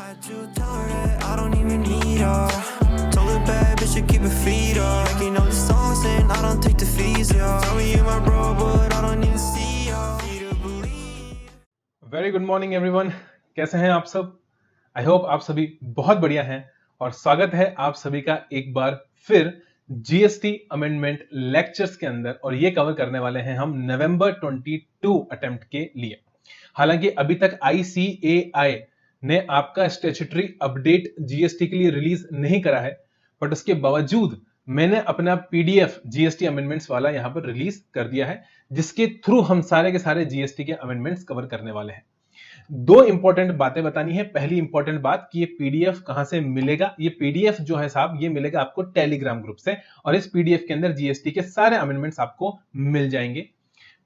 Tried to tell her that I don't even need her. Told her bad bitch to keep her feet up. Making all the songs and I don't take the fees, yo. Tell me you my bro, but I don't even see you. Need to believe. Very good morning everyone, कैसे हैं आप सब? I hope आप सभी बहुत बढ़िया हैं और स्वागत है आप सभी का एक बार फिर जीएसटी अमेंडमेंट लेक्चर्स के अंदर। और ये कवर करने वाले हैं हम नवंबर 22 अटेम्प्ट के लिए। हालांकि अभी तक आईसीएआई ने आपका स्टैट्यूटरी अपडेट जीएसटी के लिए रिलीज नहीं करा है, बट उसके बावजूद मैंने अपना पीडीएफ जीएसटी अमेंडमेंट्स वाला यहां पर रिलीज कर दिया है, जिसके थ्रू हम सारे के सारे जीएसटी के अमेंडमेंट्स कवर करने वाले हैं। दो इंपॉर्टेंट बातें बतानी है। पहली इंपॉर्टेंट बात कि ये पीडीएफ कहां से मिलेगा। ये पीडीएफ जो है साहब, ये मिलेगा आपको टेलीग्राम ग्रुप से, और इस पीडीएफ के अंदर जीएसटी के सारे अमेंडमेंट्स आपको मिल जाएंगे।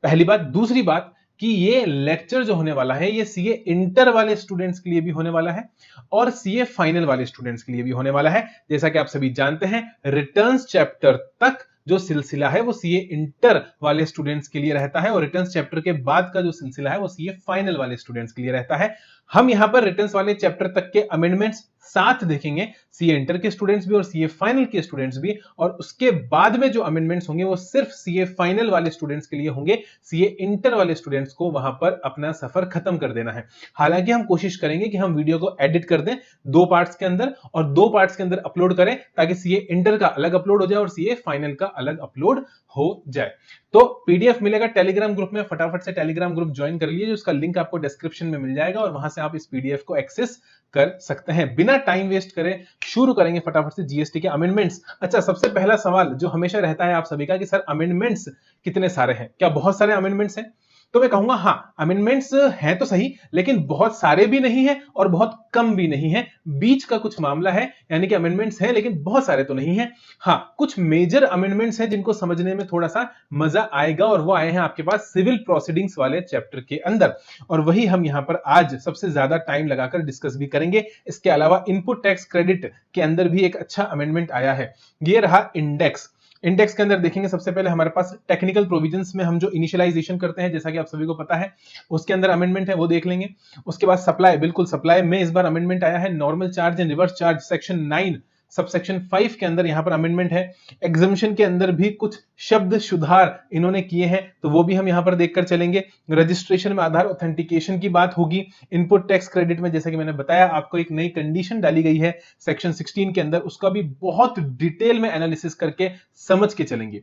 पहली बात। दूसरी बात कि ये लेक्चर जो होने वाला है, ये सीए इंटर वाले स्टूडेंट्स के लिए भी होने वाला है और सीए फाइनल वाले स्टूडेंट्स के लिए भी होने वाला है। जैसा कि आप सभी जानते हैं, रिटर्न्स चैप्टर तक जो सिलसिला है वो सीए इंटर वाले स्टूडेंट्स के लिए रहता है, और रिटर्न्स चैप्टर के बाद का जो सिलसिला है वो सीए फाइनल वाले स्टूडेंट्स के लिए रहता है। हम यहां पर रिटर्न्स वाले चैप्टर तक के अमेंडमेंट्स साथ देखेंगे, सीए इंटर के स्टूडेंट्स भी और सीए फाइनल के स्टूडेंट्स भी, और उसके बाद में जो अमेंडमेंट्स होंगे वो सिर्फ सीए फाइनल वाले स्टूडेंट्स के लिए होंगे। सीए इंटर वाले स्टूडेंट्स को वहां पर अपना सफर खत्म कर देना है। हालांकि हम कोशिश करेंगे कि हम वीडियो को एडिट कर दें दो पार्ट्स के अंदर, और दो पार्ट्स के अंदर अपलोड करें, ताकि सीए इंटर का अलग अपलोड हो जाए और सीए फाइनल का अलग अपलोड हो जाए। तो पीडीएफ मिलेगा टेलीग्राम ग्रुप में, फटाफट से टेलीग्राम ग्रुप ज्वाइन कर लीजिए, उसका लिंक आपको डिस्क्रिप्शन में मिल जाएगा, और वहां से आप इस पीडीएफ को एक्सेस कर सकते हैं। बिना टाइम वेस्ट करे शुरू करेंगे फटाफट से जीएसटी के अमेंडमेंट्स। अच्छा, सबसे पहला सवाल जो हमेशा रहता है आप सभी का कि सर अमेंडमेंट्स कितने सारे हैं? क्या बहुत सारे अमेंडमेंट्स हैं? तो मैं कहूंगा हाँ, अमेंडमेंट्स हैं तो सही, लेकिन बहुत सारे भी नहीं है और बहुत कम भी नहीं है, बीच का कुछ मामला है। यानी कि अमेंडमेंट्स हैं लेकिन बहुत सारे तो नहीं है। हाँ, कुछ मेजर अमेंडमेंट्स हैं जिनको समझने में थोड़ा सा मजा आएगा, और वो आए हैं आपके पास सिविल प्रोसीडिंग्स वाले चैप्टर के अंदर, और वही हम यहां पर आज सबसे ज्यादा टाइम लगाकर डिस्कस भी करेंगे। इसके अलावा इनपुट टैक्स क्रेडिट के अंदर भी एक अच्छा अमेंडमेंट आया है, ये रहा इंडेक्स। इंडेक्स के अंदर देखेंगे सबसे पहले हमारे पास टेक्निकल प्रोविजंस में हम जो इनिशियलाइजेशन करते हैं, जैसा कि आप सभी को पता है, उसके अंदर अमेंडमेंट है, वो देख लेंगे। उसके बाद सप्लाई, बिल्कुल सप्लाई में इस बार अमेंडमेंट आया है। Normal charge and reverse charge section 9 subsection 5 के अंदर यहां पर अमेंडमेंट है। एग्जम्पशन के अंदर भी कुछ शब्द सुधार इन्होंने किए हैं, तो वो भी हम यहां पर देखकर चलेंगे। रजिस्ट्रेशन में आधार ऑथेंटिकेशन की बात होगी। इनपुट टैक्स क्रेडिट में जैसा कि मैंने बताया आपको, एक नई कंडीशन डाली गई है सेक्शन 16 के अंदर, उसका भी बहुत डिटेल में एनालिसिस करके समझ के चलेंगे।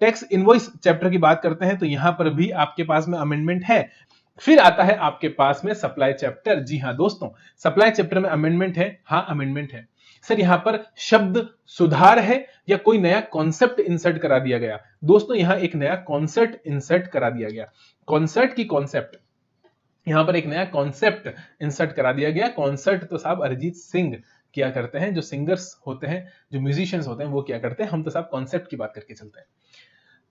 टैक्स इनवॉइस चैप्टर की बात करते हैं तो यहां पर भी आपके पास में अमेंडमेंट है। फिर आता है आपके पास में सप्लाई चैप्टर। जी हां दोस्तों, सप्लाई चैप्टर में अमेंडमेंट है। हाँ, अमेंडमेंट है। सर यहां पर शब्द सुधार है या कोई नया कॉन्सेप्ट इंसर्ट करा दिया गया? दोस्तों यहां एक नया कॉन्सेप्ट इंसर्ट करा दिया गया। कॉन्सेप्ट यहां पर एक नया कॉन्सेप्ट इंसर्ट करा दिया गया। कॉन्सर्ट तो साहब अरिजीत सिंह किया करते हैं, जो सिंगर्स होते हैं, जो म्यूजिशियंस होते हैं, वो क्या करते हैं। हम तो साहब कॉन्सेप्ट की बात करके चलते हैं।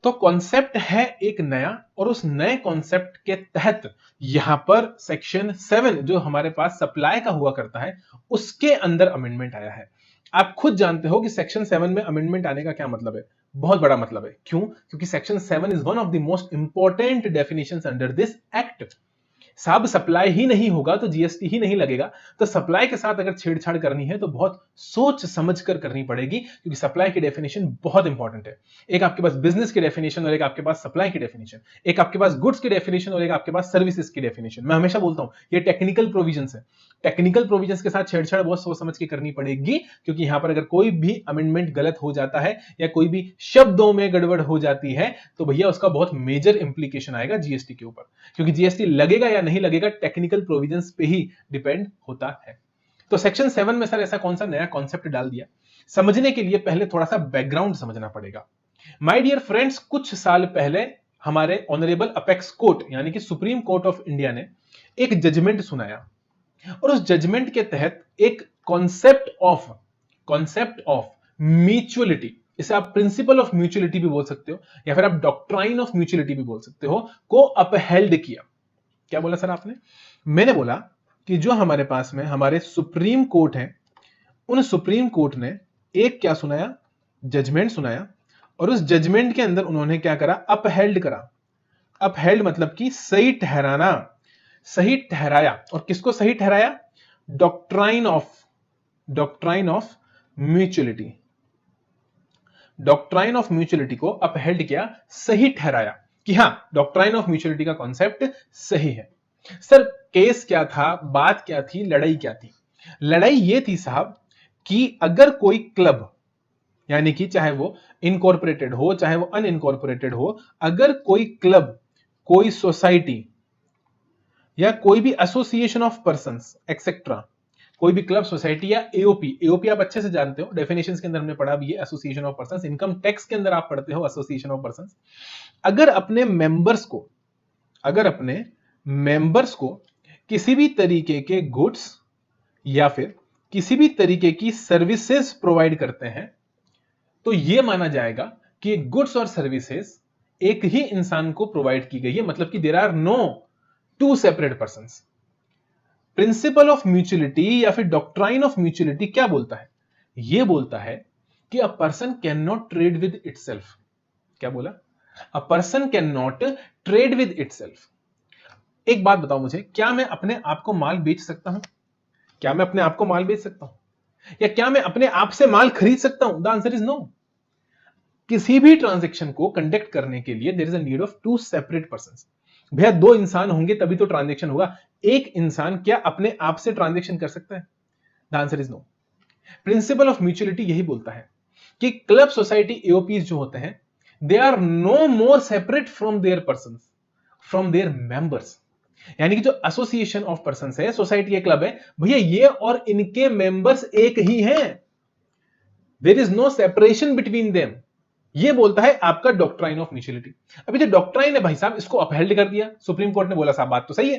तो कॉन्सेप्ट है एक नया, और उस नए कॉन्सेप्ट के तहत यहां पर सेक्शन 7 जो हमारे पास सप्लाई का हुआ करता है, उसके अंदर अमेंडमेंट आया है। आप खुद जानते हो कि सेक्शन 7 में अमेंडमेंट आने का क्या मतलब है? बहुत बड़ा मतलब है। क्यों? क्योंकि section 7 is one of the most important definitions under this act. साहब सप्लाई ही नहीं होगा तो जीएसटी ही नहीं लगेगा। तो सप्लाई के साथ अगर छेड़छाड़ करनी है तो बहुत सोच समझ कर करनी पड़ेगी, क्योंकि सप्लाई की डेफिनेशन बहुत इंपॉर्टेंट है। एक आपके पास बिजनेस की डेफिनेशन और एक आपके पास सप्लाई की डेफिनेशन, एक आपके पास गुड्स की डेफिनेशन और एक आपके पास सर्विसेज की डेफिनेशन। मैं हमेशा बोलता हूं ये टेक्निकल प्रोविजंस है। टेक्निकल प्रोविजंस के साथ छेड़छाड़ बहुत सोच समझ के करनी पड़ेगी, क्योंकि यहां पर अगर कोई भी अमेंडमेंट गलत हो जाता है या कोई भी शब्दों में गड़बड़ हो जाती है, तो भैया उसका बहुत मेजर इंप्लीकेशन आएगा जीएसटी के ऊपर। क्योंकि जीएसटी लगेगा या नहीं लगेगा टेक्निकल प्रोविजंस पे ही डिपेंड होता है। तो सेक्शन 7 में सर ऐसा कौन सा नया कॉन्सेप्ट डाल दिया? समझने के लिए पहले थोड़ा सा बैकग्राउंड समझना पड़ेगा। माय डियर फ्रेंड्स, कुछ साल पहले हमारे ऑनरेबल अपेक्स कोर्ट यानी कि सुप्रीम कोर्ट ऑफ इंडिया ने एक जजमेंट सुनाया, और उस जजमेंट के तहत एक कॉन्सेप्ट ऑफ म्यूचुअलिटी, इसे आप प्रिंसिपल ऑफ म्यूचुअलिटी भी बोल सकते हो या फिर आप डॉक्ट्राइन ऑफ म्यूचुअलिटी भी बोल सकते हो, को अपहेल्ड किया। क्या बोला सर आपने? मैंने बोला कि जो हमारे पास में हमारे सुप्रीम कोर्ट है, उन सुप्रीम कोर्ट ने एक क्या सुनाया? जजमेंट सुनाया, और उस जजमेंट के अंदर उन्होंने क्या करा? अपहेल्ड करा। अपहेल्ड मतलब कि सही ठहराना, सही ठहराया। और किसको सही ठहराया? Doctrine of mutuality, doctrine of mutuality को अपहेल्ड किया, सही ठहराया कि हां डॉक्ट्राइन ऑफ म्यूचुअलिटी का कॉन्सेप्ट सही है। सर केस क्या था, बात क्या थी, लड़ाई क्या थी? लड़ाई ये थी साहब कि अगर कोई क्लब, यानी कि चाहे वो इनकॉर्पोरेटेड हो चाहे वो अनइनकॉर्पोरेटेड हो, अगर कोई क्लब, कोई सोसाइटी या कोई भी एसोसिएशन ऑफ पर्संस एक्सेट्रा, कोई भी क्लब, सोसाइटी या एओपी, एओपी आप अच्छे से जानते हो, डेफिनेशंस के अंदर हमने पढ़ा भी है, association of persons, income tax के अंदर आप पढ़ते हो एसोसिएशन ऑफ पर्संस, अगर अपने मेंबर्स को किसी भी तरीके के गुड्स या फिर किसी भी तरीके की सर्विसेज प्रोवाइड करते हैं, तो यह माना जाएगा कि गुड्स और सर्विसेज एक ही इंसान को प्रोवाइड की गई है, मतलब कि there are no two separate persons. Principle of mutuality या फिर डॉक्ट्राइन ऑफ म्यूचुअलिटी क्या बोलता है? यह बोलता है कि a person can not trade with itself. क्या बोला? A person can not trade with itself. एक बात बताओ मुझे, क्या मैं अपने आप को माल बेच सकता हूं? क्या मैं अपने आप को माल बेच सकता हूं? या क्या मैं अपने आप से माल खरीद सकता हूं? The answer is no. किसी भी ट्रांजैक्शन को कंडक्ट करने के लिए there is a need of two separate persons. भैया दो इंसान होंगे तभी तो ट्रांजैक्शन होगा। एक इंसान क्या अपने आप से ट्रांजैक्शन कर सकता है? The answer is no. Principle of mutuality यही बोलता है कि क्लब, सोसाइटी, एओपीज जो होते हैं, they are no more separate from their persons, from their members. यानी कि जो एसोसिएशन ऑफ पर्संस है, सोसाइटी या क्लब है, भैया ये और इनके मेंबर्स एक ही हैं। There is no separation between them. ये बोलता है आपका डॉक्ट्राइन ऑफ म्यूचुअलिटी। अभी जो डॉक्ट्राइन है भाई साहब, इसको अपहेल्ड कर दिया सुप्रीम कोर्ट ने, बोला साहब बात तो सही है।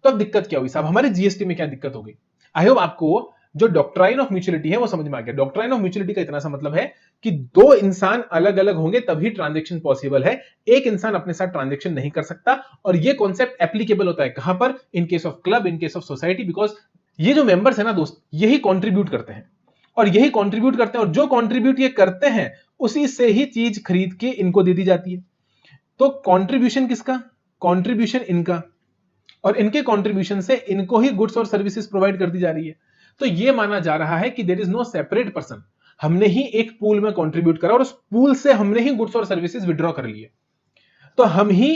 तो अब दिक्कत क्या हुई साहब? हमारे जीएसटी में क्या दिक्कत हो गई? आई होप आपको जो डॉक्ट्राइन ऑफ म्यूचुअलिटी है वो समझ में आ गया। डॉक्ट्राइन ऑफ म्यूचुअलिटी का इतना सा मतलब है कि दो इंसान अलग अलग होंगे तभी ट्रांजैक्शन पॉसिबल है, एक इंसान अपने साथ ट्रांजैक्शन नहीं कर सकता। और ये कॉन्सेप्ट एप्लीकेबल होता है कहां पर? In case of club, in case of society, because ये जो मेंबर्स है ना दोस्त, यही कॉन्ट्रीब्यूट करते हैं और जो कॉन्ट्रीब्यूट ये करते हैं उसी से ही चीज खरीद के इनको दे दी जाती है। तो कंट्रीब्यूशन किसका? कंट्रीब्यूशन इनका, और इनके कंट्रीब्यूशन से इनको ही गुड्स और सर्विसेज प्रोवाइड कर दी जा रही है। तो यह माना जा रहा है कि there is no separate person. हमने ही एक पूल में कंट्रीब्यूट करा और उस पूल से हमने ही गुड्स और सर्विसेज विड्रॉ कर लिए। तो हम ही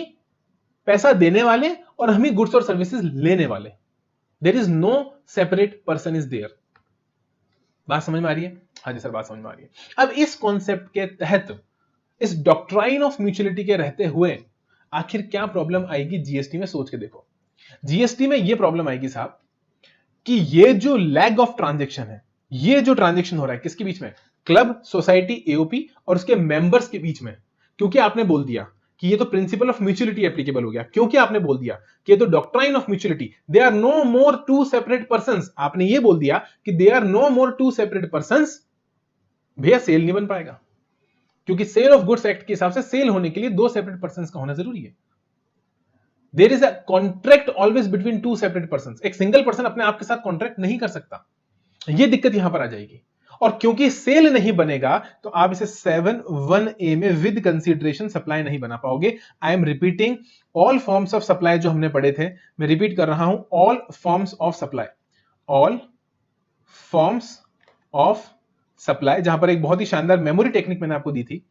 पैसा देने वाले और हम ही गुड्स और सर्विसेज लेने वाले। There is no separate person is there. बात समझ में आ रही है? हाँ जी सर, बात समझ में आ रही है। अब इस कॉन्सेप्ट के तहत, इस डॉक्ट्राइन ऑफ म्यूचुअलिटी के रहते हुए आखिर क्या प्रॉब्लम आएगी जीएसटी में? सोच के देखो। जीएसटी में यह प्रॉब्लम आएगी साहब कि ये जो लैग ऑफ ट्रांजैक्शन है, ये जो ट्रांजैक्शन हो रहा है किसके बीच में? क्लब, सोसाइटी, एओपी और उसके मेंबर्स के बीच में। क्योंकि आपने बोल दिया कि ये तो प्रिंसिपल ऑफ म्यूचुअलिटी एप्लीकेबल हो गया, क्योंकि आपने बोल दिया कि ये तो doctrine of mutuality, they are no more two separate persons. आपने ये बोल दिया कि they are no more two separate persons, भैया सेल नहीं बन पाएगा, क्योंकि सेल ऑफ गुड्स एक्ट के हिसाब से सेल होने के लिए दो सेपरेट पर्संस का होना जरूरी है। There is a contract always between two separate persons. एक सिंगल पर्सन अपने आप के साथ कॉन्ट्रैक्ट नहीं कर सकता। यह दिक्कत यहां पर आ जाएगी। और क्योंकि सेल नहीं बनेगा तो आप इसे 7(1)(a) में विद कंसीडरेशन सप्लाई नहीं बना पाओगे। I am repeating, all forms of supply जो हमने पढ़े थे, मैं रिपीट कर रहा हूं, all forms of supply, all forms of supply, जहां पर एक बहुत ही शानदार मेमोरी टेक्निक मैंने आपको दी थी।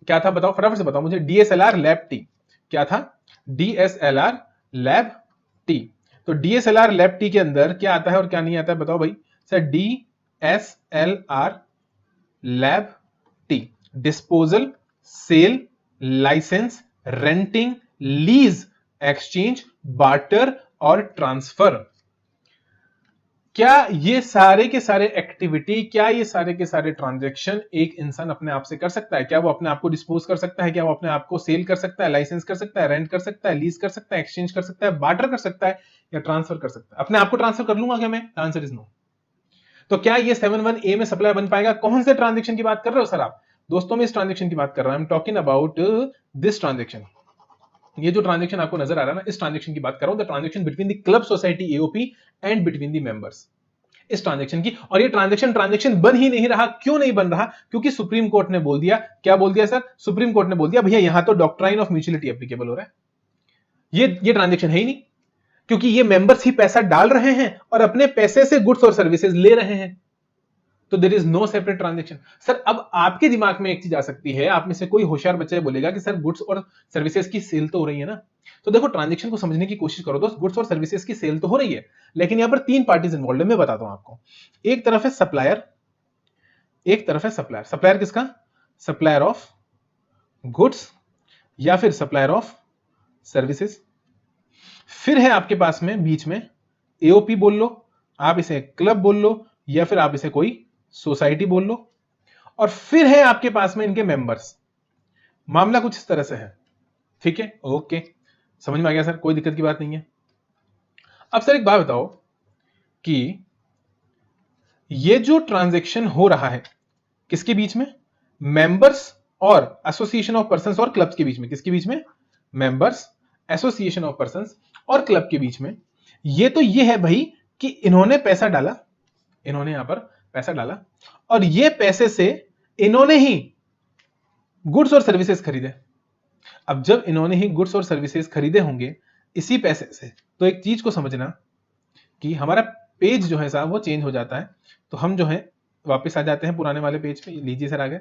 क्या था बताओ, फटाफट से बताओ मुझे। DSLR lab T. क्या था? DSLR lab T. तो डीएसएलआर लैब टी के अंदर क्या आता है और क्या नहीं आता है बताओ भाई। Sir DSLR lab T, disposal, sale, licence, renting, lease, exchange, barter और ट्रांसफर। क्या ये सारे के सारे एक्टिविटी, क्या ये सारे के सारे ट्रांजैक्शन एक इंसान अपने आप से कर सकता है? क्या वो अपने आप को डिस्पोज कर सकता है? क्या वो अपने आप को सेल कर सकता है, लाइसेंस कर सकता है, रेंट कर सकता है, लीज कर सकता है, एक्सचेंज कर सकता है, बार्टर कर सकता है या ट्रांसफर कर सकता है? अपने आप को ट्रांसफर कर लूंगा क्या मैं? Answer is no. तो क्या ये 7(1)(a) में सप्लाई बन पाएगा? कौन से ट्रांजेक्शन की बात कर रहे हो सर आप? दोस्तों मैं इस ट्रांजेक्शन की बात कर रहा हूं। I am talking about this transaction. ये जो ट्रांजेक्शन आपको नजर आ रहा है ना, इस ट्रांजेक्शन की बात कर रहा हूं, the transaction between the club, society, AOP and between the members, इस ट्रांजेक्शन की। और ये ट्रांजेक्शन बन ही नहीं रहा। क्यों नहीं बन रहा? क्योंकि सुप्रीम कोर्ट ने बोल दिया। क्या बोल दिया सर? सुप्रीम कोर्ट ने बोल दिया भैया यहां तो डॉक्ट्राइन ऑफ म्यूचुअलिटी एप्लीकेबल हो रहा है, ये ट्रांजेक्शन है ही नहीं। क्योंकि ये मेंबर्स ही पैसा डाल रहे हैं और अपने पैसे से गुड्स और सर्विसेज ले रहे हैं, तो there is no separate transaction. Sir अब आपके दिमाग में एक चीज आ सकती है, आप में से कोई होशियार बच्चा बोलेगा कि सर गुड्स और सर्विसेज की सेल तो हो रही है ना, तो देखो ट्रांजैक्शन को समझने की कोशिश करो दोस्त, गुड्स और सर्विसेज की सेल तो हो रही है, लेकिन यहां पर तीन पार्टीज इन्वॉल्व है। मैं बताता हूं आपको, एक तरफ है सप्लायर, एक तरफ है सप्लायर। सप्लायर किसका? सप्लायर ऑफ गुड्स या फिर सप्लायर ऑफ सर्विसेज। फिर है आपके पास में बीच में एओपी बोल लो, आप इसे क्लब बोल लो, या फिर आप इसे कोई सोसाइटी बोल लो, और फिर है आपके पास में इनके मेंबर्स। मामला कुछ इस तरह से है, ठीक है? ओके, समझ में आ गया सर, कोई दिक्कत की बात नहीं है। अब सर एक बात बताओ कि ये जो ट्रांजैक्शन हो रहा है किसके बीच में? मेंबर्स और एसोसिएशन ऑफ पर्संस और क्लब्स के बीच में। किसके बीच में? मेंबर्स, एसोसिएशन ऑफ पर्संस और क्लब के बीच में। ये तो ये है भाई कि इन्होंने पैसा डाला, इन्होंने यहां पर पैसा डाला और ये पैसे से इन्होंने ही गुड्स और सर्विसेज खरीदे। अब जब इन्होंने ही गुड्स और सर्विसेज खरीदे होंगे इसी पैसे से, तो एक चीज को समझना कि हमारा पेज जो है साहब वो चेंज हो जाता है। तो हम जो है वापस आ जाते हैं पुराने वाले पेज पे। लीजिए सर आगे,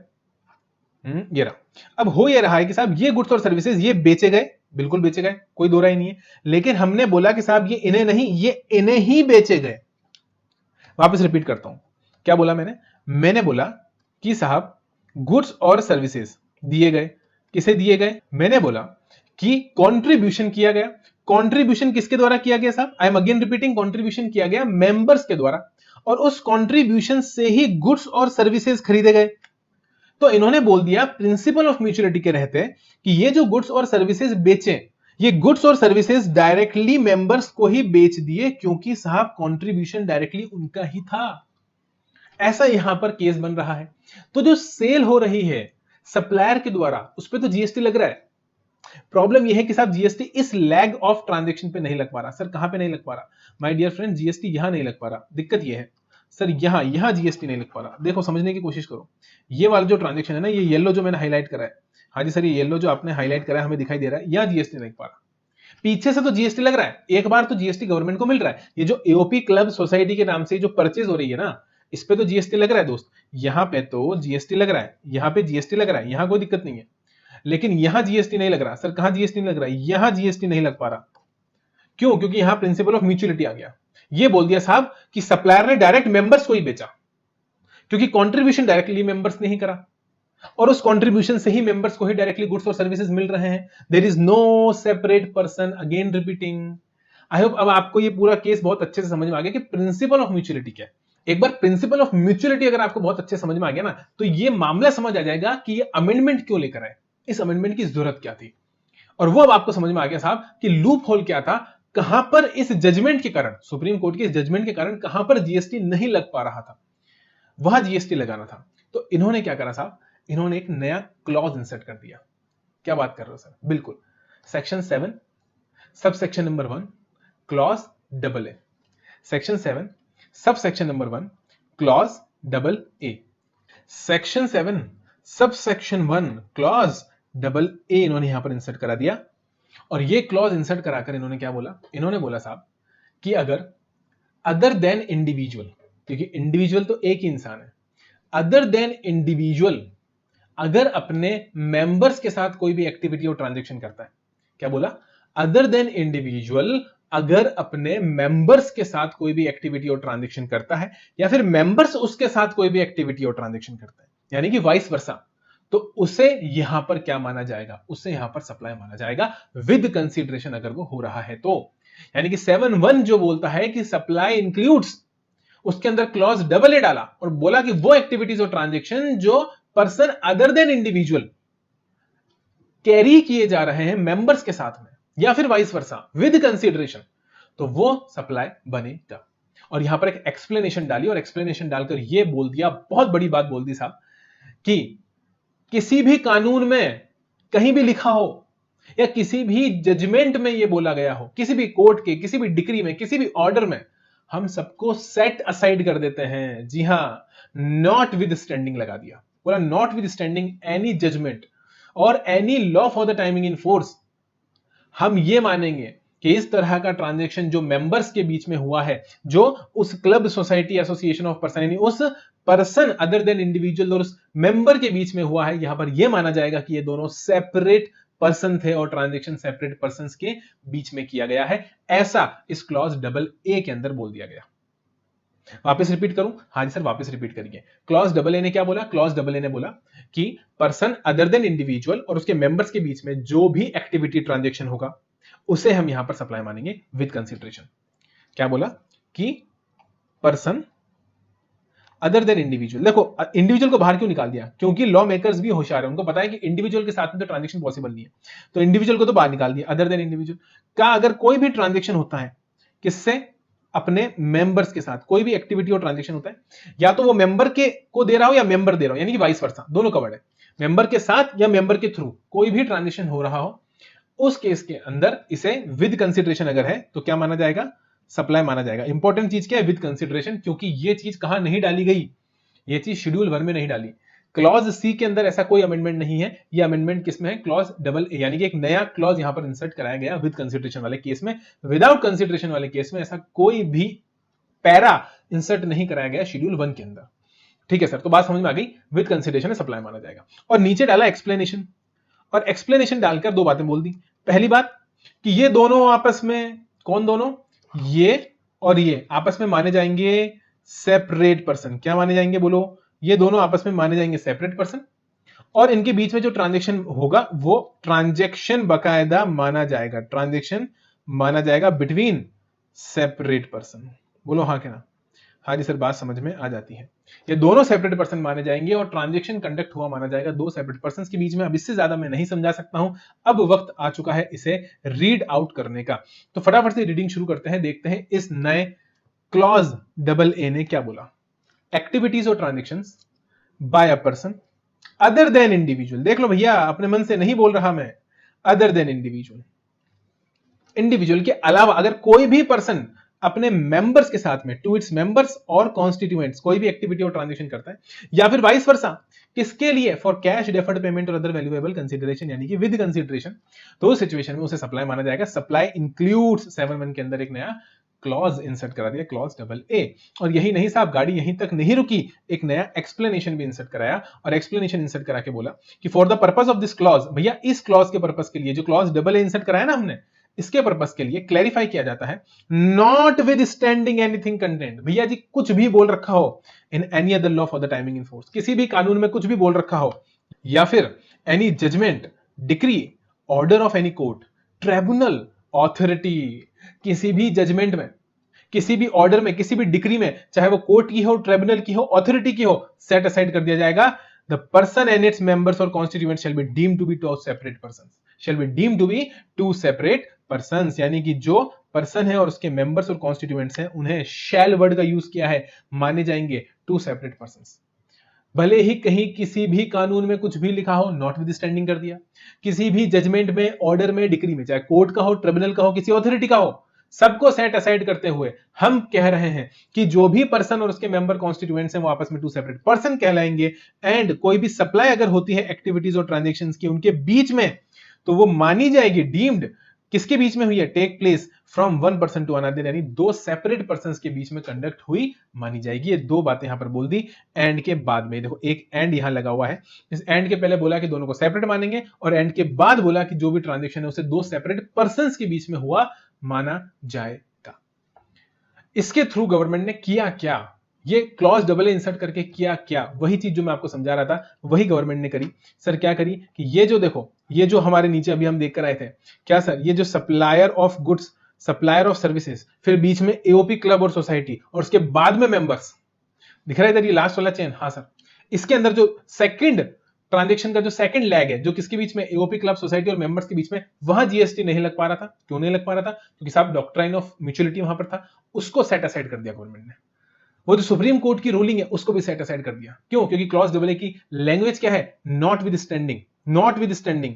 ये रहा। अब हो ये रहा है कि साहब ये गुड्स और सर्विसेज ये बेचे गए, बिल्कुल बेचे गए, कोई दो राय नहीं है, लेकिन हमने बोला कि साहब ये इन्हें नहीं, ये इन्हें ही बेचे गए। वापस रिपीट करता हूं, क्या बोला मैंने? मैंने बोला कि साहब गुड्स और सर्विसेज दिए गए। किसे दिए गए? मैंने बोला कि कंट्रीब्यूशन किया गया। कंट्रीब्यूशन किसके द्वारा किया गया साहब? I am again repeating, contribution किया गया मेंबर्स के द्वारा, और उस कंट्रीब्यूशन से ही गुड्स और सर्विसेज खरीदे गए। तो इन्होंने बोल दिया प्रिंसिपल ऑफ म्यूचुअलिटी के रहते कि ये जो गुड्स और सर्विसेज बेचे, ये गुड्स और सर्विसेज डायरेक्टली मेंबर्स को ही बेच दिए, क्योंकि साहब कंट्रीब्यूशन डायरेक्टली उनका ही था। ऐसा यहां पर केस बन रहा है। तो जो सेल हो रही है सप्लायर के द्वारा, उस पर तो जीएसटी लग रहा है। प्रॉब्लम यह है कि साहब जीएसटी इस लैग ऑफ ट्रांजैक्शन पे नहीं लग पा रहा। सर कहां पे नहीं लग पा रहा? माय डियर फ्रेंड, जीएसटी यहां नहीं लग पा रहा। दिक्कत यह है सर, यहां जीएसटी नहीं लग पा रहा। देखो समझने की कोशिश करो, ये वाला जो ट्रांजैक्शन है ना, ये येलो जो मैंने हाईलाइट करा है, हाँ जी सर, ये येलो जो आपने हाईलाइट करा है हमें दिखाई दे रहा है, यहां जीएसटी नहीं लग पा रहा। पीछे से तो जीएसटी लग रहा है, एक बार तो जीएसटी गवर्नमेंट को मिल रहा है। ये जो एओपी क्लब सोसाइटी के नाम से जो परचेज हो रही है ना, इस पे तो जीएसटी लग रहा है दोस्त। यहां पे तो जीएसटी लग रहा है, यहां पे जीएसटी लग रहा है, यहां कोई दिक्कत नहीं है, लेकिन यहां जीएसटी नहीं लग रहा। सर कहां जीएसटी नहीं लग रहा है? यहां जीएसटी नहीं लग पा रहा। क्यों? क्योंकि यहां प्रिंसिपल ऑफ म्यूचुअलिटी आ गया। ये बोल दिया साहब कि सप्लायर ने डायरेक्ट मेंबर्स को ही बेचा, क्योंकि कंट्रीब्यूशन डायरेक्टली मेंबर्स ने ही करा, और उस कंट्रीब्यूशन से ही मेंबर्स को ही डायरेक्टली गुड्स और सर्विसेज मिल रहे हैं। There is no separate person. Again repeating, I hope अब आपको ये पूरा केस बहुत अच्छे से समझ में आ गया कि प्रिंसिपल ऑफ म्यूचुअलिटी क्या है। एक बार प्रिंसिपल ऑफ म्यूचुअलिटी अगर आपको बहुत अच्छे समझ में आ गया ना, तो ये मामला समझ आ जाएगा कि ये अमेंडमेंट क्यों लेकर आए, इस अमेंडमेंट की जरूरत क्या थी। और वो अब आपको समझ में आ गया साहब कि लूप होल क्या था, कहां पर इस जजमेंट के कारण, सुप्रीम कोर्ट के इस जजमेंट के कारण कहां पर जीएसटी नहीं लग पा रहा था, वहां जीएसटी लगाना था। तो इन्होंने क्या करा साहब, इन्होंने एक नया क्लॉज इंसर्ट कर दिया। क्या बात कर रहे हो सर? बिल्कुल, section 7 sub section number 1 clause double ए। Section 7 sub section number 1 clause double ए। Section 7 sub section 1 clause double ए इन्होंने यहां पर इंसर्ट करा दिया। और ये क्लॉज इंसर्ट कराकर इन्होंने क्या बोला? इन्होंने बोला साहब कि अगर अदर देन इंडिविजुअल, क्योंकि इंडिविजुअल तो एक ही इंसान है, अदर देन इंडिविजुअल अगर अपने मेंबर्स के साथ कोई भी एक्टिविटी और ट्रांजैक्शन करता है, क्या बोला? अदर देन इंडिविजुअल अगर अपने मेंबर्स के साथ कोई भी एक्टिविटी और ट्रांजैक्शन करता है, या फिर मेंबर्स उसके साथ कोई भी एक्टिविटी और ट्रांजैक्शन करता है, यानी कि वाइस वर्सा, तो उसे यहां पर क्या माना जाएगा? उसे यहां पर सप्लाई माना जाएगा विद कंसीडरेशन, अगर वो हो रहा है तो। यानी कि 7(1) जो बोलता है कि सप्लाई इंक्लूड्स, उसके अंदर क्लॉज डबल ए डाला और बोला कि वो एक्टिविटीज और ट्रांजैक्शन जो person other than individual carry किए जा रहे हैं मेंबर्स के साथ में, या फिर वाइस वर्सा विद कंसीडरेशन, तो वो सप्लाई बनेगा। और यहां पर एक एक्सप्लेनेशन डाली, और एक्सप्लेनेशन डालकर ये बोल दिया, बहुत बड़ी बात बोल दी साहब, कि किसी भी कानून में कहीं भी लिखा हो या किसी भी जजमेंट में यह बोला गया हो, किसी भी कोर्ट के किसी भी डिक्री में, किसी भी ऑर्डर में, हम सबको सेट असाइड कर देते हैं। जी हां, नॉट विद स्टैंडिंग लगा दिया, बोला notwithstanding any judgment और any law for the time being in force. हम ये मानेंगे कि इस तरह का ट्रांजैक्शन जो मेंबर्स के बीच में हुआ है, जो उस club, society, association of person यानी उस पर्सन अदर देन इंडिविजुअल और उस मेंबर के बीच में हुआ है, यहां पर यह माना जाएगा कि ये दोनों सेपरेट पर्सन थे और ट्रांजैक्शन सेपरेट पर्संस के बीच में किया गया है। ऐसा इस क्लॉज डबल ए के अंदर बोल दिया गया। वापस रिपीट करूं? हाँ जी सर, वापस रिपीट करिए। क्लॉज डबल ए ने क्या बोला? क्लॉज डबल ए ने बोला कि पर्सन अदर देन इंडिविजुअल और उसके मेंबर्स के बीच में जो भी एक्टिविटी ट्रांजैक्शन होगा उसे हम यहां पर सप्लाई मानेंगे विद कंसीडरेशन। क्या बोला? कि पर्सन अदर देन इंडिविजुअल। देखो, इंडिविजुअल को बाहर क्यों निकाल दिया? क्योंकि लॉ मेकर्स भी होशियार है, उनको पता है कि इंडिविजुअल के साथ में तो ट्रांजैक्शन पॉसिबल नहीं है, तो इंडिविजुअल को तो बाहर निकाल दिया। अदर देन इंडिविजुअल का अगर कोई भी ट्रांजैक्शन होता है, किससे? अपने मेंबर्स के साथ कोई भी एक्टिविटी और ट्रांजैक्शन होता है, या तो वो मेंबर के को दे रहा हो या मेंबर दे रहा हो, यानी कि वाइस वर्सा, दोनों कवर्ड है। मेंबर के साथ या मेंबर के थ्रू कोई भी ट्रांजैक्शन हो रहा हो, उस केस के अंदर इसे विद कंसीडरेशन अगर है तो क्या माना जाएगा? सप्लाई माना जाएगा। इंपॉर्टेंट चीज क्या है? विद कंसीडरेशन, क्योंकि ये चीज कहां नहीं डाली गई? ये चीज शेड्यूल 1 में नहीं डाली। क्लॉज सी के अंदर ऐसा कोई अमेंडमेंट नहीं है। ये अमेंडमेंट किसमें है? क्लॉज डबल ए, यानी कि एक नया क्लॉज यहां पर इंसर्ट कराया गया विद कंसीडरेशन वाले केस में। विदाउट कंसीडरेशन वाले केस में ऐसा कोई भी पैरा इंसर्ट नहीं कराया गया शेड्यूल 1 के अंदर। ठीक है सर, तो बात समझ में आ गई। विद कंसीडरेशन सप्लाई माना जाएगा। और नीचे डाला एक्सप्लेनेशन, और एक्सप्लेनेशन डालकर दो बातें बोल दी। पहली बात कि ये दोनों आपस में, कौन दोनों? ये और ये आपस में माने जाएंगे सेपरेट पर्सन। क्या माने जाएंगे? बोलो। ये दोनों आपस में माने जाएंगे सेपरेट पर्सन, और इनके बीच में जो ट्रांजैक्शन होगा वो ट्रांजैक्शन बकायदा माना जाएगा, ट्रांजैक्शन माना जाएगा बिटवीन सेपरेट पर्सन। बोलो हाँ क्या ना? हाँ जी सर, बात समझ में आ जाती है। ये दोनों सेपरेट पर्सन माने जाएंगे और ट्रांजैक्शन कंडक्ट हुआ माना जाएगा दो सेपरेट पर्सन के बीच में। अब इससे ज्यादा मैं नहीं समझा सकता हूं, अब वक्त आ चुका है इसे रीड आउट करने का। तो फटाफट से रीडिंग शुरू करते हैं, देखते हैं इस नए क्लॉज डबल ए ने क्या बोला। एक्टिविटीज और transactions by a person other than individual. देख लो भैया, अपने मन से नहीं बोल रहा मैं। अदर देन इंडिविजुअल, इंडिविजुअल के अलावा अगर कोई भी पर्सन अपने मेंबर्स के साथ में, टू इट्स मेंबर्स और कॉन्स्टिट्यूएंट्स, कोई भी एक्टिविटी और ट्रांजैक्शन करता है, या फिर वाइस वर्सा, किसके लिए? फॉर कैश, डेफर्ड पेमेंट और अदर वैल्यूएबल कंसीडरेशन, यानी कि विद कंसीडरेशन, तो उस सिचुएशन में उसे सप्लाई माना जाएगा। सप्लाई इंक्लूड्स 7(1) के अंदर एक नया क्लॉज इंसर्ट करा दिया, क्लॉज डबल ए। और यही नहीं साहब, गाड़ी यहीं तक नहीं रुकी, एक नया एक्सप्लेनेशन भी इंसर्ट कराया, और एक्सप्लेनेशन इंसर्ट करा के बोला कि for the purpose of this clause, भैया इस क्लॉज के पर्पस के लिए, जो क्लॉज डबल ए इंसर्ट कराया ना हमने, इसके पर्पस के लिए क्लैरिफाई किया जाता है, not with standing anything content. भैया जी कुछ भी बोल रखा हो in any other law for the time being in force, किसी भी कानून में कुछ भी बोल रखा हो, या फिर any judgement, decree, order of any court, tribunal, authority, किसी भी जजमेंट में, किसी भी ऑर्डर में, किसी भी डिक्री में, चाहे वो कोर्ट की हो, ट्रिब्यूनल की हो, ऑथोरिटी की हो, सेट असाइड कर दिया जाएगा। The person and its members or constituents shall be deemed to be two separate persons. Shall be deemed to be two separate persons. यानी कि जो पर्सन है और उसके मेंबर्स और कॉन्स्टिट्यूएंट्स हैं, उन्हें शैल वर्ड का यूज किया है, माने जाएंगे टू सेपरेट पर्संस। भले ही कहीं किसी भी कानून में कुछ भी लिखा हो, नॉट विद स्टैंडिंग कर दिया, किसी भी जजमेंट में, ऑर्डर में, डिक्री में, चाहे कोर्ट का हो, ट्रिब्यूनल का हो, किसी ऑथोरिटी का हो, सबको सेट असाइड करते हुए हम कह रहे हैं कि जो भी पर्सन और उसके मेंबर कॉन्स्टिट्यूएंट्स हैं वो आपस में टू सेपरेट पर्सन कहलाएंगे। एंड कोई भी सप्लाई अगर होती है एक्टिविटीज और ट्रांजैक्शंस की उनके बीच में, तो वो मानी जाएगी डीम्ड, किसके बीच में हुई है? Take place from one person to another, यानी दो सेपरेट पर्संस के बीच में कंडक्ट हुई मानी जाएगी। ये दो बातें यहां पर बोल दी एंड के बाद में। देखो एक एंड यहां लगा हुआ है, इस एंड के पहले बोला कि दोनों को सेपरेट मानेंगे, और एंड के बाद बोला कि जो भी ट्रांजैक्शन है उसे दो सेपरेट पर्संस के बीच में हुआ माना जाएगा। इसके थ्रू गवर्नमेंट ने किया क्या? ये क्लॉज डबल ए इंसर्ट करके किया क्या? वही चीज जो मैं आपको समझा रहा था, वही गवर्नमेंट ने करी। सर क्या करी कि ये जो देखो, ये जो हमारे नीचे अभी हम देख कर आए थे, क्या सर? ये जो supplier of goods, supplier of services, फिर बीच में एओपी क्लब और सोसाइटी, और उसके बाद में मेंबर्स, दिख रहा है इधर ये लास्ट वाला चेन? हाँ सर। इसके अंदर जो सेकंड ट्रांजैक्शन का जो सेकंड लैग है, जो किसके बीच में? एओपी क्लब, सोसाइटी और मेंबर्स के बीच में, वहां जीएसटी नहीं लग पा रहा था। क्यों नहीं लग पा रहा था? क्योंकि साहब डॉक्ट्राइन ऑफ म्यूचुअलिटी वहां पर था, उसको सेट असाइड कर दिया गवर्नमेंट ने। वो जो सुप्रीम कोर्ट की रूलिंग है उसको भी सेट असाइड कर दिया। क्यों? क्योंकि क्लॉज डबल ए की लैंग्वेज क्या है? Notwithstanding, notwithstanding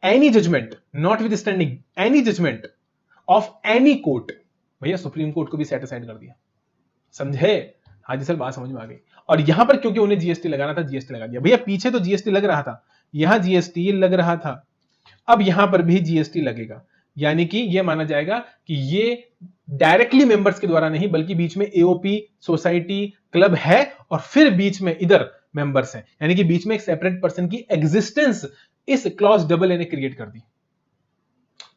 any judgement, notwithstanding any judgement of any court. भैया सुप्रीम कोर्ट को भी सेट असाइड कर दिया। समझे? हाँ जी सर, बात समझ में आ गई। और यहां पर क्योंकि उन्हें जीएसटी लगाना था, जीएसटी लगा दिया। भैया पीछे तो जीएसटी लग रहा था, यहां जीएसटी लग रहा था, अब यहां पर भी जीएसटी लगेगा। यानी कि ये माना जाएगा कि ये डायरेक्टली मेंबर्स के द्वारा नहीं, बल्कि बीच में एओपी, सोसाइटी, क्लब है और फिर बीच में इधर मेंबर्स हैं, यानी कि बीच में एक सेपरेट पर्सन की एग्जिस्टेंस इस क्लॉज डबल ए ने क्रिएट कर दी।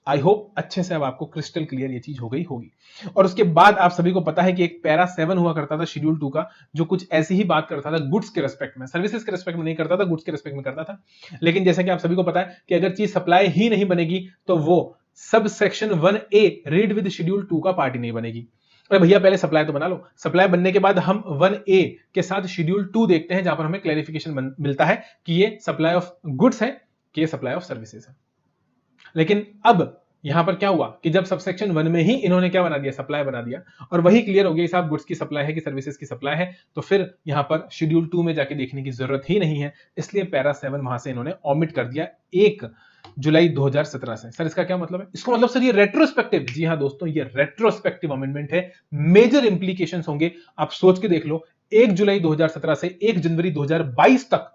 आई होप अच्छे से अब आपको क्रिस्टल क्लियर ये चीज हो गई होगी। और उसके बाद आप सभी को पता है कि एक पैरा 7 हुआ करता था शेड्यूल 2 का, जो कुछ ऐसी ही बात करता था गुड्स के रेस्पेक्ट में, सर्विसेज के रेस्पेक्ट में नहीं करता था, गुड्स के रेस्पेक्ट में करता था। लेकिन जैसा कि आप सभी को पता है कि अगर चीज सप्लाई ही नहीं बनेगी तो वो sub section 1A read with schedule 2 का पार्टी नहीं बनेगी। अरे भैया पहले सप्लाई तो बना लो, सप्लाई बनने के बाद हम 1A के साथ शेड्यूल 2 देखते हैं, जहां पर हमें क्लैरिफिकेशन मिलता है कि ये सप्लाई ऑफ गुड्स है कि ये सप्लाई ऑफ सर्विसेज है। लेकिन अब यहां पर क्या हुआ कि जब सबसेक्शन 1 में ही इन्होंने क्या बना दिया, सप्लाई बना दिया, और वही क्लियर हो गया साहब गुड्स की सप्लाई है कि सर्विसेज की सप्लाई है, तो फिर यहां पर शेड्यूल 2 में जाके देखने की जरूरत ही नहीं है, इसलिए पैरा 7 वहां से इन्होंने ऑमिट कर दिया 1 जुलाई 2017 से। सर इसका क्या मतलब है? इसको मतलब सर ये रेट्रोस्पेक्टिव, जी हां दोस्तों, ये रेट्रोस्पेक्टिव अमेंडमेंट है, मेजर इंप्लीकेशंस होंगे, आप सोच के देख लो, 1 जुलाई 2017 से 1 जनवरी 2022 तक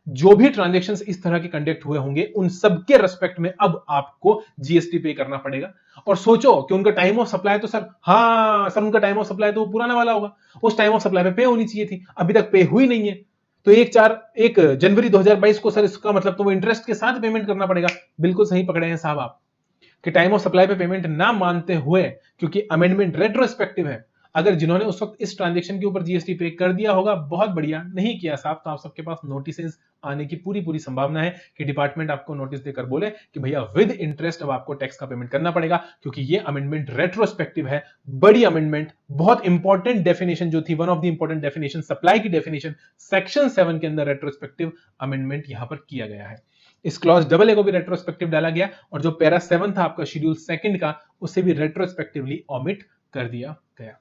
जो भी ट्रांजैक्शंस इस तरह के कंडक्ट हुए होंगे उन सबके रेस्पेक्ट में अब आपको जीएसटी पे करना पड़ेगा। और सोचो कि उनका टाइम ऑफ सप्लाई तो सर, हाँ सर उनका टाइम ऑफ सप्लाई तो पुराना वाला होगा, उस टाइम ऑफ सप्लाई पे होनी चाहिए थी, अभी तक पे हुई नहीं है, तो 1 जनवरी 2022 को सर इसका मतलब तो वो इंटरेस्ट के साथ पेमेंट करना पड़ेगा। बिल्कुल सही पकड़े हैं साहब आप कि टाइम ऑफ सप्लाई पे पेमेंट ना मानते हुए, क्योंकि अमेंडमेंट रेट्रोस्पेक्टिव है, अगर जिन्होंने उस वक्त इस ट्रांजैक्शन के ऊपर जीएसटी पे कर दिया होगा बहुत बढ़िया, नहीं किया साहब तो आप सबके पास नोटिस आने की पूरी संभावना है कि डिपार्टमेंट आपको नोटिस देकर बोले कि भैया विद इंटरेस्ट अब आपको टैक्स का पेमेंट करना पड़ेगा, क्योंकि ये अमेंडमेंट रेट्रोस्पेक्टिव है। बड़ी अमेंडमेंट, बहुत इंपॉर्टेंट डेफिनेशन जो थी, one of the important definition, supply की डेफिनेशन सेक्शन 7 के अंदर रेट्रोस्पेक्टिव अमेंडमेंट यहां पर किया गया है। इस क्लॉज डबल ए को भी रेट्रोस्पेक्टिव डाला गया, और जो पैरा 7 था आपका शेड्यूल 2 का, उसे भी रेट्रोस्पेक्टिवली ऑमिट कर दिया गया।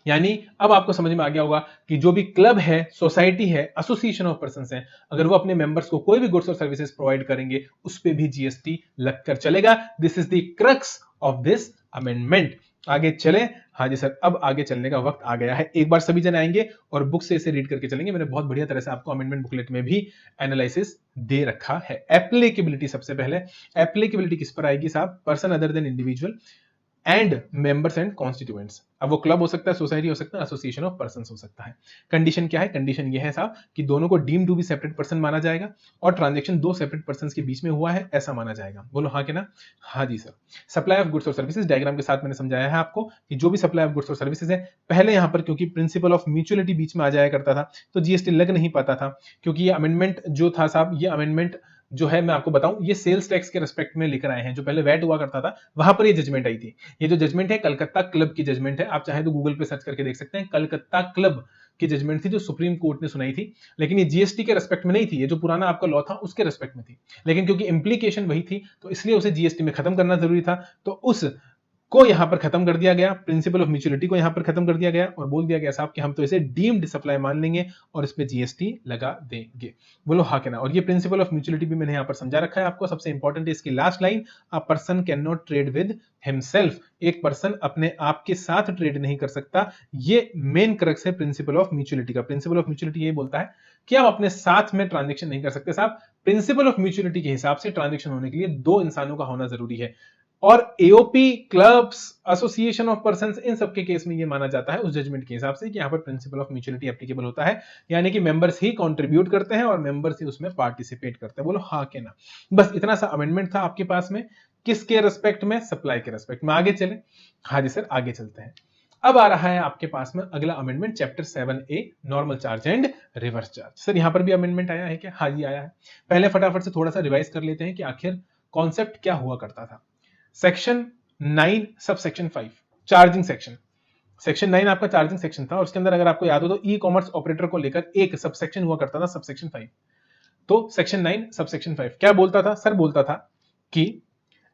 यानी अब आपको समझ में आ गया होगा कि जो भी क्लब है, सोसाइटी है, एसोसिएशन ऑफ पर्संस है, अगर वो अपने मेंबर्स को कोई भी गुड्स और सर्विसेज प्रोवाइड करेंगे उस पे भी जीएसटी लगकर चलेगा। This is the crux of this amendment. आगे चले, हाँ जी सर, अब आगे चलने का वक्त आ गया है। एक बार सभी जन आएंगे और बुक से इसे रीड करके चलेंगे। मैंने बहुत बढ़िया तरह से आपको अमेंडमेंट बुकलेट में भी एनालिसिस दे रखा है। एप्लीकेबिलिटी, सबसे पहले एप्लीकेबिलिटी किस पर आएगी साहब? Person other than individual and members and constituents. अब वो क्लब हो सकता है, सोसाइटी हो सकता है, एसोसिएशन ऑफ पर्संस हो सकता है। कंडीशन क्या है? कंडीशन ये है साहब कि दोनों को deem to be separate person माना जाएगा और ट्रांजैक्शन 2 सेपरेट पर्संस के बीच में हुआ है ऐसा माना जाएगा। बोलो हाँ कि ना? हाँ जी सर। सप्लाई ऑफ गुड्स और सर्विसेज डायग्राम के साथ मैंने समझाया है आपको कि जो भी सप्लाई ऑफ गुड्स और सर्विसेज है, पहले यहां पर क्योंकि प्रिंसिपल ऑफ म्यूचुअलिटी बीच में आ जाया करता था तो जीएसटी लग नहीं पाता था, क्योंकि ये अमेंडमेंट जो था साहब, ये अमेंडमेंट जो है मैं आपको बताऊं, ये सेल्स टैक्स के रेस्पेक्ट में लेकर आए हैं। जो पहले वैट हुआ करता था वहां पर ये जजमेंट आई थी। ये जो जजमेंट है कलकत्ता क्लब की जजमेंट है, आप चाहे तो गूगल पे सर्च करके देख सकते हैं। कलकत्ता क्लब की जजमेंट थी जो सुप्रीम कोर्ट ने सुनाई थी, लेकिन ये जीएसटी के रेस्पेक्ट में नहीं थी, ये जो पुराना आपका लॉ था उसके रेस्पेक्ट में थी। लेकिन क्योंकि इंप्लीकेशन वही थी तो इसलिए उसे जीएसटी में खत्म करना जरूरी था, तो उस को यहां पर खत्म कर दिया गया, प्रिंसिपल ऑफ म्यूचुअलिटी को यहां पर खत्म कर दिया गया और बोल दिया गया साहब कि हम तो इसे डीम्ड सप्लाई मान लेंगे और इस पे जीएसटी लगा देंगे। बोलो हाँ कि ना? और ये प्रिंसिपल ऑफ म्यूचुअलिटी भी मैंने यहां पर समझा रखा है आपको। सबसे इंपॉर्टेंट है इसकी last line, a person can not trade with himself. एक पर्सन अपने आप के साथ ट्रेड नहीं कर सकता। ये मेन क्रक्स है प्रिंसिपल ऑफ म्यूचुअलिटी का। प्रिंसिपल ऑफ म्यूचुअलिटी ये बोलता है कि आप अपने साथ में ट्रांजेक्शन नहीं कर सकते साहब। प्रिंसिपल ऑफ म्यूचुअलिटी के हिसाब से ट्रांजेक्शन होने के लिए 2 इंसानों का होना जरूरी है, और AOP, clubs, association of persons, इन सब के केस में ये माना जाता है उस जजमेंट के हिसाब से कि यहां पर प्रिंसिपल ऑफ म्यूचुअलिटी एप्लीकेबल होता है, यानी कि मेंबर्स ही कंट्रीब्यूट करते हैं और मेंबर्स ही उसमें पार्टिसिपेट करते हैं। बोलो हाँ के ना? बस इतना सा अमेंडमेंट था आपके पास में, किसके रेस्पेक्ट में? सप्लाई के रेस्पेक्ट में। आगे चले, हाँ जी सर आगे चलते हैं। अब आ रहा है आपके पास में अगला amendment, chapter 7A, normal charge and reverse charge. Sir यहां पर भी अमेंडमेंट आया है क्या? हाँ जी आया है। पहले फटाफट से थोड़ा सा रिवाइज कर लेते हैं कि आखिर कॉन्सेप्ट क्या हुआ करता था। Section 9 sub section 5 charging section, section 9 आपका चार्जिंग सेक्शन था और उसके अंदर अगर आपको याद हो तो ई कॉमर्स ऑपरेटर को लेकर एक सब सेक्शन हुआ करता था, सब सेक्शन 5। तो सेक्शन 9 सब सेक्शन 5 क्या बोलता था? सर बोलता था कि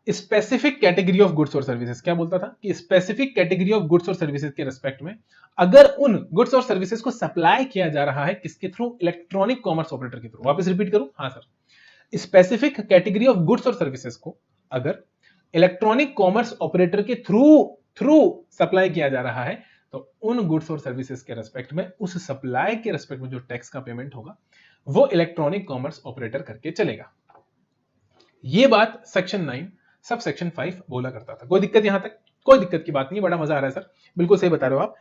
स्पेसिफिक कैटेगरी ऑफ गुड्स और सर्विसेज, क्या बोलता था कि स्पेसिफिक कैटेगरी ऑफ गुड्स और सर्विसेज के रेस्पेक्ट में अगर उन गुड्स और सर्विसेज को सप्लाई किया जा रहा है किसके थ्रू? इलेक्ट्रॉनिक कॉमर्स ऑपरेटर के थ्रू। वापस रिपीट करूं? हाँ sir, specific category of goods और सर्विसेज को अगर इलेक्ट्रॉनिक कॉमर्स ऑपरेटर के थ्रू सप्लाई किया जा रहा है तो उन गुड्स और सर्विसेज के रेस्पेक्ट में, उस सप्लाई के रेस्पेक्ट में जो टैक्स का पेमेंट होगा वो इलेक्ट्रॉनिक कॉमर्स ऑपरेटर करके चलेगा। ये बात सेक्शन 9 सब सेक्शन 5 बोला करता था। कोई दिक्कत यहां तक? कोई दिक्कत की बात नहीं, बड़ा मजा आ रहा है सर, बिल्कुल सही बता रहे हो आप।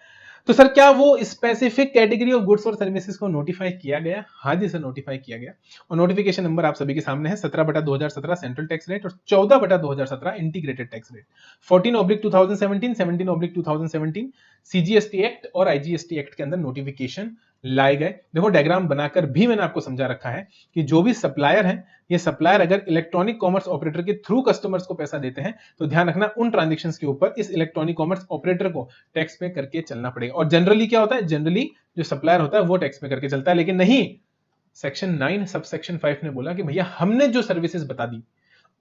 तो सर क्या वो स्पेसिफिक कैटेगरी ऑफ गुड्स और सर्विसेज को नोटिफाई किया गया? हाँ जी सर, नोटिफाई किया गया। और नोटिफिकेशन नंबर आप सभी के सामने है, 17/2017 सेंट्रल टैक्स रेट और 14/2017 integrated tax rate, 14/2017, 17/2017 CGST act और आईजीएसटी एक्ट के अंदर नोटिफिकेशन लाए गए। देखो डायग्राम बनाकर भी मैंने आपको समझा रखा है कि जो भी सप्लायर है, ये सप्लायर अगर इलेक्ट्रॉनिक कॉमर्स ऑपरेटर के थ्रू कस्टमर्स को पैसा देते हैं तो ध्यान रखना उन ट्रांजैक्शंस के ऊपर इस इलेक्ट्रॉनिक कॉमर्स ऑपरेटर को टैक्स पे करके चलना पड़ेगा। और जनरली क्या होता है, जनरली जो सप्लायर होता है वो टैक्स पे करके चलता है, लेकिन नहीं, सेक्शन 9 सब सेक्शन 5 ने बोला कि भैया हमने जो सर्विसेज बता दी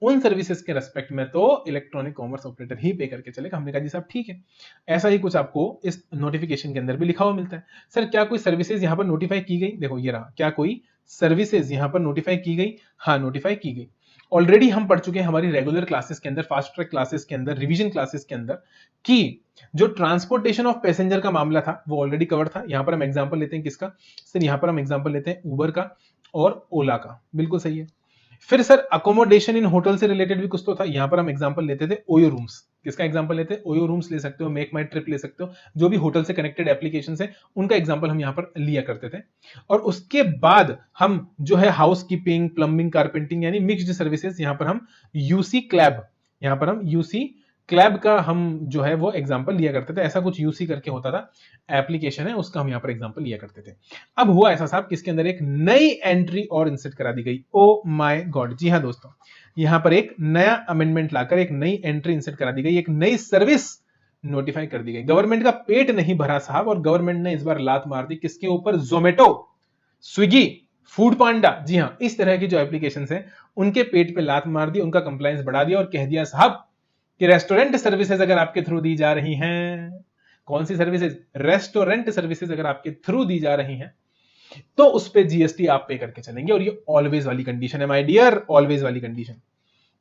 उन सर्विसेज के रेस्पेक्ट में तो इलेक्ट्रॉनिक कॉमर्स ऑपरेटर ही पे करके चलेगा। हमने कहा जी साहब ठीक है। ऐसा ही कुछ आपको इस नोटिफिकेशन के अंदर भी लिखा हुआ मिलता है। सर क्या कोई सर्विसेज यहां पर नोटिफाई की गई? देखो ये रहा, क्या कोई सर्विसेज यहां पर नोटिफाई की गई? हाँ, नोटिफाई की गई। ऑलरेडी हम पढ़ चुके हैं हमारी रेगुलर क्लासेस के अंदर, फास्ट ट्रैक क्लासेस के अंदर, रिवीजन क्लासेस के अंदर, कि जो ट्रांसपोर्टेशन ऑफ पैसेंजर का मामला था वो ऑलरेडी कवर था। यहां पर हम एग्जांपल लेते हैं किसका? सर यहां पर हम एग्जांपल लेते हैं उबर का और ओला का। बिल्कुल सही है। फिर सर अकोमोडेशन इन होटल से रिलेटेड भी कुछ तो था। यहां पर हम एग्जांपल लेते थे ओयो रूम्स। किसका एग्जांपल लेते हैं? ओयो रूम्स ले सकते हो, मेक माई ट्रिप ले सकते हो, जो भी होटल से कनेक्टेड एप्लीकेशन है उनका एग्जांपल हम यहां पर लिया करते थे। और उसके बाद हम जो है हाउस कीपिंग, प्लम्बिंग, कारपेंटिंग यानी मिक्स्ड सर्विसेज, यहां पर हम यूसी क्लैब, यहां पर हम यूसी क्लैब का हम जो है वो एग्जांपल लिया करते थे। ऐसा कुछ यूसी करके होता था, एप्लीकेशन है, उसका हम यहां पर एग्जांपल लिया करते थे। अब हुआ ऐसा साहब, किसके अंदर एक नई एंट्री और इंसर्ट करा दी गई। ओ माय गॉड, जी हाँ दोस्तों, यहां पर एक नया अमेंडमेंट लाकर एक नई एंट्री इंसर्ट करा दी गई, एक नई सर्विस नोटिफाई कर दी गई। गवर्नमेंट का पेट नहीं भरा साहब, और गवर्नमेंट ने इस बार लात मार दी किसके ऊपर? जोमेटो, स्विगी, फूड पांडा, जी हाँ, इस तरह की जो एप्लीकेशन है उनके पेट पे लात मार दी, उनका कंप्लायंस बढ़ा दिया और कह दिया साहब कि रेस्टोरेंट सर्विसेज अगर आपके थ्रू दी जा रही हैं, कौन सी सर्विसेज? रेस्टोरेंट सर्विसेज अगर आपके थ्रू दी जा रही हैं तो उस पे जीएसटी आप पे करके चलेंगे। और ये ऑलवेज वाली कंडीशन है माय डियर, ऑलवेज वाली कंडीशन।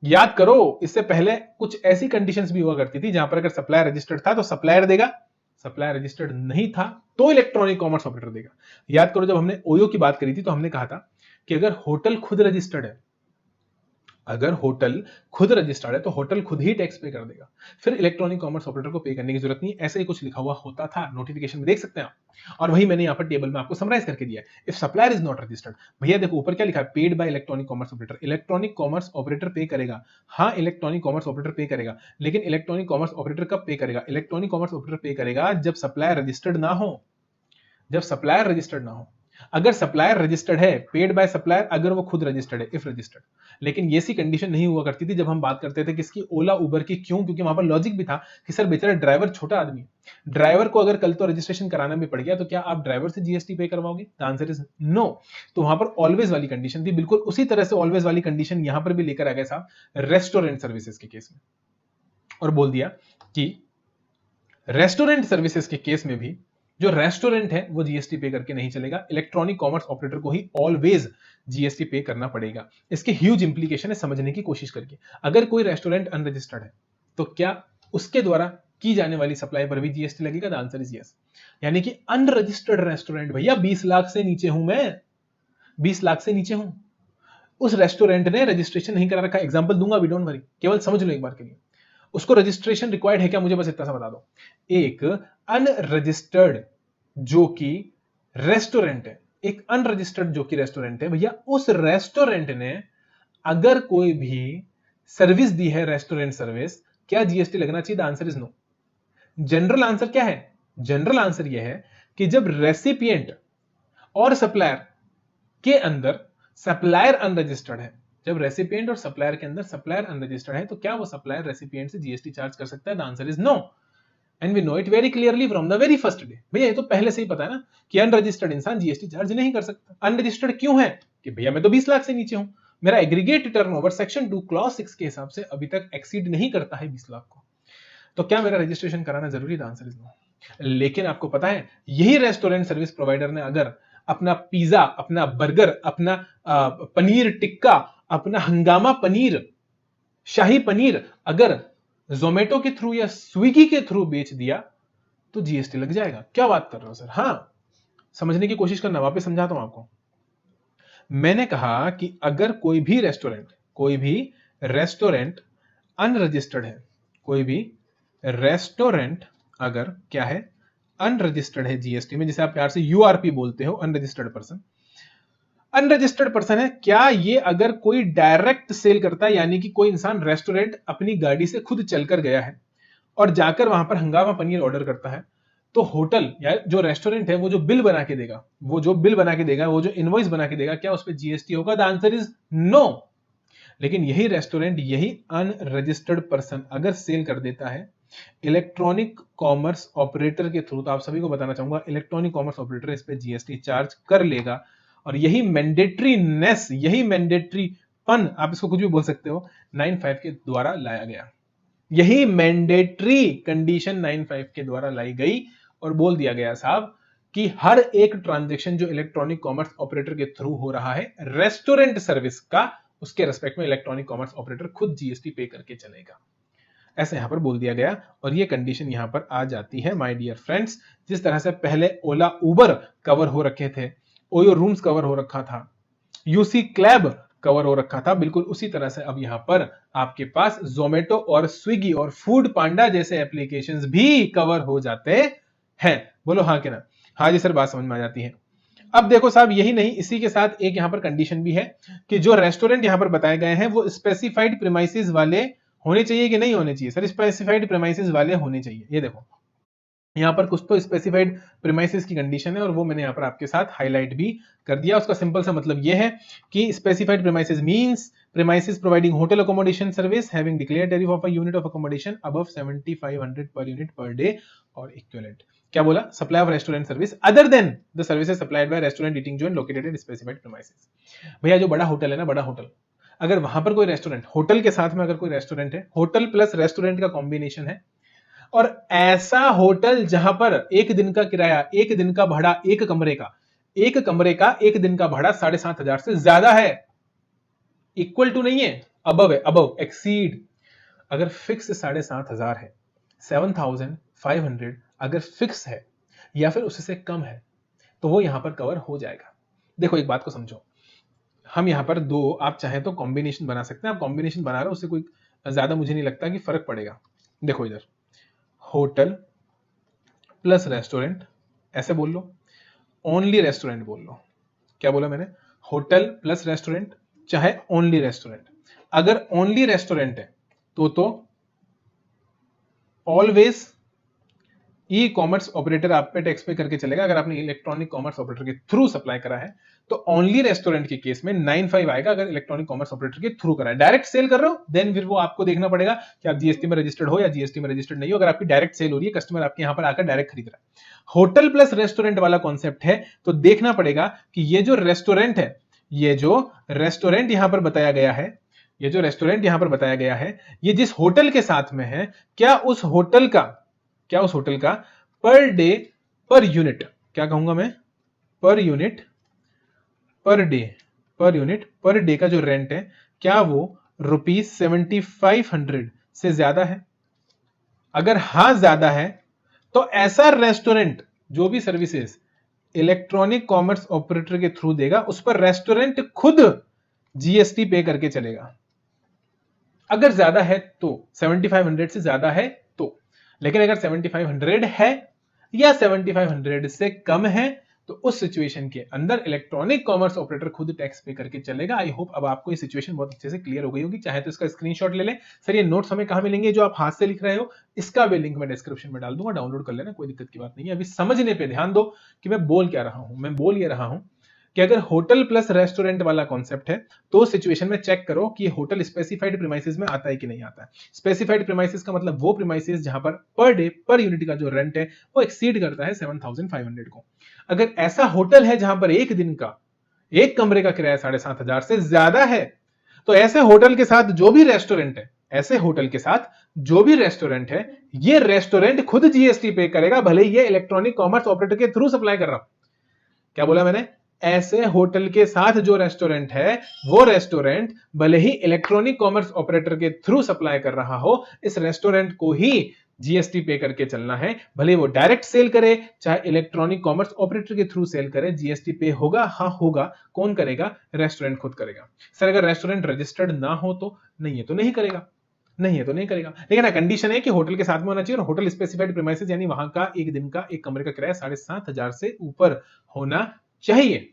याद करो, इससे पहले कुछ ऐसी कंडीशंस भी हुआ करती थी जहां पर अगर सप्लायर रजिस्टर्ड था तो सप्लायर देगा, सप्लायर रजिस्टर्ड नहीं था तो इलेक्ट्रॉनिक कॉमर्स ऑपरेटर देगा। याद करो, जब हमने ओयो की बात करी थी तो हमने कहा था कि अगर होटल खुद रजिस्टर्ड है, अगर होटल खुद रजिस्टर्ड है तो होटल खुद ही टैक्स पे कर देगा, फिर इलेक्ट्रॉनिक कॉमर्स ऑपरेटर को पे करने की जरूरत नहीं। ऐसे ही कुछ लिखा हुआ होता था, नोटिफिकेशन में देख सकते हैं आप, और वही मैंने यहां पर टेबल में आपको समराइज करके दिया है। If supplier is not registered, भैया देखो ऊपर क्या लिखा है? Paid by electronic commerce operator. Electronic commerce operator पे करेगा, हाँ इलेक्ट्रॉनिक कॉमर्स ऑपरेटर पे करेगा, लेकिन इलेक्ट्रॉनिक कॉमर्स ऑपरेटर कब पे करेगा? इलेक्ट्रॉनिक कॉमर्स ऑपरेटर पे करेगा जब सप्लायर रजिस्टर्ड ना हो, जब सप्लायर रजिस्टर्ड ना हो। अगर सप्लायर रजिस्टर्ड है, पेड बाय सप्लायर, अगर वो खुद रजिस्टर्ड है, इफ रजिस्टर्ड। लेकिन ये सी कंडीशन नहीं हुआ करती थी जब हम बात करते थे किसकी? ओला उबर की। क्यों? क्योंकि वहां पर लॉजिक भी था कि सर बेचारा ड्राइवर छोटा आदमी, ड्राइवर को अगर कल तो रजिस्ट्रेशन कराना भी पड़ गया तो क्या आप ड्राइवर से जीएसटी पे करवाओगे? The answer is no. तो वहां पर ऑलवेज वाली कंडीशन थी। बिल्कुल उसी तरह से ऑलवेज वाली कंडीशन यहां पर भी लेकर आ गए साहब रेस्टोरेंट सर्विसेज के केस में, और बोल दिया कि रेस्टोरेंट सर्विसेज के केस में भी जो रेस्टोरेंट है वो जीएसटी पे करके नहीं चलेगा, इलेक्ट्रॉनिक कॉमर्स ऑपरेटर को ही ऑलवेज जीएसटी पे करना पड़ेगा। इसके ह्यूज इंप्लीकेशन है, समझने की कोशिश करके। अगर कोई रेस्टोरेंट अनरजिस्टर्ड है तो क्या उसके द्वारा की जाने वाली सप्लाई पर भी जीएसटी लगेगा? The answer is yes. यानी कि अनरजिस्टर्ड रेस्टोरेंट, भैया 20 लाख से नीचे हूं मैं, 20 लाख से नीचे हूं, उस रेस्टोरेंट ने रजिस्ट्रेशन नहीं करा रखा। एग्जांपल दूंगा अभी, डोंट वरी, केवल समझ लो एक बार के लिए। उसको रजिस्ट्रेशन रिक्वायर्ड है क्या? मुझे बस इतना सा बता दो। एक अनरजिस्टर्ड जो कि रेस्टोरेंट है, एक अनरजिस्टर्ड जो कि रेस्टोरेंट है, भैया उस रेस्टोरेंट ने अगर कोई भी सर्विस दी है, रेस्टोरेंट सर्विस, क्या जीएसटी लगना चाहिए? The answer is no. General answer क्या है? जनरल आंसर यह है कि जब रेसिपिएंट और सप्लायर के अंदर सप्लायर अनरजिस्टर्ड है, जब रेसिपिएंट और सप्लायर के अंदर सप्लायर अनरजिस्टर्ड है, तो क्या वो सप्लायर रेसिपिएंट से जीएसटी चार्ज कर सकता है? The answer is no. And we know it very clearly from the very first day. भैया ये तो पहले से ही पता है ना कि अनरजिस्टर्ड इंसान जीएसटी चार्ज नहीं कर सकता। अनरजिस्टर्ड क्यों है? कि भैया मैं तो 20 लाख से नीचे हूं, मेरा एग्रीगेट टर्नओवर सेक्शन 2 क्लॉज 6 के हिसाब से अभी तक एक्सीड नहीं करता है 20 लाख को, तो क्या मेरा रजिस्ट्रेशन कराना जरूरी? The answer is no. लेकिन आपको पता है, यही रेस्टोरेंट सर्विस प्रोवाइडर ने अगर अपना पिज्जा, अपना बर्गर, अपना पनीर टिक्का, अपना हंगामा पनीर, शाही पनीर अगर जोमेटो के थ्रू या स्विगी के थ्रू बेच दिया तो जीएसटी लग जाएगा। क्या बात कर रहे हो सर? हाँ, समझने की कोशिश करना, वापस समझाता हूं आपको। मैंने कहा कि अगर कोई भी रेस्टोरेंट अनरजिस्टर्ड है, कोई भी रेस्टोरेंट अगर क्या है, अनरजिस्टर्ड है जीएसटी में, जिसे आप प्यार से यूआरपी बोलते हो, अनरजिस्टर्ड पर्सन, अनरजिस्टर्ड पर्सन है, क्या ये अगर कोई डायरेक्ट सेल करता है, यानी कि कोई इंसान रेस्टोरेंट अपनी गाड़ी से खुद चलकर गया है और जाकर वहां पर हंगामा पनीर ऑर्डर करता है, तो होटल या जो रेस्टोरेंट है वो जो बिल बना के देगा, वो जो इनवॉइस बना के देगा, क्या उस पर जीएसटी होगा? The answer is no. लेकिन यही रेस्टोरेंट, यही अनरजिस्टर्ड पर्सन अगर सेल कर देता है इलेक्ट्रॉनिक कॉमर्स ऑपरेटर के थ्रू, तो आप सभी को बताना चाहूंगा इलेक्ट्रॉनिक कॉमर्स ऑपरेटर इस पे जीएसटी चार्ज कर लेगा। और यही मैंडेटरीनेस, यही मैंडेटरीपन, आप इसको कुछ भी बोल सकते हो, 95 के द्वारा लाया गया। यही मैंडेटरी कंडीशन 95 के द्वारा लाई गई और बोल दिया गया साहब कि हर एक ट्रांजैक्शन जो इलेक्ट्रॉनिक कॉमर्स ऑपरेटर के थ्रू हो रहा है रेस्टोरेंट सर्विस का, उसके रेस्पेक्ट में इलेक्ट्रॉनिक कॉमर्स ऑपरेटर खुद जीएसटी पे करके चलेगा, ऐसे यहां पर बोल दिया गया। और ये कंडीशन यहां पर आ जाती है माय डियर फ्रेंड्स। जिस तरह से पहले ओला उबर कवर हो रखे थे, ओयो रूम्स कवर हो रखा था, यूसी क्लैब कवर हो रखा था, बिल्कुल उसी तरह से अब यहां पर आपके पास जोमेटो और स्विगी और फूड पांडा जैसे एप्लीकेशंस भी कवर हो जाते हैं। बोलो हाँ कि ना? हाँ जी सर, बात समझ में आ जाती है। अब देखो साहब, यही नहीं, इसी के साथ एक यहां पर कंडीशन भी है कि जो रेस्टोरेंट यहां पर बताए गए हैं वो स्पेसिफाइड प्रीमाइसेस वाले होने चाहिए कि नहीं होने चाहिए? सर स्पेसिफाइड प्रीमाइसेस वाले होने चाहिए। ये देखो यहां पर कुछ तो स्पेसिफाइड प्रीमाइसेस की कंडीशन है और वो मैंने यहां पर आपके साथ हाईलाइट भी कर दिया। उसका सिंपल सा मतलब ये है कि specified premises means premises providing hotel accommodation service having declared tariff of a unit of accommodation above 7500 per unit per day or equivalent। क्या बोला? supply of restaurant service other than the services supplied by restaurant eating joint located in specified premises। भैया जो बड़ा hotel है ना, बड़ा hotel, अगर वहां पर कोई रेस्टोरेंट, होटल के साथ में अगर कोई रेस्टोरेंट है, होटल प्लस रेस्टोरेंट का कॉम्बिनेशन है, और ऐसा होटल जहां पर एक दिन का किराया, एक दिन का भाड़ा, एक कमरे का एक दिन का भाड़ा 7,500 से ज्यादा है, इक्वल टू नहीं है, अबव है, अबव, एक्सीड। अगर फिक्स 7,500 है, 7,500 अगर फिक्स है या फिर उससे कम है, तो वो यहां पर कवर हो जाएगा। देखो एक बात को समझो, हम यहां पर दो, आप चाहे तो कॉम्बिनेशन बना सकते हैं, आप कॉम्बिनेशन बना रहे हो, उससे कोई ज्यादा मुझे नहीं लगता कि फर्क पड़ेगा। देखो इधर होटल प्लस रेस्टोरेंट ऐसे बोल लो, ओनली रेस्टोरेंट बोल लो। क्या बोला मैंने? होटल प्लस रेस्टोरेंट, चाहे ओनली रेस्टोरेंट। अगर ओनली रेस्टोरेंट है तो ऑलवेज ई कॉमर्स ऑपरेटर आप पे टैक्स पे करके चलेगा। अगर आपने इलेक्ट्रॉनिक कॉमर्स ऑपरेटर के थ्रू सप्लाई करा है तो ओनली रेस्टोरेंट के केस में 95 आएगा। अगर इलेक्ट्रॉनिक कॉमर्स ऑपरेटर के थ्रू करा है, डायरेक्ट सेल कर रहे हो, देन फिर वो आपको देखना पड़ेगा कि आप जीएसटी में रजिस्टर्ड हो या जीएसटी में रजिस्टर्ड नहीं हो। अगर आपकी डायरेक्ट सेल हो रही है, कस्टमर आपके यहां पर आकर डायरेक्ट खरीद रहा है, होटल प्लस रेस्टोरेंट वाला कॉन्सेप्ट है, तो देखना पड़ेगा कि ये जो रेस्टोरेंट है, ये जो रेस्टोरेंट यहां पर बताया गया है, ये जो रेस्टोरेंट यहां पर बताया गया है, ये जिस होटल के साथ में है, क्या उस होटल का पर डे पर यूनिट, क्या कहूंगा मैं, पर यूनिट पर डे का जो रेंट है, क्या वो ₹7,500 से ज्यादा है? अगर हां ज्यादा है तो ऐसा रेस्टोरेंट जो भी सर्विसेज इलेक्ट्रॉनिक कॉमर्स ऑपरेटर के थ्रू देगा, उस पर रेस्टोरेंट खुद जीएसटी पे करके चलेगा। अगर ज्यादा है तो 7,500 से ज्यादा है तो, लेकिन अगर 7,500 है या 7,500 से कम है तो उस सिचुएशन के अंदर इलेक्ट्रॉनिक कॉमर्स ऑपरेटर खुद टैक्स पे करके चलेगा। आई होप अब आपको ये सिचुएशन बहुत अच्छे से क्लियर हो गई होगी। चाहे तो इसका स्क्रीनशॉट ले लें। सर ये नोट्स हमें कहां मिलेंगे? जो आप हाथ से लिख रहे हो, इसका भी लिंक मैं डिस्क्रिप्शन में डाल दूंगा, डाउनलोड कर लेना, कोई दिक्कत की बात नहीं है। अभी समझने पे ध्यान दो कि मैं बोल क्या रहा हूं। मैं बोल ये रहा हूं कि अगर होटल प्लस रेस्टोरेंट वाला कॉन्सेप्ट है तो सिचुएशन में चेक करो कि होटल स्पेसिफाइड प्रीमाइसेस में आता है कि नहीं आता है। स्पेसिफाइड प्रीमाइसेस का मतलब वो प्रीमाइसेस जहां पर डे पर यूनिट का जो रेंट है वो एक्सीड करता है 7,500 को। अगर ऐसा होटल है जहां पर एक दिन का एक कमरे का किराया 7,500 से ज्यादा है, तो ऐसे होटल के साथ जो भी रेस्टोरेंट है, ये रेस्टोरेंट खुद जीएसटी पे करेगा, भले ये इलेक्ट्रॉनिक कॉमर्स ऑपरेटर के थ्रू सप्लाई कर रहा हूं। क्या बोला मैंने? ऐसे होटल के साथ जो रेस्टोरेंट है, वो रेस्टोरेंट भले ही इलेक्ट्रॉनिक कॉमर्स ऑपरेटर के थ्रू सप्लाई कर रहा हो, इस रेस्टोरेंट को ही जीएसटी पे करके चलना है। भले वो डायरेक्ट सेल करे चाहे इलेक्ट्रॉनिक कॉमर्स ऑपरेटर के थ्रू सेल करे, जीएसटी पे होगा। हाँ होगा। कौन करेगा? रेस्टोरेंट खुद करेगा। सर अगर रेस्टोरेंट रजिस्टर्ड ना हो तो? नहीं है तो नहीं करेगा। नहीं है तो नहीं करेगा। लेकिन हाँ, कंडीशन है कि होटल के साथ में होना चाहिए और होटल स्पेसिफाइड प्रीमाइसेस यानी वहां का एक दिन का एक कमरे का किराया 7,500 से ऊपर होना चाहिए।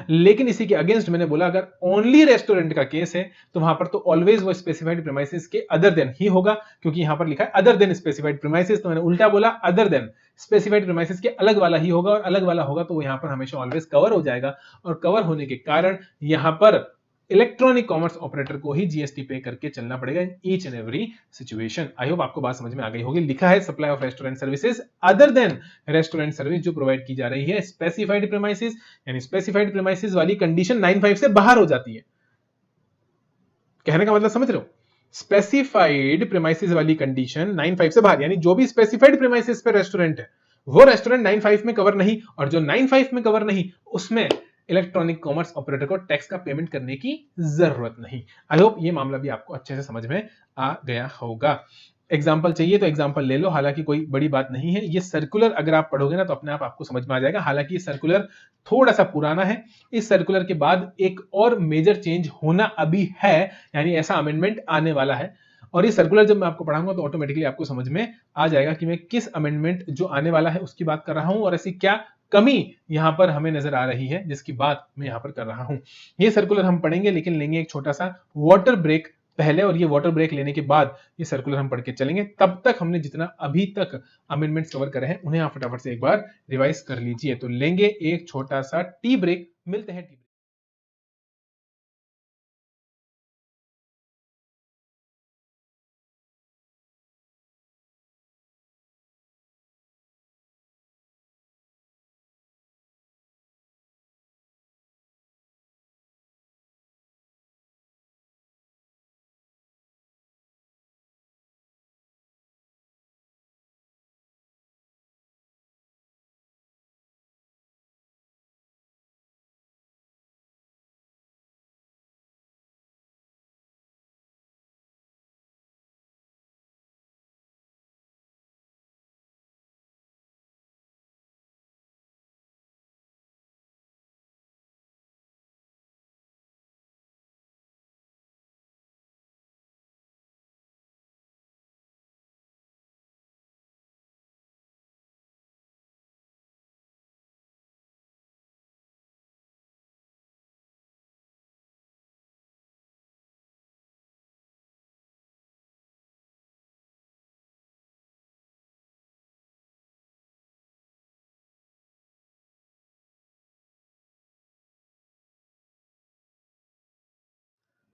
लेकिन इसी के अगेंस्ट मैंने बोला अगर ओनली रेस्टोरेंट का केस है तो वहां पर तो ऑलवेज वो स्पेसिफाइड प्रीमाइसेस के अदर देन ही होगा, क्योंकि यहां पर लिखा है अदर देन स्पेसिफाइड प्रीमाइसेस, तो मैंने उल्टा बोला, अदर देन स्पेसिफाइड प्रीमाइसेस के अलग वाला ही होगा, और अलग वाला होगा तो यहां पर हमेशा ऑलवेज कवर हो जाएगा, और कवर होने के कारण यहां पर इलेक्ट्रॉनिक कॉमर्स ऑपरेटर को ही जीएसटी पे करके चलना पड़ेगा in each and every situation. I hope आपको बात समझ में आ गई होगी। लिखा है supply of restaurant services other than restaurant service जो प्रोवाइड की जा रही है स्पेसिफाइड प्रीमाइसेस, यानी स्पेसिफाइड प्रीमाइसेस वाली कंडीशन 95 से बाहर हो जाती है। कहने का मतलब समझ रहे हो? स्पेसिफाइड प्रीमाइसेस वाली कंडीशन 95 से बाहर, यानी जो भी स्पेसिफाइड प्रीमाइसेस पे रेस्टोरेंट है वो रेस्टोरेंट 95 में कवर नहीं, और जो 95 में कवर नहीं उसमें इलेक्ट्रॉनिक कॉमर्स ऑपरेटर को टैक्स का पेमेंट करने की जरूरत नहीं। आई होप ये मामला भी आपको अच्छे से समझ में आ गया होगा। एग्जाम्पल चाहिए तो एग्जाम्पल ले लो, हालांकि कोई बड़ी बात नहीं है। ये सर्कुलर अगर आप पढ़ोगे ना तो अपने आप आपको समझ में आ जाएगा। हालांकि ये सर्कुलर थोड़ा सा पुराना है, इस सर्कुलर के बाद एक और मेजर चेंज होना अभी है, यानी ऐसा अमेंडमेंट आने वाला है, और ये सर्कुलर जब मैं आपको पढ़ाऊंगा तो ऑटोमेटिकली आपको समझ में आ जाएगा कि मैं किस अमेंडमेंट जो आने वाला है उसकी बात कर रहा हूं, और ऐसी क्या कमी यहां पर हमें नजर आ रही है जिसकी बात मैं यहां पर कर रहा हूं। ये सर्कुलर हम पढ़ेंगे, लेकिन लेंगे एक छोटा सा वाटर ब्रेक पहले, और ये वाटर ब्रेक लेने के बाद ये सर्कुलर हम पढ़ के चलेंगे। तब तक हमने जितना अभी तक अमेंडमेंट्स कवर करे हैं उन्हें आप फटाफट से एक बार रिवाइज कर लीजिए। तो लेंगे एक छोटा सा टी ब्रेक, मिलते हैं टी ब्रेक।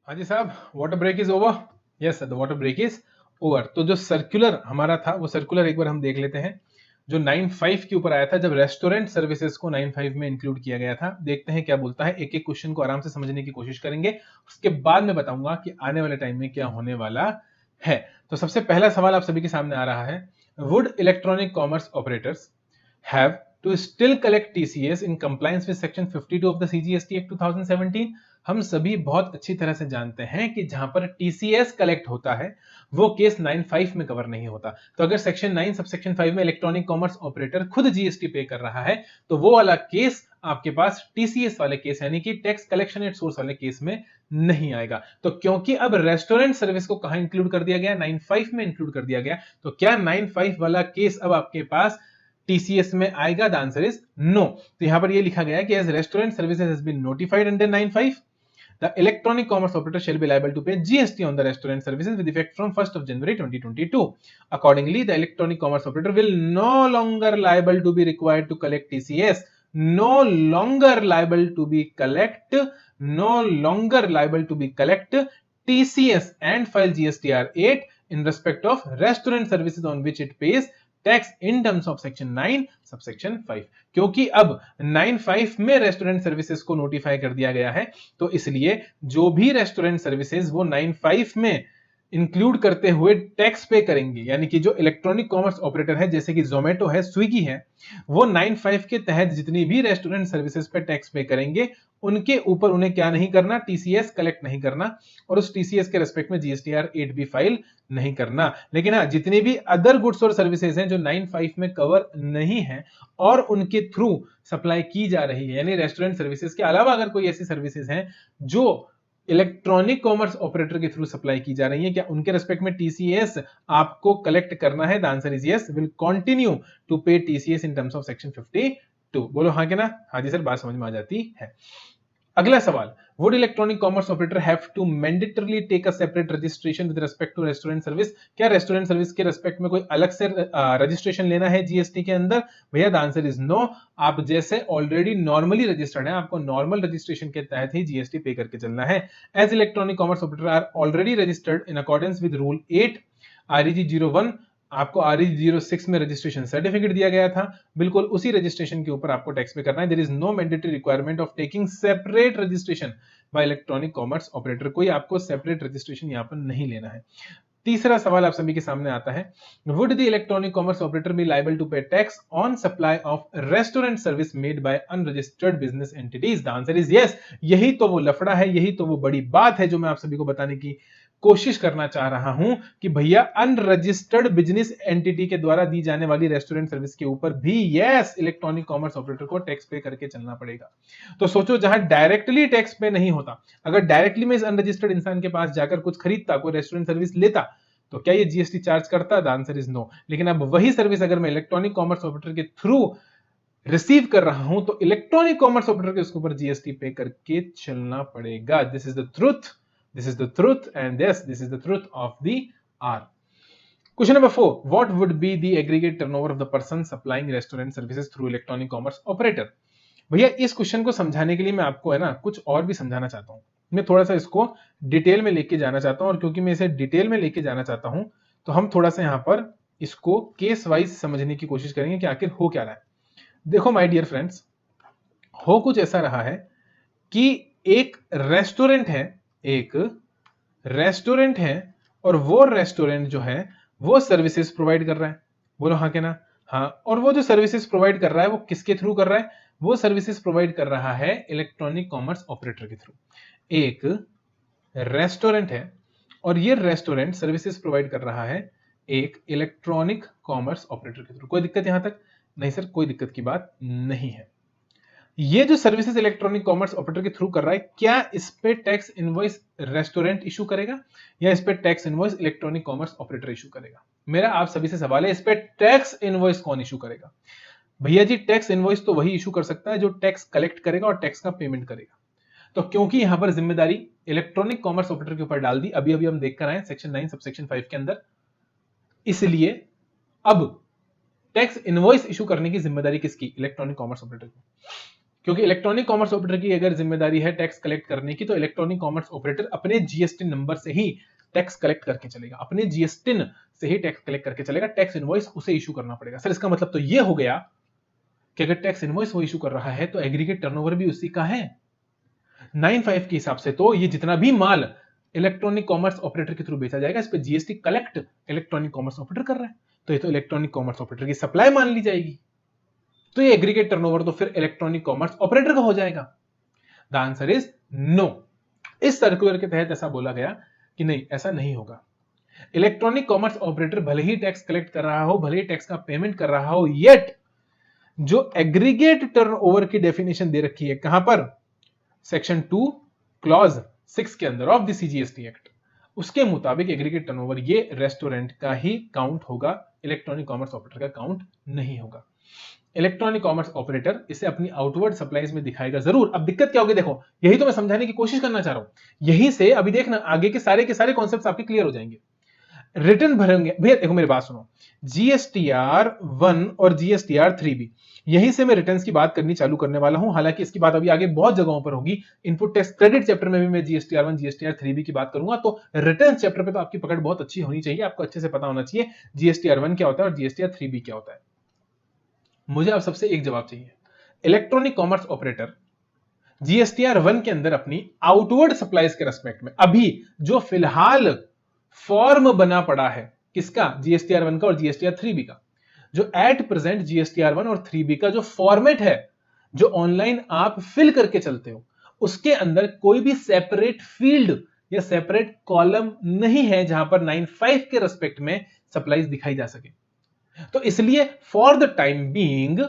हाँ जी साहब, water break is over. Yes the water break is over. तो जो सर्कुलर हमारा था वो सर्कुलर एक बार हम देख लेते हैं, जो 95 के ऊपर आया था जब रेस्टोरेंट सर्विसेज को 95 में इंक्लूड किया गया था। देखते हैं क्या बोलता है, एक एक क्वेश्चन को आराम से समझने की कोशिश करेंगे, उसके बाद मैं बताऊंगा कि आने वाले टाइम में क्या होने वाला है। तो सबसे पहला सवाल आप सभी के सामने आ रहा है, would electronic commerce operators have to still collect TCS in compliance with section 52 of the CGST Act 2017? हम सभी बहुत अच्छी तरह से जानते हैं कि जहां पर TCS कलेक्ट होता है वो केस 95 में कवर नहीं होता। तो अगर सेक्शन 9 सब सेक्शन 5 में इलेक्ट्रॉनिक कॉमर्स ऑपरेटर खुद जीएसटी पे कर रहा है तो वो वाला केस आपके पास TCS वाले केस यानी कि टैक्स कलेक्शन एट सोर्स वाले केस में नहीं आएगा। तो क्योंकि अब रेस्टोरेंट सर्विस को कहां इंक्लूड कर दिया गया, 95 में इंक्लूड कर दिया गया, तो क्या 95 वाला केस अब आपके पास TCS में आएगा? The answer is no. तो यहां पर ये लिखा गया है कि as restaurant services has been notified under 95, the electronic commerce operator shall be liable to pay GST on the restaurant services with effect from 1st of January 2022. Accordingly, the electronic commerce operator will no longer liable to be required to collect TCS, no longer liable to be collect TCS and file GSTR 8 in respect of restaurant services on which it pays tax in terms of section 9 subsection 5। क्योंकि अब 95 में restaurant services को notify कर दिया गया है, तो इसलिए जो भी रेस्टोरेंट सर्विसेज वो 95 में इंक्लूड करते हुए टैक्स पे करेंगे, यानी कि जो इलेक्ट्रॉनिक कॉमर्स ऑपरेटर है जैसे कि जोमेटो है, स्विगी है, वो 95 के तहत जितनी भी रेस्टोरेंट सर्विसेज पे टैक्स पे करेंगे उनके ऊपर उन्हें क्या नहीं करना, टीसीएस कलेक्ट नहीं करना, और उस टीसीएस के रेस्पेक्ट में जीएसटीआर 8 भी फाइल नहीं करना। लेकिन हाँ, जितनी भी अदर गुड्स और सर्विसेज हैं जो 95 में कवर नहीं है और उनके थ्रू सप्लाई की जा रही है, यानी रेस्टोरेंट सर्विसेज के अलावा अगर कोई ऐसी सर्विसेज हैं जो इलेक्ट्रॉनिक कॉमर्स ऑपरेटर के थ्रू सप्लाई की जा रही है, क्या उनके रेस्पेक्ट में टीसीएस आपको कलेक्ट करना है? The answer is yes, will continue to pay TCS in terms of section 52। बोलो हाँ के ना? हाँ जी सर, बात समझ में आ जाती है। अगला सवाल, would electronic commerce operator have to mandatorily take a separate registration with respect to restaurant service? क्या रेस्टोरेंट सर्विस के रेस्पेक्ट में कोई अलग से रजिस्ट्रेशन लेना है जीएसटी के अंदर? भैया द आंसर इज नो। आप जैसे ऑलरेडी नॉर्मली रजिस्टर्ड है, आपको नॉर्मल रजिस्ट्रेशन के तहत ही जीएसटी पे करके चलना है। As electronic commerce operator are already registered in accordance with rule 8 REG 01, आपको REG 06 में रजिस्ट्रेशन सर्टिफिकेट दिया गया था, बिल्कुल उसी रजिस्ट्रेशन के ऊपर आपको टैक्स पे करना है। There is no mandatory requirement of taking separate registration by electronic commerce operator. कोई आपको सेपरेट रजिस्ट्रेशन यहां पर नहीं लेना है। तीसरा सवाल आप सभी के सामने आता है, would the electronic commerce operator be liable to pay tax on supply of restaurant service made by unregistered business entities? The answer is yes. यही तो वो लफड़ा है, यही तो वो बड़ी बात है जो मैं आप सभी को बताने की कोशिश करना चाह रहा हूं कि भैया अनरजिस्टर्ड बिजनेस एंटिटी के द्वारा दी जाने वाली रेस्टोरेंट सर्विस के ऊपर भी यस इलेक्ट्रॉनिक कॉमर्स ऑपरेटर को टैक्स पे करके चलना पड़ेगा। तो सोचो, जहां डायरेक्टली टैक्स पे नहीं होता, अगर डायरेक्टली मैं इस अनरजिस्टर्ड इंसान के पास जाकर कुछ खरीदता, कोई रेस्टोरेंट सर्विस लेता, तो क्या ये जीएसटी चार्ज करता? The answer is no. लेकिन अब वही सर्विस अगर मैं इलेक्ट्रॉनिक कॉमर्स ऑपरेटर के थ्रू रिसीव कर रहा हूं तो इलेक्ट्रॉनिक कॉमर्स ऑपरेटर के उसके ऊपर जीएसटी पे करके चलना पड़ेगा। This is the truth, this is the truth, and yes, this is the truth of the R. Question number 4, what would be the aggregate turnover of the person supplying restaurant services through electronic commerce operator? भैया इस question को समझाने के लिए मैं आपको है ना कुछ और भी समझाना चाहता हूं। मैं थोड़ा सा इसको डिटेल में लेके जाना चाहता हूं, और क्योंकि मैं इसे डिटेल में लेके जाना चाहता हूं तो हम थोड़ा सा यहां पर इसको केस वाइज समझने की कोशिश करेंगे कि आखिर हो क्या रहा है। देखो माय डियर फ्रेंड्स, हो कुछ ऐसा रहा है कि एक रेस्टोरेंट है और वो रेस्टोरेंट जो है वो सर्विसेज प्रोवाइड कर रहा है। बोलो हाँ के ना? हाँ। और वो जो सर्विसेज प्रोवाइड कर रहा है वो किसके थ्रू कर रहा है? वो सर्विसेज प्रोवाइड कर रहा है इलेक्ट्रॉनिक कॉमर्स ऑपरेटर के थ्रू। एक रेस्टोरेंट है और ये रेस्टोरेंट सर्विसेज प्रोवाइड कर रहा है एक इलेक्ट्रॉनिक कॉमर्स ऑपरेटर के थ्रू। कोई दिक्कत यहां तक? नहीं सर, कोई दिक्कत की बात नहीं है। ये जो सर्विसेज इलेक्ट्रॉनिक कॉमर्स ऑपरेटर के थ्रू कर रहा है, क्या इस पे टैक्स इनवॉइस रेस्टोरेंट इशू करेगा या इस पे tax invoice electronic commerce operator issue करेगा? मेरा आप सभी से सवाल है, इस पे टैक्स इनवॉइस कौन इशू करेगा? भैया जी, टैक्स इनवॉइस तो वही इशू कर सकता है जो टैक्स कलेक्ट करेगा और टैक्स का पेमेंट करेगा। तो क्योंकि यहां पर जिम्मेदारी इलेक्ट्रॉनिक कॉमर्स ऑपरेटर के ऊपर डाल दी, अभी अभी हम देख कर आए सेक्शन 9 सबसेक्शन 5 के अंदर, इसलिए अब टैक्स इनवॉइस इशू करने की जिम्मेदारी किसकी? इलेक्ट्रॉनिक कॉमर्स ऑपरेटर की। क्योंकि इलेक्ट्रॉनिक कॉमर्स ऑपरेटर की अगर जिम्मेदारी है टैक्स कलेक्ट करने की, तो इलेक्ट्रॉनिक कॉमर्स ऑपरेटर अपने जीएसटी नंबर से ही टैक्स कलेक्ट करके चलेगा, अपने जीएसटी से ही टैक्स कलेक्ट करके चलेगा। टैक्स इनवॉइस उसे इशू करना पड़ेगा। सर इसका मतलब तो ये हो गया कि अगर टैक्स इनवॉइस वो इशू कर रहा है तो एग्रीगेट टर्नओवर भी उसी का है। 9(5) के हिसाब से तो ये जितना भी माल इलेक्ट्रॉनिक कॉमर्स ऑपरेटर के थ्रू बेचा जाएगा, इस पे GST collect electronic commerce operator कर रहा है, तो ये तो इलेक्ट्रॉनिक कॉमर्स ऑपरेटर की सप्लाई मान ली जाएगी। तो ये एग्रीगेट टर्नओवर तो फिर इलेक्ट्रॉनिक कॉमर्स ऑपरेटर का हो जाएगा। The answer is no. इस सर्कुलर के तहत ऐसा बोला गया कि नहीं, ऐसा नहीं होगा। इलेक्ट्रॉनिक कॉमर्स ऑपरेटर भले ही टैक्स कलेक्ट कर रहा हो, भले ही टैक्स का पेमेंट कर रहा हो, येट जो एग्रीगेट टर्नओवर की डेफिनेशन दे रखी है कहां पर? सेक्शन 2 क्लॉज 6 के अंदर ऑफ द सीजीएसटी एक्ट, उसके मुताबिक एग्रीगेट टर्नओवर ये रेस्टोरेंट का ही काउंट होगा, इलेक्ट्रॉनिक कॉमर्स ऑपरेटर का काउंट नहीं होगा। इलेक्ट्रॉनिक कॉमर्स ऑपरेटर इसे अपनी आउटवर्ड सप्लाईज में दिखाएगा जरूर। अब दिक्कत क्या होगी? देखो, यही तो मैं समझाने की कोशिश करना चाह रहा हूं। यहीं से अभी देखना आगे के सारे कॉन्सेप्ट्स आपके क्लियर हो जाएंगे। रिटर्न भरेंगे भैया, देखो मेरी बात सुनो, जीएसटीआर 1 और जीएसटीआर 3B, यहीं से मैं रिटर्न्स की बात करनी चालू करने वाला हूं। हालांकि इसकी बात अभी आगे बहुत जगहों पर होगी। इनपुट टैक्स क्रेडिट चैप्टर में भी मैं जीएसटीआर 1 जीएसटीआर 3B की बात करूंगा। तो रिटर्न चैप्टर पे तो आपकी पकड़ बहुत अच्छी होनी चाहिए, आपको अच्छे से पता होना चाहिए जीएसटीआर 1 क्या होता है और जीएसटीआर 3B क्या होता है। मुझे आप सबसे एक जवाब चाहिए। इलेक्ट्रॉनिक कॉमर्स ऑपरेटर जीएसटीआर 1 के अंदर अपनी आउटवर्ड सप्लाईज के रेस्पेक्ट में अभी जो फिलहाल फॉर्म बना पड़ा है, किसका? जीएसटीआर 1 का और जीएसटीआर 3B का। जो एट प्रेजेंट जीएसटीआर 1 और 3B का जो फॉर्मेट है, जो ऑनलाइन आप फिल करके चलते हो, उसके अंदर कोई भी सेपरेट फील्ड या सेपरेट कॉलम नहीं है जहां पर 9(5) के रेस्पेक्ट में सप्लाईज दिखाई जा सके। तो इसलिए for the time being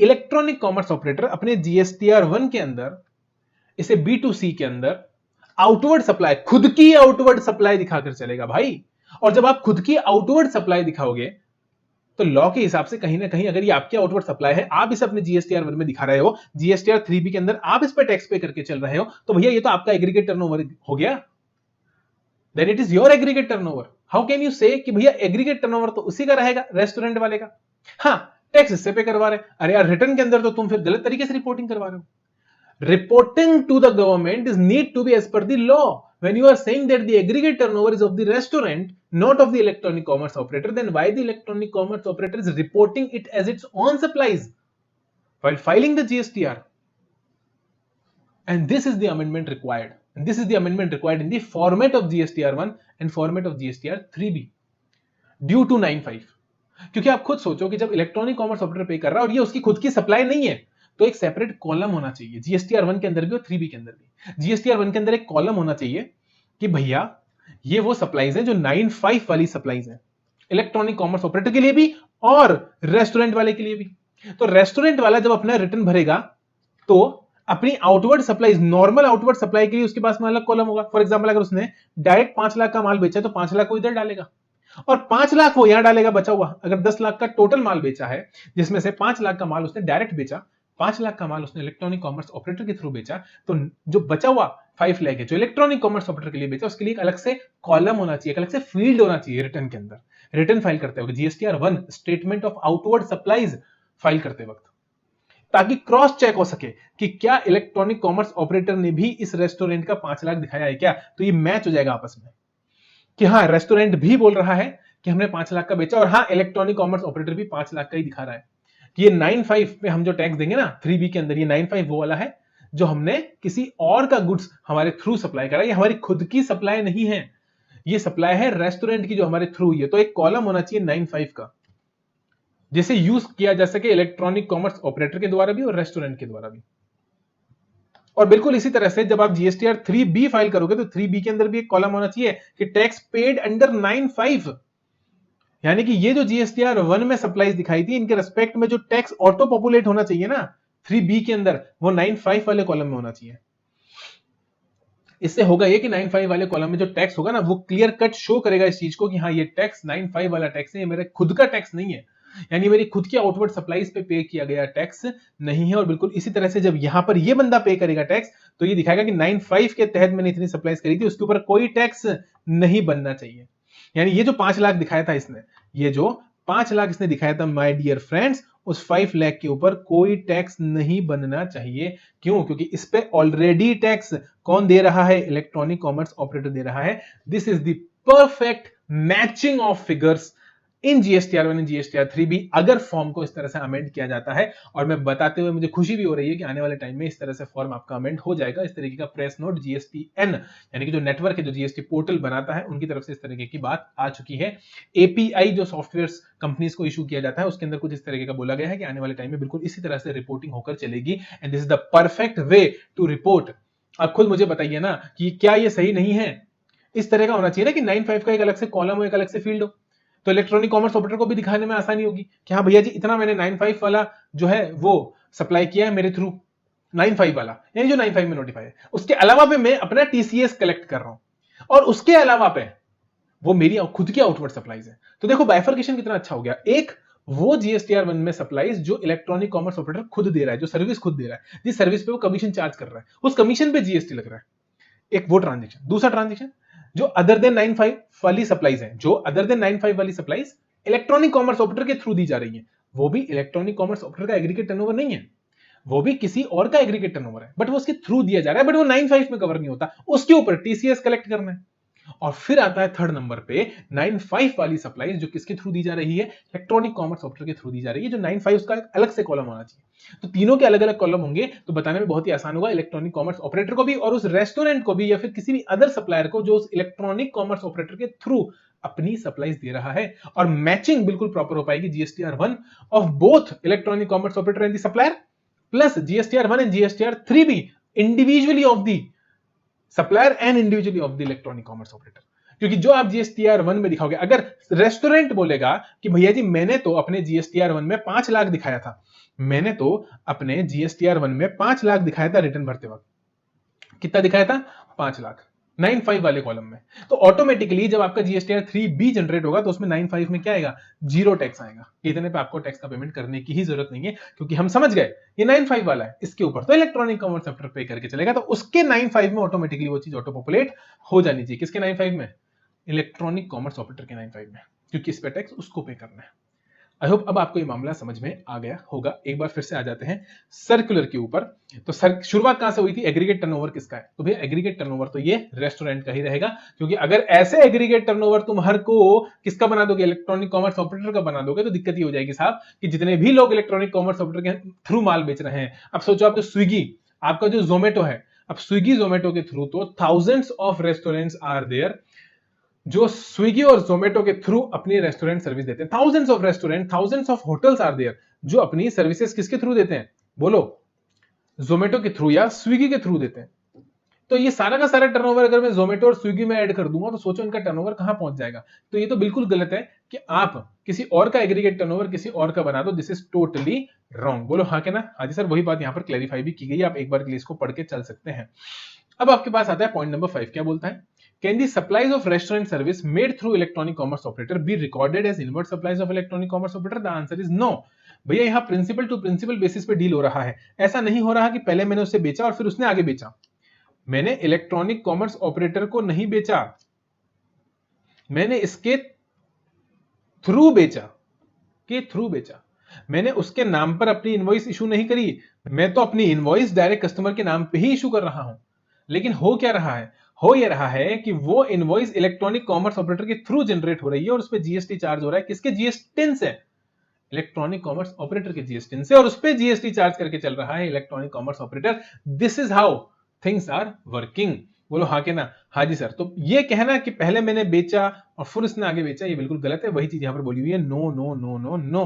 electronic commerce operator अपने जीएसटीआर 1 के अंदर इसे B2C के अंदर आउटवर्ड सप्लाई, खुद की आउटवर्ड सप्लाई दिखाकर चलेगा भाई। और जब आप खुद की आउटवर्ड सप्लाई दिखाओगे तो लॉ के हिसाब से कहीं ना कहीं अगर ये आपकी आउटवर्ड सप्लाई है, आप इसे अपने जीएसटीआर 1 में दिखा रहे हो, जीएसटीआर 3B के अंदर आप इस पर टैक्स पे करके चल रहे हो, तो भैया ये तो आपका एग्रीगेट टर्नओवर हो गया। Then it is your aggregate turnover. How can you say कि भैया एग्रीगेट टर्नओवर तो उसी का रहेगा, रेस्टोरेंट वाले का। हाँ, टैक्स इससे पे करवा रहे, अरे यार रिटर्न के अंदर तो तुम फिर गलत तरीके से रिपोर्टिंग करवा रहे हो। Reporting to the government is need to be as per the law. When you are saying that the aggregate turnover is of the restaurant, not of the electronic commerce operator, then why the electronic commerce operator is reporting it as its own supplies while filing the GSTR? And this is the amendment required. And this is the amendment required in the format of GSTR1 and format of GSTR3B due to 9(5). क्योंकि आप खुद सोचो कि जब electronic commerce operator पे कर रहा है और ये उसकी खुद की सप्लाई नहीं है, तो एक सेपरेट कॉलम होना चाहिए जीएसटीआर 1 के अंदर भी और 3B के अंदर भी। जीएसटीआर 1 के अंदर एक कॉलम होना चाहिए कि भैया ये वो सप्लाईज हैं जो 9(5) वाली सप्लाईज हैं, इलेक्ट्रॉनिक कॉमर्स ऑपरेटर के लिए भी और रेस्टोरेंट वाले के लिए भी। तो रेस्टोरेंट वाला जब अपना रिटर्न भरेगा तो अपनी outward supplies, normal outward supply के लिए उसके पास में अलग कॉलम होगा। फॉर एग्जाम्पल अगर उसने डायरेक्ट 5 लाख का माल बेचा तो 5 लाख को इधर डालेगा और 5 लाख वो यहां डालेगा बचा हुआ। अगर 10 लाख का टोटल माल बेचा है जिसमें से 5 लाख का माल उसने डायरेक्ट बेचा, 5 लाख का माल उसने इलेक्ट्रॉनिक कॉमर्स ऑपरेटर के थ्रू बेचा, तो जो बचा हुआ 5 लाख है जो इलेक्ट्रॉनिक कॉमर्स ऑपरेटर के लिए बेचा, उसके लिए एक अलग से कॉलम होना चाहिए, एक अलग से फील्ड होना चाहिए रिटर्न के अंदर, रिटर्न फाइल करते वक्त, GSTR 1 statement of outward supplies file करते वक्त, ताकि क्रॉस चेक हो सके कि क्या इलेक्ट्रॉनिक कॉमर्स ऑपरेटर ने भी इस रेस्टोरेंट का 5 लाख दिखाया है क्या। तो ये मैच हो जाएगा आपस में कि हाँ, रेस्टोरेंट भी बोल रहा है कि हमने 5 लाख का बेचा और हाँ, इलेक्ट्रॉनिक कॉमर्स ऑपरेटर भी 5 लाख का ही दिखा रहा है। कि ये 9(5) पे हम जो टैक्स देंगे ना 3B के अंदर, ये 9(5) वो वाला है जो हमने किसी और का गुड्स हमारे थ्रू सप्लाई करा, ये हमारी खुद की सप्लाई नहीं है, ये सप्लाई है रेस्टोरेंट की जो हमारे थ्रू ही है। तो एक कॉलम होना चाहिए 9(5) का, जिसे यूज किया जा सके इलेक्ट्रॉनिक कॉमर्स ऑपरेटर के द्वारा भी और रेस्टोरेंट के द्वारा भी। और बिल्कुल इसी तरह से जब आप जीएसटीआर 3B फाइल करोगे तो 3B के अंदर भी एक कॉलम होना चाहिए कि टैक्स पेड अंडर 9(5), यानी कि ये जो जीएसटीआर 1 में सप्लाईज दिखाई थी इनके रेस्पेक्ट में जो टैक्स ऑटो पॉपुलेट होना चाहिए ना 3B के अंदर, वो 9(5) वाले कॉलम में होना चाहिए। इससे होगा ये कि 9(5) वाले कॉलम में जो टैक्स होगा ना वो क्लियर कट शो करेगा इस चीज को कि हाँ, ये टैक्स 9(5) वाला टैक्स है, ये मेरे खुद का टैक्स नहीं है, यानी मेरी खुद की आउटवर्ड सप्लाईज पे किया गया टैक्स नहीं है। और बिल्कुल इसी तरह से जब यहां पर ये बंदा पे करेगा टैक्स तो ये दिखाएगा कि 9(5) के तहत मैंने इतनी सप्लाईज करी थी, उसके ऊपर कोई टैक्स नहीं बनना चाहिए। यानी ये जो 5 लाख दिखाया था इसने, ये जो 5 लाख इसने दिखाया था माय डियर फ्रेंड्स, उस 5 लाख के ऊपर कोई टैक्स नहीं बनना चाहिए। क्यों? क्योंकि इस पे ऑलरेडी टैक्स कौन दे रहा है? इलेक्ट्रॉनिक कॉमर्स ऑपरेटर दे रहा है। This is the perfect matching of figures in GSTR 1 and GSTR 3B अगर फॉर्म को इस तरह से अमेंड किया जाता है। और मैं बताते हुए मुझे खुशी भी हो रही है कि आने वाले टाइम में इस तरह से फॉर्म आपका अमेंड हो जाएगा। इस तरीके का प्रेस नोट जीएसटीएन यानी कि जो नेटवर्क है, जो जीएसटी पोर्टल बनाता है, उनकी तरफ से इस तरीके की बात आ चुकी है। एपीआई जो सॉफ्टवेयर कंपनीज को इशू किया जाता है उसके अंदर कुछ इस तरीके का बोला गया है कि आने वाले टाइम में बिल्कुल इसी तरह से रिपोर्टिंग होकर चलेगी and this is the perfect way to report. आप खुद मुझे बताइए ना कि क्या ये सही नहीं है? इस तरह का होना चाहिए ना कि 9(5) का एक अलग से कॉलम हो, एक अलग से फील्ड हो, तो इलेक्ट्रॉनिक कॉमर्स ऑपरेटर को भी दिखाने में आसानी होगी कि हाँ भैया जी इतना मैंने 9(5) वाला जो है वो सप्लाई किया है मेरे थ्रू, 9(5) वाला यानी जो 9(5) में नोटिफाई है। उसके अलावा पे मैं अपना टीसीएस कलेक्ट कर रहा हूं और उसके अलावा पे वो मेरी खुद की आउटवर्ड सप्लाईज है। तो देखो बाइफर्केशन कितना अच्छा हो गया। एक वो जीएसटीआर 1 में सप्लाईज जो इलेक्ट्रॉनिक कॉमर्स ऑपरेटर खुद दे रहा है, जो सर्विस खुद दे रहा है, जिस सर्विस पे वो कमीशन चार्ज कर रहा है, उस कमीशन पे जीएसटी लग रहा है। एक वो ट्रांजेक्शन। दूसरा ट्रांजेक्शन जो अदर देन 9(5) वाली सप्लाईज है, जो अदर देन 9(5) वाली सप्लाईज इलेक्ट्रॉनिक कॉमर्स ऑपरेटर के थ्रू दी जा रही है, वो भी इलेक्ट्रॉनिक कॉमर्स ऑपरेटर का एग्रीगेट टर्नओवर नहीं है, वो भी किसी और का एग्रीगेट टर्नओवर है, बट वो उसके थ्रू दिया जा रहा है, बट वो 9(5) में कवर नहीं होता, उसके ऊपर टीसीएस कलेक्ट करना है। और फिर आता है थर्ड नंबर पे 9(5) वाली सप्लाई जो किसके थ्रू दी जा रही है? इलेक्ट्रॉनिक कॉमर्स ऑपरेटर के थ्रू दी जा रही है, जो 9(5) उसका एक अलग से कॉलम होना चाहिए। तो तीनों के अलग अलग कॉलम होंगे तो बताने में बहुत ही आसान होगा इलेक्ट्रॉनिक कॉमर्स ऑपरेटर को भी और उस रेस्टोरेंट को भी, या फिर किसी भी अदर सप्लायर को जो उस इलेक्ट्रॉनिक कॉमर्स ऑपरेटर के थ्रू अपनी सप्लाईज दे रहा है। और मैचिंग बिल्कुल प्रॉपर हो पाएगी GSTR 1 of both electronic commerce operator and the supplier plus GSTR 1 and GSTR 3B individually of the supplier and individually of the electronic commerce operator. क्योंकि जो आप जीएसटीआर 1 में दिखाओगे, अगर रेस्टोरेंट बोलेगा कि भैया जी मैंने तो अपने जीएसटीआर 1 में 5 लाख दिखाया था, मैंने तो अपने जीएसटीआर 1 में 5 लाख दिखाया था रिटर्न भरते वक्त, कितना दिखाया था? 5 लाख। 95 वाले कॉलम में। तो ऑटोमेटिकली जब आपका जीएसटीआर 3B जनरेट होगा तो उसमें 95 में क्या आएगा, जीरो टैक्स आएगा। इतने पे आपको टैक्स का पेमेंट करने की ही जरूरत नहीं है, क्योंकि हम समझ गए ये 95 वाला है, इसके ऊपर तो इलेक्ट्रॉनिक कॉमर्स सॉफ्टवेयर पे करके चलेगा, तो उसके 95 में ऑटोमेटिकली वो चीज ऑटो पॉपुलेट हो जानी चाहिए। किसके 95 में, इलेक्ट्रॉनिक कॉमर्स ऑपरेटर के 95 में, क्योंकि इस पे टैक्स उसको पे करना है। आई होप अब आपको ये मामला समझ में आ गया होगा। एक बार फिर से आ जाते हैं सर्कुलर के ऊपर। तो शुरुआत कहां से हुई थी, एग्रीगेट टर्नओवर किसका है, तो भैया एग्रीगेट टर्नओवर तो ये रेस्टोरेंट का ही रहेगा, क्योंकि अगर ऐसे एग्रीगेट टर्नओवर तुम हर को किसका बना दोगे, इलेक्ट्रॉनिक कॉमर्स ऑपरेटर का बना दोगे, तो दिक्कत ये हो जाएगी साहब कि जितने भी लोग इलेक्ट्रॉनिक कॉमर्स ऑपरेटर के थ्रू माल बेच रहे हैं, अब सोचो आपको स्विगी, आपका जो जोमेटो है, अब स्विगी जोमेटो के थ्रू तो thousands of restaurants are there जो स्विगी और जोमेटो के थ्रू अपनी रेस्टोरेंट सर्विस देते हैं। Thousands of restaurant, thousands of hotels are there जो अपनी सर्विसेज किसके थ्रू देते हैं, बोलो, जोमेटो के थ्रू या स्विगी के थ्रू देते हैं। तो ये सारा का सारा टर्नओवर अगर मैं जोमेटो और स्विगी में ऐड कर दूंगा तो सोचो इनका टर्नओवर कहां पहुंच जाएगा। तो ये तो बिल्कुल गलत है कि आप किसी और का एग्रीगेट टर्नओवर किसी और का बना दो, दिस इज टोटली रॉन्ग। बोलो हाँ के ना, हाँ जी सर, वही बात यहां पर क्लैरिफाई भी की गई है, आप एक बार के लिए इसको पढ़ के चल सकते हैं। अब आपके पास आता है पॉइंट नंबर 5, क्या बोलता है, Can the supplies of restaurant service made through electronic commerce operator be recorded as inward supplies of electronic commerce operator? The answer is no. भैया यहाँ प्रिंसिपल टू प्रिंसिपल बेसिस पे डील हो रहा है। ऐसा नहीं हो रहा कि पहले मैंने उससे बेचा और फिर उसने आगे बेचा। मैंने इलेक्ट्रॉनिक कॉमर्स ऑपरेटर को नहीं बेचा, मैंने इसके थ्रू बेचा, मैंने उसके नाम पर अपनी इनवॉइस इशू नहीं करी, मैं तो अपनी इनवॉइस डायरेक्ट कस्टमर के नाम पे ही इशू कर रहा हूं। लेकिन हो क्या रहा है, हो ये रहा है कि वो इनवॉइस इलेक्ट्रॉनिक कॉमर्स ऑपरेटर के थ्रू जनरेट हो रही है और उस पर जीएसटी चार्ज हो रहा है, किसके, जीएसटी से, इलेक्ट्रॉनिक कॉमर्स ऑपरेटर के जीएसटी से, और उस पर जीएसटी चार्ज करके चल रहा है electronic commerce operator. This is how things are working. बोलो हाँ के ना, हाँ जी सर। तो ये कहना कि पहले मैंने बेचा और फिर उसने आगे बेचा, ये बिल्कुल गलत है। वही चीज यहां पर बोली हुई है, no no no no no.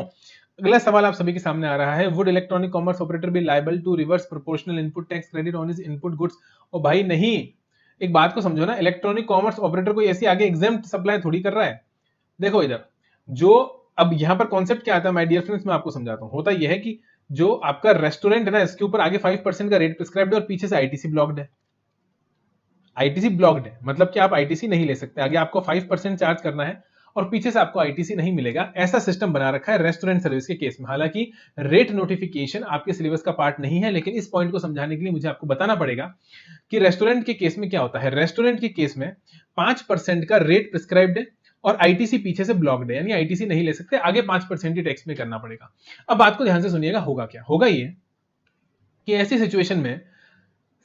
अगला सवाल आप सभी के सामने आ रहा है, would electronic commerce operator be liable to reverse proportional input tax credit on his input goods? ओ भाई नहीं, एक बात को समझो ना, इलेक्ट्रॉनिक कॉमर्स ऑपरेटर को ऐसी आगे एग्जेम्प्ट सप्लाई थोड़ी कर रहा है। देखो इधर जो अब यहां पर कॉन्सेप्ट क्या आता है माय डियर फ्रेंड्स, मैं आपको समझाता हूं। होता यह है कि जो आपका रेस्टोरेंट है ना, इसके ऊपर आगे 5% का रेट प्रिस्क्राइब्ड है और पीछे से आईटीसी ब्लॉक्ड है। आईटीसी ब्लॉक्ड है मतलब कि आप आईटीसी नहीं ले सकते, आगे आपको 5% चार्ज करना है और पीछे से आपको आईटीसी नहीं मिलेगा। ऐसा सिस्टम बना रखा है रेस्टोरेंट सर्विस के केस में। हालांकि रेट नोटिफिकेशन आपके सिलेबस का पार्ट नहीं है, लेकिन इस पॉइंट को समझाने के लिए मुझे आपको बताना पड़ेगा कि रेस्टोरेंट के केस में क्या होता है। रेस्टोरेंट के केस में 5% का रेट प्रिस्क्राइब्ड है और आईटीसी पीछे से ब्लॉक्ड है, यानी आईटीसी नहीं ले सकते, आगे 5% ही टैक्स में करना पड़ेगा। अब बात को ध्यान से सुनिएगा, होगा क्या, होगा ये कि ऐसी सिचुएशन में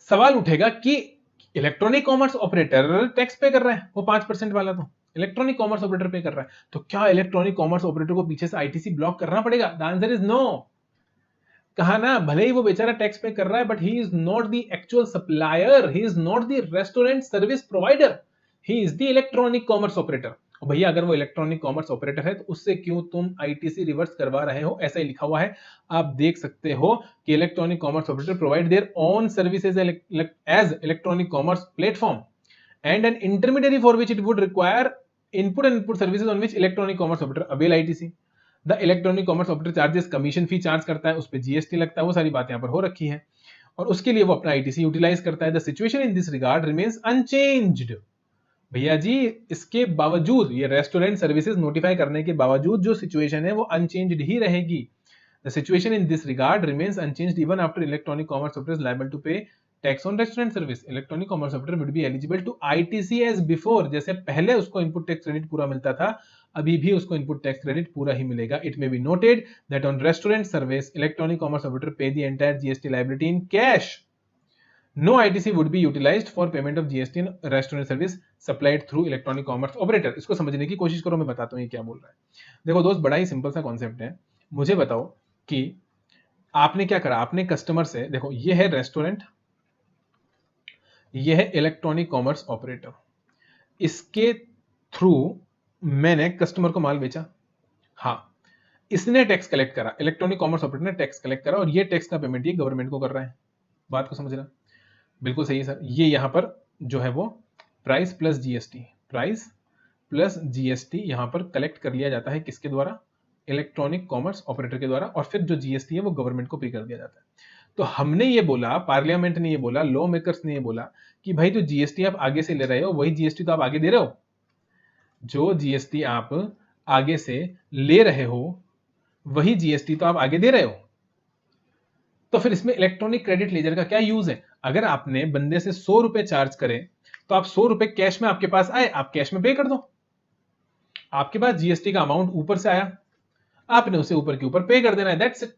सवाल उठेगा कि इलेक्ट्रॉनिक कॉमर्स ऑपरेटर टैक्स पे कर रहा है, वो 5% वाला तो इलेक्ट्रॉनिक कॉमर्स ऑपरेटर पे कर रहा है, तो क्या इलेक्ट्रॉनिक कॉमर्स ऑपरेटर को पीछे से आईटीसी ब्लॉक करना पड़ेगा? The answer is no. कहा ना, भले ही वो बेचारा टैक्स पे कर रहा है, but he is not the actual supplier, he is not the restaurant service provider, he is the electronic commerce operator. और भैया अगर वो इलेक्ट्रॉनिक कॉमर्स ऑपरेटर है तो उससे क्यों तुम आईटीसी रिवर्स करवा रहे हो? ऐसा ही लिखा हुआ है, आप देख सकते हो कि electronic commerce operator provide their own services as electronic commerce platform and an intermediary for which it would require input and input services on which electronic commerce operator avail ITC. The electronic commerce operator charges, commission fee charge करता है, उस पर GST लगता है, वो सारी बात यहाँ पर हो रखी है और उसके लिए वो अपना आईटीसी यूटिलाइज करता है। The situation in this regard remains unchanged. भैया जी इसके बावजूद, ये रेस्टोरेंट सर्विसेज नोटिफाई करने के बावजूद जो सिचुएशन है वो अनचेंज्ड ही रहेगी। The situation in this regard remains unchanged even after electronic commerce operator is liable to pay tax on restaurant service. Electronic commerce operator would be eligible to ITC as before. जैसे पहले उसको input tax credit पूरा मिलता था, अभी भी उसको input tax credit पूरा ही मिलेगा। It may be noted that on restaurant service electronic commerce operator pay the entire GST liability in cash. No ITC would be utilized for payment of GST in restaurant service supplied through electronic commerce operator। इसको समझने की कोशिश करो, मैं बताता हूँ ये क्या बोल रहा है। देखो दोस्त, बड़ा ही सिंपल सा कॉन्सेप्ट है। मुझे बताओ कि आपने क्या करा, आपने कस्टमर से, देखो ये है रेस्टोरेंट, ये है इलेक्ट्रॉनिक कॉमर्स ऑपरेटर, इसके थ्रू मैंने कस्टमर को माल बेचा। हाँ, इसने टैक्स कलेक्ट करा, इलेक्ट्रॉनिक कॉमर्स ऑपरेटर ने टैक्स कलेक्ट करा और ये टैक्स का पेमेंट ये गवर्नमेंट को कर रहा है। बात को समझना, बिल्कुल सही है सर। ये यहां पर जो है वो price plus GST, price plus GST यहां पर कलेक्ट कर लिया जाता है, किसके द्वारा? इलेक्ट्रॉनिक कॉमर्स ऑपरेटर के द्वारा, और फिर जो जीएसटी है वो गवर्नमेंट को पे कर दिया जाता है। तो हमने ये बोला, पार्लियामेंट ने ये बोला, लॉ मेकर्स ने ये बोला कि भाई जो जीएसटी आप आगे से ले रहे हो वही जीएसटी तो आप आगे दे रहे हो, जो जीएसटी आप आगे से ले रहे हो वही जीएसटी तो आप आगे दे रहे हो। तो फिर इसमें इलेक्ट्रॉनिक क्रेडिट लेजर का क्या यूज है? अगर आपने बंदे से 100 रुपए चार्ज करे तो आप 100 रुपए कैश में आपके पास आए, आप कैश में पे कर दो। आपके पास जीएसटी का अमाउंट ऊपर से आया, आपने उसे ऊपर के ऊपर पे कर देना है, दैट्स इट।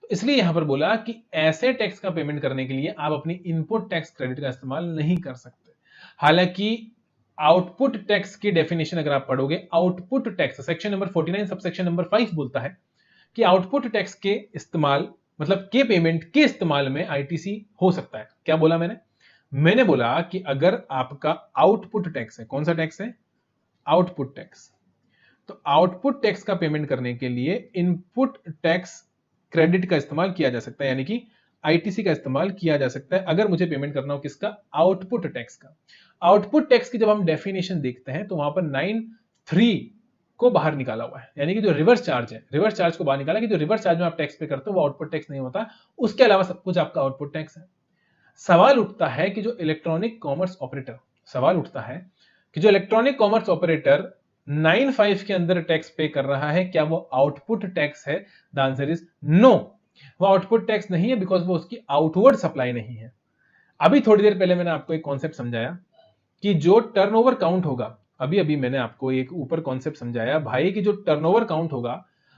तो इसलिए यहां पर बोला कि ऐसे टैक्स का पेमेंट करने के लिए आप अपनी इनपुट टैक्स क्रेडिट का इस्तेमाल नहीं कर सकते। हालांकि आउटपुट टैक्स की डेफिनेशन अगर आप पढ़ोगे, output tax section number 49 subsection number 5 बोलता है कि आउटपुट टैक्स के इस्तेमाल मतलब के पेमेंट के इस्तेमाल में आईटीसी हो सकता है। क्या बोला मैंने बोला कि अगर आपका आउटपुट टैक्स है, कौन सा टैक्स है? Output tax. तो आउटपुट टैक्स का पेमेंट करने के लिए इनपुट टैक्स क्रेडिट का इस्तेमाल किया जा सकता है, यानी कि आईटीसी का इस्तेमाल किया जा सकता है अगर मुझे पेमेंट करना हो किसका? आउटपुट टैक्स का। आउटपुट टैक्स की जब हम डेफिनेशन देखते हैं तो वहां पर 9(3) को बाहर निकाला हुआ है, यानी कि जो रिवर्स चार्ज है, रिवर्स चार्ज को बाहर निकाला कि जो रिवर्स चार्ज में आप टैक्स पे करते हो वो आउटपुट टैक्स नहीं होता, उसके अलावा सब कुछ आपका आउटपुट टैक्स है। सवाल उठता है कि जो इलेक्ट्रॉनिक कॉमर्स ऑपरेटर, सवाल उठता है कि जो इलेक्ट्रॉनिक कॉमर्स ऑपरेटर 9(5) के अंदर टैक्स पे कर रहा है, क्या वो आउटपुट टैक्स है? द आंसर इज नो, वो आउटपुट टैक्स नहीं है, बिकॉज वो उसकी आउटवर्ड सप्लाई नहीं है। अभी थोड़ी देर पहले मैंने आपको एक कॉन्सेप्ट समझाया कि जो टर्नओवर काउंट होगा, अभी मैंने आपको एक ऊपर कॉन्सेप्ट समझाया भाई कि जो टर्नओवर काउंट होगा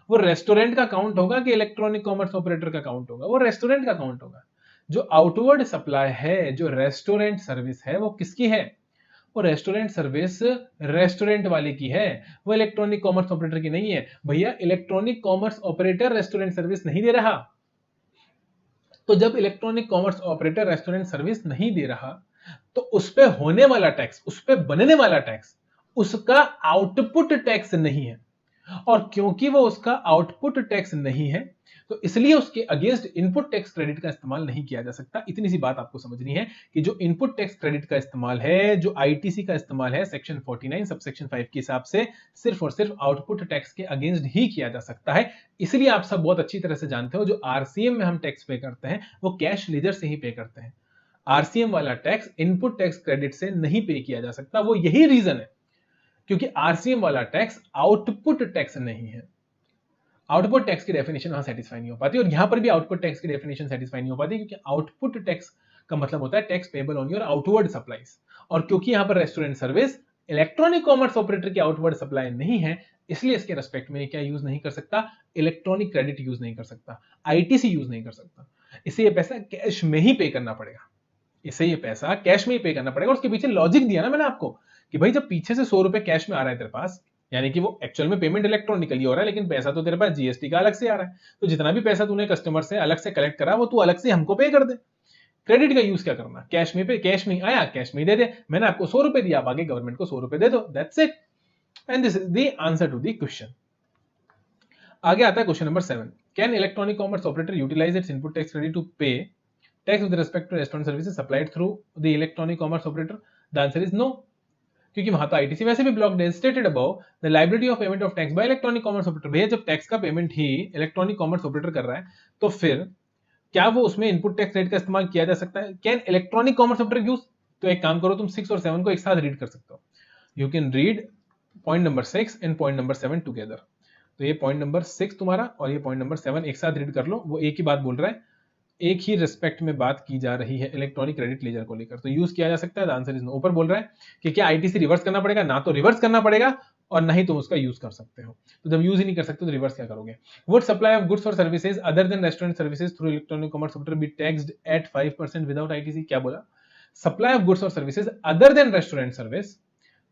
वो रेस्टोरेंट का काउंट होगा कि इलेक्ट्रॉनिक कॉमर्स ऑपरेटर का काउंट होगा? वो रेस्टोरेंट का काउंट होगा। जो आउटवर्ड सप्लाई है, जो रेस्टोरेंट सर्विस है, वो किसकी है? वो रेस्टोरेंट सर्विस रेस्टोरेंट वाले की है, वो इलेक्ट्रॉनिक कॉमर्स ऑपरेटर की नहीं है। भैया electronic commerce operator restaurant service नहीं दे रहा, तो जब electronic commerce operator restaurant service नहीं दे रहा तो उस पे होने वाला टैक्स, उस पे बनने वाला टैक्स उसका आउटपुट टैक्स नहीं है। और क्योंकि वो उसका आउटपुट टैक्स नहीं है तो इसलिए उसके अगेंस्ट इनपुट टैक्स क्रेडिट का इस्तेमाल नहीं किया जा सकता। इतनी सी बात आपको समझनी है कि जो इनपुट टैक्स क्रेडिट का इस्तेमाल है, जो आईटीसी का इस्तेमाल है सेक्शन 49 सबसेक्शन 5 के हिसाब से सिर्फ और सिर्फ आउटपुट टैक्स के अगेंस्ट ही किया जा सकता है। इसलिए आप सब बहुत अच्छी तरह से जानते हो जो आरसीएम में हम टैक्स पे करते हैं वो कैश लेजर से ही पे करते हैं। आरसीएम वाला टैक्स इनपुट टैक्स क्रेडिट से नहीं पे किया जा सकता। वो यही रीजन है क्योंकि आरसीएम वाला टैक्स आउटपुट टैक्स नहीं है। आउटपुट टैक्स की डेफिनेशन वहां सेटिस्फाई नहीं हो पाती और यहां पर भी आउटपुट टैक्स की डेफिनेशन सेटिस्फाई नहीं हो पाती क्योंकि आउटपुट टैक्स का मतलब होता है tax payable on your outward supplies. और क्योंकि यहां पर restaurant service electronic commerce operator की आउटवर्ड सप्लाई नहीं है, इसलिए इसके रेस्पेक्ट में क्या यूज नहीं कर सकता? इलेक्ट्रॉनिक क्रेडिट यूज नहीं कर सकता, आईटीसी यूज नहीं कर सकता। इसे ये पैसा कैश में ही पे करना पड़ेगा, इसे ये पैसा कैश में ही पे करना पड़ेगा। उसके पीछे लॉजिक दिया ना मैंने आपको कि भाई जब पीछे से 100 रुपए कैश में आ रहा है तेरे पास, यानी कि वो एक्चुअल में पेमेंट इलेक्ट्रॉनिकली हो रहा है लेकिन पैसा तो तेरे पास जीएसटी का अलग से आ रहा है, तो जितना भी पैसा तूने कस्टमर से अलग से कलेक्ट करा वो तू अलग से हमको पे कर दे। क्रेडिट का यूज क्या करना? कैश में पे, कैश में आया कैश में दे दे। मैंने आपको 100 रुपए दिया, आप आगे गवर्नमेंट को 100 रुपए दे दो, that's it. And this is the answer to the question. आगे आता है question number 7। Can electronic commerce operator utilise its input tax credit to pay tax with respect to restaurant services supplied through the electronic commerce operator? The answer is no, क्योंकि वहां तो ITC वैसे भी blocked है। Stated above the liability of payment of tax by electronic commerce operator. भैया जब tax का payment ही electronic commerce operator कर रहा है तो फिर क्या वो उसमें इनपुट टैक्स रेट का इस्तेमाल किया जा सकता है? Can electronic commerce operator use? तो एक काम करो, तुम 6 और 7 को एक साथ रीड कर सकते हो। You can read point number 6 and point number 7 together. तो ये पॉइंट नंबर 6 तुम्हारा और ये पॉइंट नंबर 7 एक साथ रीड कर लो, वो एक ही बात बोल रहा है, एक ही रिस्पेक्ट में बात की जा रही है इलेक्ट्रॉनिक क्रेडिट लेजर को लेकर। तो यूज किया जा सकता है, आंसर इज नो। ऊपर बोल रहा है कि क्या आईटीसी रिवर्स करना पड़ेगा? ना तो रिवर्स करना पड़ेगा और ना ही तुम उसका यूज कर सकते हो। तो जब यूज ही नहीं कर सकते तो रिवर्स क्या करोगे? वुड सप्लाई ऑफ गुड्स और services other than restaurant services through electronic commerce operator B taxed eight 5% without ITC? क्या बोला? सप्लाई ऑफ गुड्स और services other than restaurant service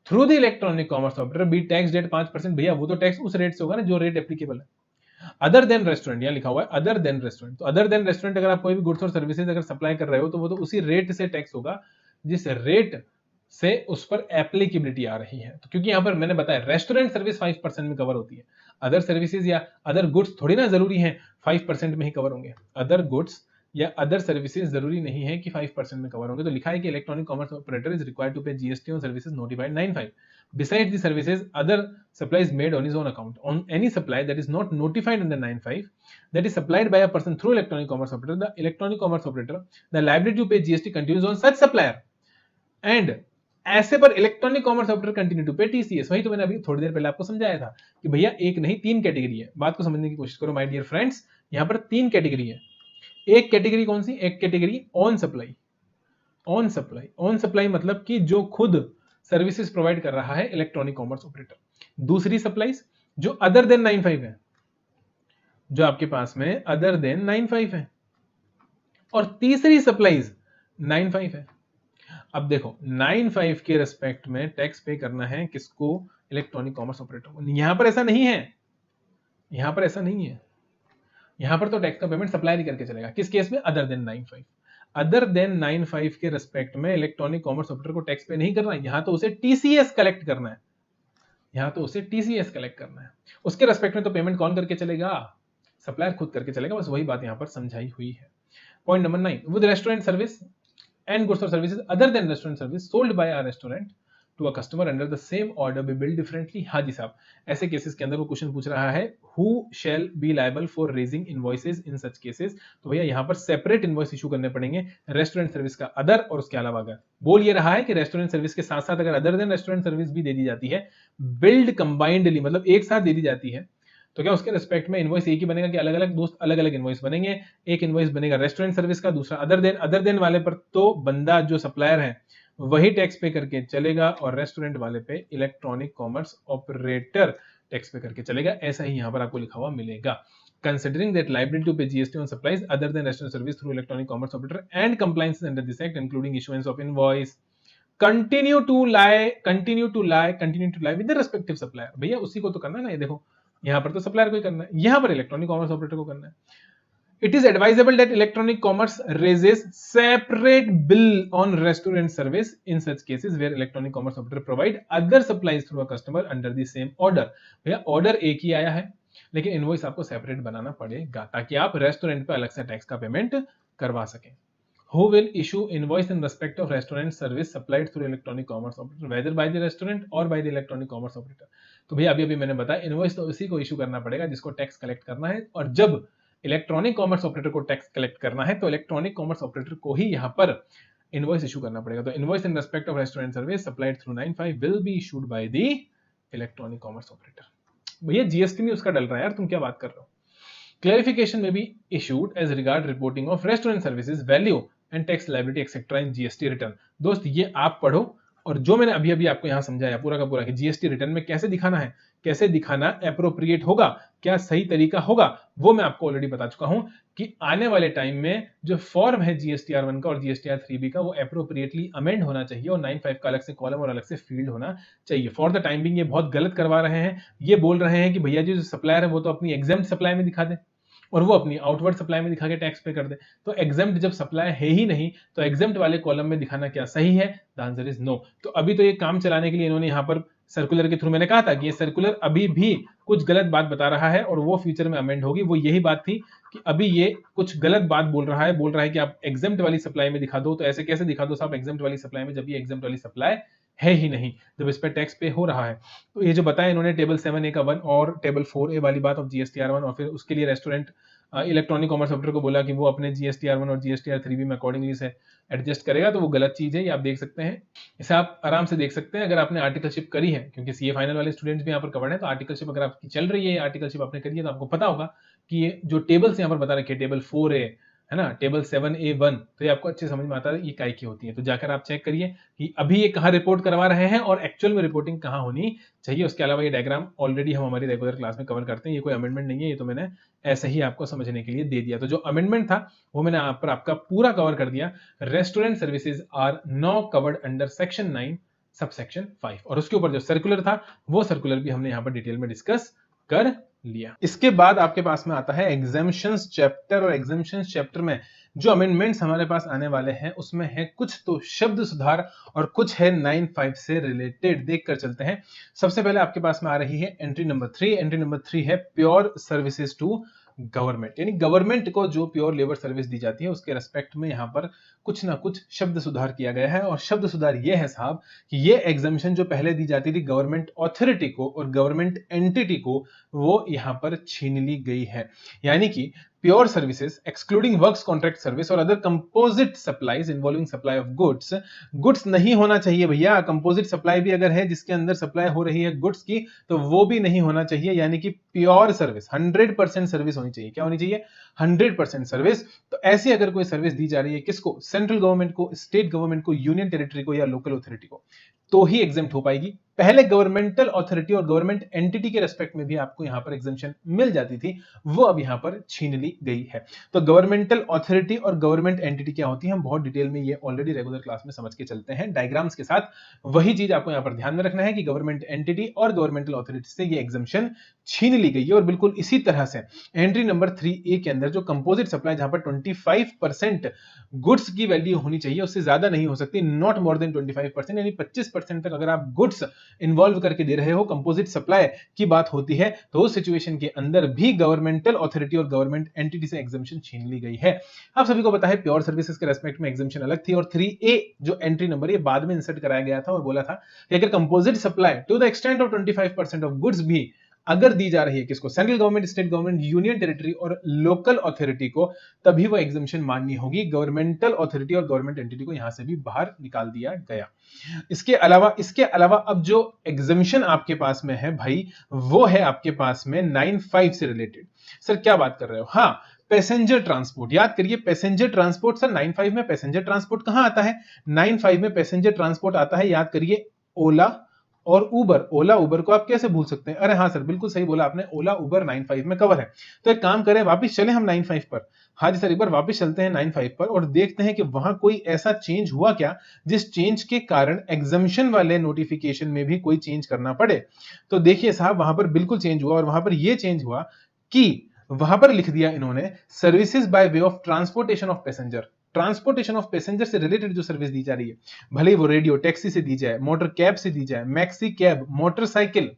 through the electronic commerce operator B taxed eight 5%। भैया वो तो tax उस rate से होगा ना जो रेट एप्लीकेबल है। अदर देन रेस्टोरेंट यहां लिखा हुआ है, अदर देन रेस्टोरेंट। तो अदर देन रेस्टोरेंट अगर आप कोई भी गुड्स और सर्विसेज अगर सप्लाई कर रहे हो तो वो तो उसी रेट से टैक्स होगा जिस रेट से उस पर एप्लीकेबिलिटी आ रही है। तो क्योंकि यहां पर मैंने बताया रेस्टोरेंट सर्विस 5% में कवर होती है, अदर सर्विसेज या अदर गुड्स थोड़ी ना जरूरी है 5% में ही कवर होंगे। अदर गुड्स या अदर सर्विसेज जरूरी नहीं है कि 5% में कवर होंगे। तो लिखा है कि electronic commerce operator is required to pay GST on services notified 95 besides the services other supplies made on his own account. On any supply that is not notified under 95 that is supplied by a person through electronic commerce operator, the electronic commerce operator, the liability to pay GST continues on such supplier and ऐसे पर electronic commerce operator continue to pay TCS. वही तो मैंने अभी थोड़ी देर पहले आपको समझाया था कि भैया एक नहीं 3 कैटेगरी है। बात को समझने की कोशिश करो माय डियर फ्रेंड्स, यहां पर 3 कैटेगरी है। एक कैटेगरी कौन सी? एक category on supply. On supply, on supply मतलब कि जो खुद सर्विसेज प्रोवाइड कर रहा है इलेक्ट्रॉनिक कॉमर्स ऑपरेटर। दूसरी सप्लाईज जो अदर देन 95 है, जो आपके पास में अदर देन 95 है, और तीसरी सप्लाईज 95 है। अब देखो 95 के रेस्पेक्ट में टैक्स पे करना है किसको? इलेक्ट्रॉनिक कॉमर्स ऑपरेटर को। यहां पर ऐसा नहीं है, यहां पर ऐसा नहीं है। यहां पर तो टैक्स का पेमेंट सप्लायर ही करके चलेगा। किस केस में? Other than 95। अदर देन 95 के रेस्पेक्ट में इलेक्ट्रॉनिक कॉमर्स ऑपरेटर को टैक्स पे नहीं करना है, यहां तो उसे टीसीएस कलेक्ट करना है। यहां तो उसे टीसीएस कलेक्ट करना है। उसके रेस्पेक्ट में तो पेमेंट कौन करके चलेगा? सप्लायर खुद करके चलेगा। बस वही बात यहां पर समझाई हुई है। Point number 9, with restaurant service and goods or services other than restaurant service sold by a restaurant to a customer under the same order be billed differently। हाँ जी साहब, ऐसे केसेस के अंदर वो क्वेश्चन पूछ रहा है who shall be liable for raising invoices in such cases। तो भैया यहाँ पर सेपरेट इनवॉइस इशू करने पड़ेंगे, रेस्टोरेंट सर्विस का अदर और उसके अलावा अगर बोल ये रहा है कि रेस्टोरेंट सर्विस के साथ साथ अगर अदर देन रेस्टोरेंट सर्विस भी दे दी जाती है, बिल्ड कंबाइंडली मतलब एक साथ दे दी जाती है, तो क्या उसके रेस्पेक्ट में इनवॉइस एक ही बनेगा कि अलग अलग दोस्त अलग अलग इनवॉइस बनेंगे? एक इनवॉइस बनेगा रेस्टोरेंट सर्विस का, दूसरा अदर देन। अदर देन वाले पर तो बंदा जो सप्लायर है वही टैक्स पे करके चलेगा और रेस्टोरेंट वाले पे इलेक्ट्रॉनिक कॉमर्स ऑपरेटर टैक्स पे करके चलेगा। ऐसा ही यहां पर आपको लिखा हुआ मिलेगा। Considering that liability to pay GST on supplies other than restaurant service through electronic commerce operator and compliances under this act including issuance of invoice continue to lie with the respective supplier। भैया उसी को तो करना है ना। ये देखो यहां पर तो सप्लायर को ही करना है, यहां पर इलेक्ट्रॉनिक कॉमर्स ऑपरेटर को करना है। It is advisable that electronic commerce raises separate bill on restaurant service in such cases where electronic commerce operator provide other supplies through a customer under the same order। भैया order एक ही आया है लेकिन invoice आपको separate बनाना पड़ेगा ताकि आप restaurant पे अलग से टैक्स का पेमेंट करवा सकें। Who will issue invoice in respect of restaurant service supplied through electronic commerce operator whether by the restaurant or by the electronic commerce operator। तो भैया अभी मैंने बताया इनवॉइस तो उसी को इशू करना पड़ेगा जिसको टैक्स कलेक्ट करना है, और जब इलेक्ट्रॉनिक कॉमर्स ऑपरेटर को टैक्स कलेक्ट करना है तो इलेक्ट्रॉनिक कॉमर्स ऑपरेटर को ही यहां पर इनवॉइस इशू करना पड़ेगा। तो invoice in respect of restaurant service supplied through 95 will be issued by the electronic commerce operator. भैया जीएसटी नहीं उसका डल रहा है यार, तुम क्या बात कर रहे हो? क्लैरिफिकेशन में be issued as regard reporting of restaurant services value and tax liability etcetera in GST return. दोस्त ये आप पढ़ो, और जो मैंने अभी अभी आपको यहां समझाया पूरा का पूरा कि जीएसटी रिटर्न में कैसे दिखाना है, कैसे दिखाना एप्रोप्रिएट होगा, क्या सही तरीका होगा, वो मैं आपको ऑलरेडी बता चुका हूं कि आने वाले टाइम में जो फॉर्म है जीएसटीआर 1 का और जीएसटीआर 3B का वो एप्रोप्रिएटली अमेंड होना चाहिए और 95 का अलग से कॉलम और अलग से फील्ड होना चाहिए। फॉर द टाइम बिंग ये बहुत गलत करवा रहे हैं। ये बोल रहे हैं कि भैया जी जो सप्लायर है वो तो अपनी एग्जेम्प्ट सप्लाई में दिखा दे और वो अपनी आउटवर्ड सप्लाई में दिखा के टैक्स पे कर दे। तो एग्जेम्प्ट जब सप्लाई है ही नहीं तो एग्जेम्प्ट वाले कॉलम में दिखाना क्या सही है? The answer is no. तो अभी तो ये काम चलाने के लिए इन्होंने यहाँ पर सर्कुलर के थ्रू, मैंने कहा था कि ये सर्कुलर अभी भी कुछ गलत बात बता रहा है और वो फ्यूचर में अमेंड होगी। वो यही बात थी कि अभी ये कुछ गलत बात बोल रहा है कि आप एग्जेम्प्ट वाली सप्लाई में दिखा दो। तो ऐसे कैसे दिखा दो साहब एग्जेम्प्ट वाली सप्लाई में, जब ये एग्जेम्प्ट वाली सप्लाई है ही नहीं, जब इस पर टैक्स पे हो रहा है। तो ये जो बताया इन्होंने टेबल 7A का 1 और टेबल 4A वाली बात ऑफ जीएसटीआर 1 और फिर उसके लिए रेस्टोरेंट इलेक्ट्रॉनिक कॉमर्स ऑपरेटर को बोला कि वो अपने जीएसटीआर 1 और जीएसटीआर 3B में अकॉर्डिंगली से एडजस्ट करेगा, तो वो गलत चीज है। ये आप देख सकते हैं, इसे आप आराम से देख सकते हैं अगर आपने आर्टिकलशिप करी है, क्योंकि सीए फाइनल वाले स्टूडेंट्स भी यहाँ पर कवर्ड है। तो आर्टिकलशिप अगर आपकी चल रही है, आर्टिकलशिप आपने करी है, तो आपको पता होगा कि ये जो टेबल्स यहाँ पर बता रखे टेबल 4A है ना, टेबल 7A1, तो ये आपको अच्छे समझ में आता है ये काय की होती है। तो जाकर आप चेक करिए कि अभी ये कहाँ रिपोर्ट करवा रहे हैं और एक्चुअल में रिपोर्टिंग कहाँ होनी चाहिए। उसके अलावा ये डायग्राम ऑलरेडी हम हमारी रेगुलर क्लास में कवर करते हैं, ये कोई अमेंडमेंट नहीं है, ये तो मैंने ऐसे ही आपको समझने के लिए दे दिया। तो जो अमेंडमेंट था वो मैंने आप पर आपका पूरा कवर कर दिया। Restaurant services are now covered under section 9 subsection 5, और उसके ऊपर जो सर्कुलर था वो सर्कुलर भी हमने यहाँ पर डिटेल में डिस्कस कर लिया। इसके बाद आपके पास में आता है एग्जेम्पशंस चैप्टर, और एग्जेम्पशंस चैप्टर में जो अमेंडमेंट्स हमारे पास आने वाले हैं उसमें है कुछ तो शब्द सुधार और कुछ है 9(5) से रिलेटेड। देखकर चलते हैं। सबसे पहले आपके पास में आ रही है एंट्री नंबर 3। एंट्री नंबर 3 है प्योर सर्विसेज टू गवर्नमेंट, यानी गवर्नमेंट को जो प्योर लेबर सर्विस दी जाती है उसके रेस्पेक्ट में यहाँ पर कुछ ना कुछ शब्द सुधार किया गया है। और शब्द सुधार ये है साहब कि ये एग्जम्पशन जो पहले दी जाती थी गवर्नमेंट अथॉरिटी को और गवर्नमेंट एंटिटी को, वो यहाँ पर छीन ली गई है। यानी कि pure services excluding works contract service और other composite supplies involving supply of goods नहीं होना चाहिए भैया। कंपोजिट सप्लाई भी अगर है जिसके अंदर सप्लाई हो रही है गुड्स की, तो वो भी नहीं होना चाहिए। यानी कि प्योर सर्विस 100% सर्विस होनी चाहिए। क्या होनी चाहिए? 100% सर्विस। तो ऐसी अगर कोई सर्विस दी जा रही है किसको? सेंट्रल गवर्नमेंट को, स्टेट गवर्नमेंट को, यूनियन टेरिटरी को या लोकल अथॉरिटी को, तो ही एग्जेम्प्ट हो पाएगी। पहले गवर्नमेंटल अथॉरिटी और गवर्नमेंट एंटिटी के रेस्पेक्ट में भी आपको यहां पर एग्जेम्पशन मिल जाती थी, वो अब यहां पर छीन ली गई है। तो गवर्नमेंटल अथॉरिटी और गवर्नमेंट एंटिटी क्या होती है, हम बहुत डिटेल में ये ऑलरेडी रेगुलर क्लास में समझ के चलते हैं डायग्राम्स के साथ। वही चीज आपको यहां पर ध्यान में रखना है कि गवर्नमेंट एंटिटी और गवर्नमेंटल अथॉरिटी से ये एग्जेम्पशन छीन ली गई है। और बिल्कुल इसी तरह से एंट्री नंबर 3A के अंदर जो कंपोजिट सप्लाई, जहां पर 25% गुड्स की वैल्यू होनी चाहिए, उससे ज्यादा नहीं हो सकती, नॉट मोर देन 25%, यानी 25% तक अगर आप गुड्स इन्वॉल्व करके दे रहे हो, कंपोजिट सप्लाई की बात होती है, तो उस सिचुएशन के अंदर भी गवर्नमेंटल अथॉरिटी और गवर्नमेंट एंटिटी से एग्जेम्पशन छीन ली गई है। आप सभी को पता है प्योर सर्विसेज के रेस्पेक्ट में एग्जेम्पशन अलग थी और 3A जो एंट्री नंबर ये बाद में इंसर्ट कराया गया था और बोला था कि अगर composite supply to the extent of 25% of goods भी अगर दी जा रही है किसको? Central government, state government, union territory और लोकल अथॉरिटी को, तभी वो एग्जेम्पशन माननी होगी। गवर्नमेंटल अथॉरिटी और गवर्नमेंट एंटिटी को यहां से भी बाहर निकाल दिया गया। इसके अलावा अब जो एग्जेम्पशन आपके पास में है भाई, वो है आपके पास में 9(5) से रिलेटेड। सर क्या बात कर रहे हो? हाँ, पैसेंजर ट्रांसपोर्ट, याद करिए पैसेंजर ट्रांसपोर्ट। सर 9(5) में पैसेंजर ट्रांसपोर्ट कहां आता है? 9(5) में पैसेंजर ट्रांसपोर्ट आता है, याद करिए, ओला और उबर। ओला उबर को आप कैसे भूल सकते हैं? अरे हाँ सर, बिल्कुल सही बोला आपने, ओला उबर 9(5) में कवर है। तो एक काम करें, वापस चले हम 9(5) पर। हाँ जी सर, एक बार वापस चलते हैं 9(5) पर और देखते हैं कि वहां कोई ऐसा चेंज हुआ क्या जिस चेंज के कारण एग्जम्पशन वाले नोटिफिकेशन में भी कोई चेंज करना पड़े। तो देखिए साहब, वहां पर बिल्कुल चेंज हुआ और वहां पर यह चेंज हुआ कि वहां पर लिख दिया इन्होंने, services by way of transportation of passenger. Transportation of passenger से रिलेटेड जो सर्विस दी जा रही है, भले ही वो रेडियो टैक्सी से दी जाए, मोटर कैब से दी जाए, मैक्सी कैब, मोटरसाइकिल,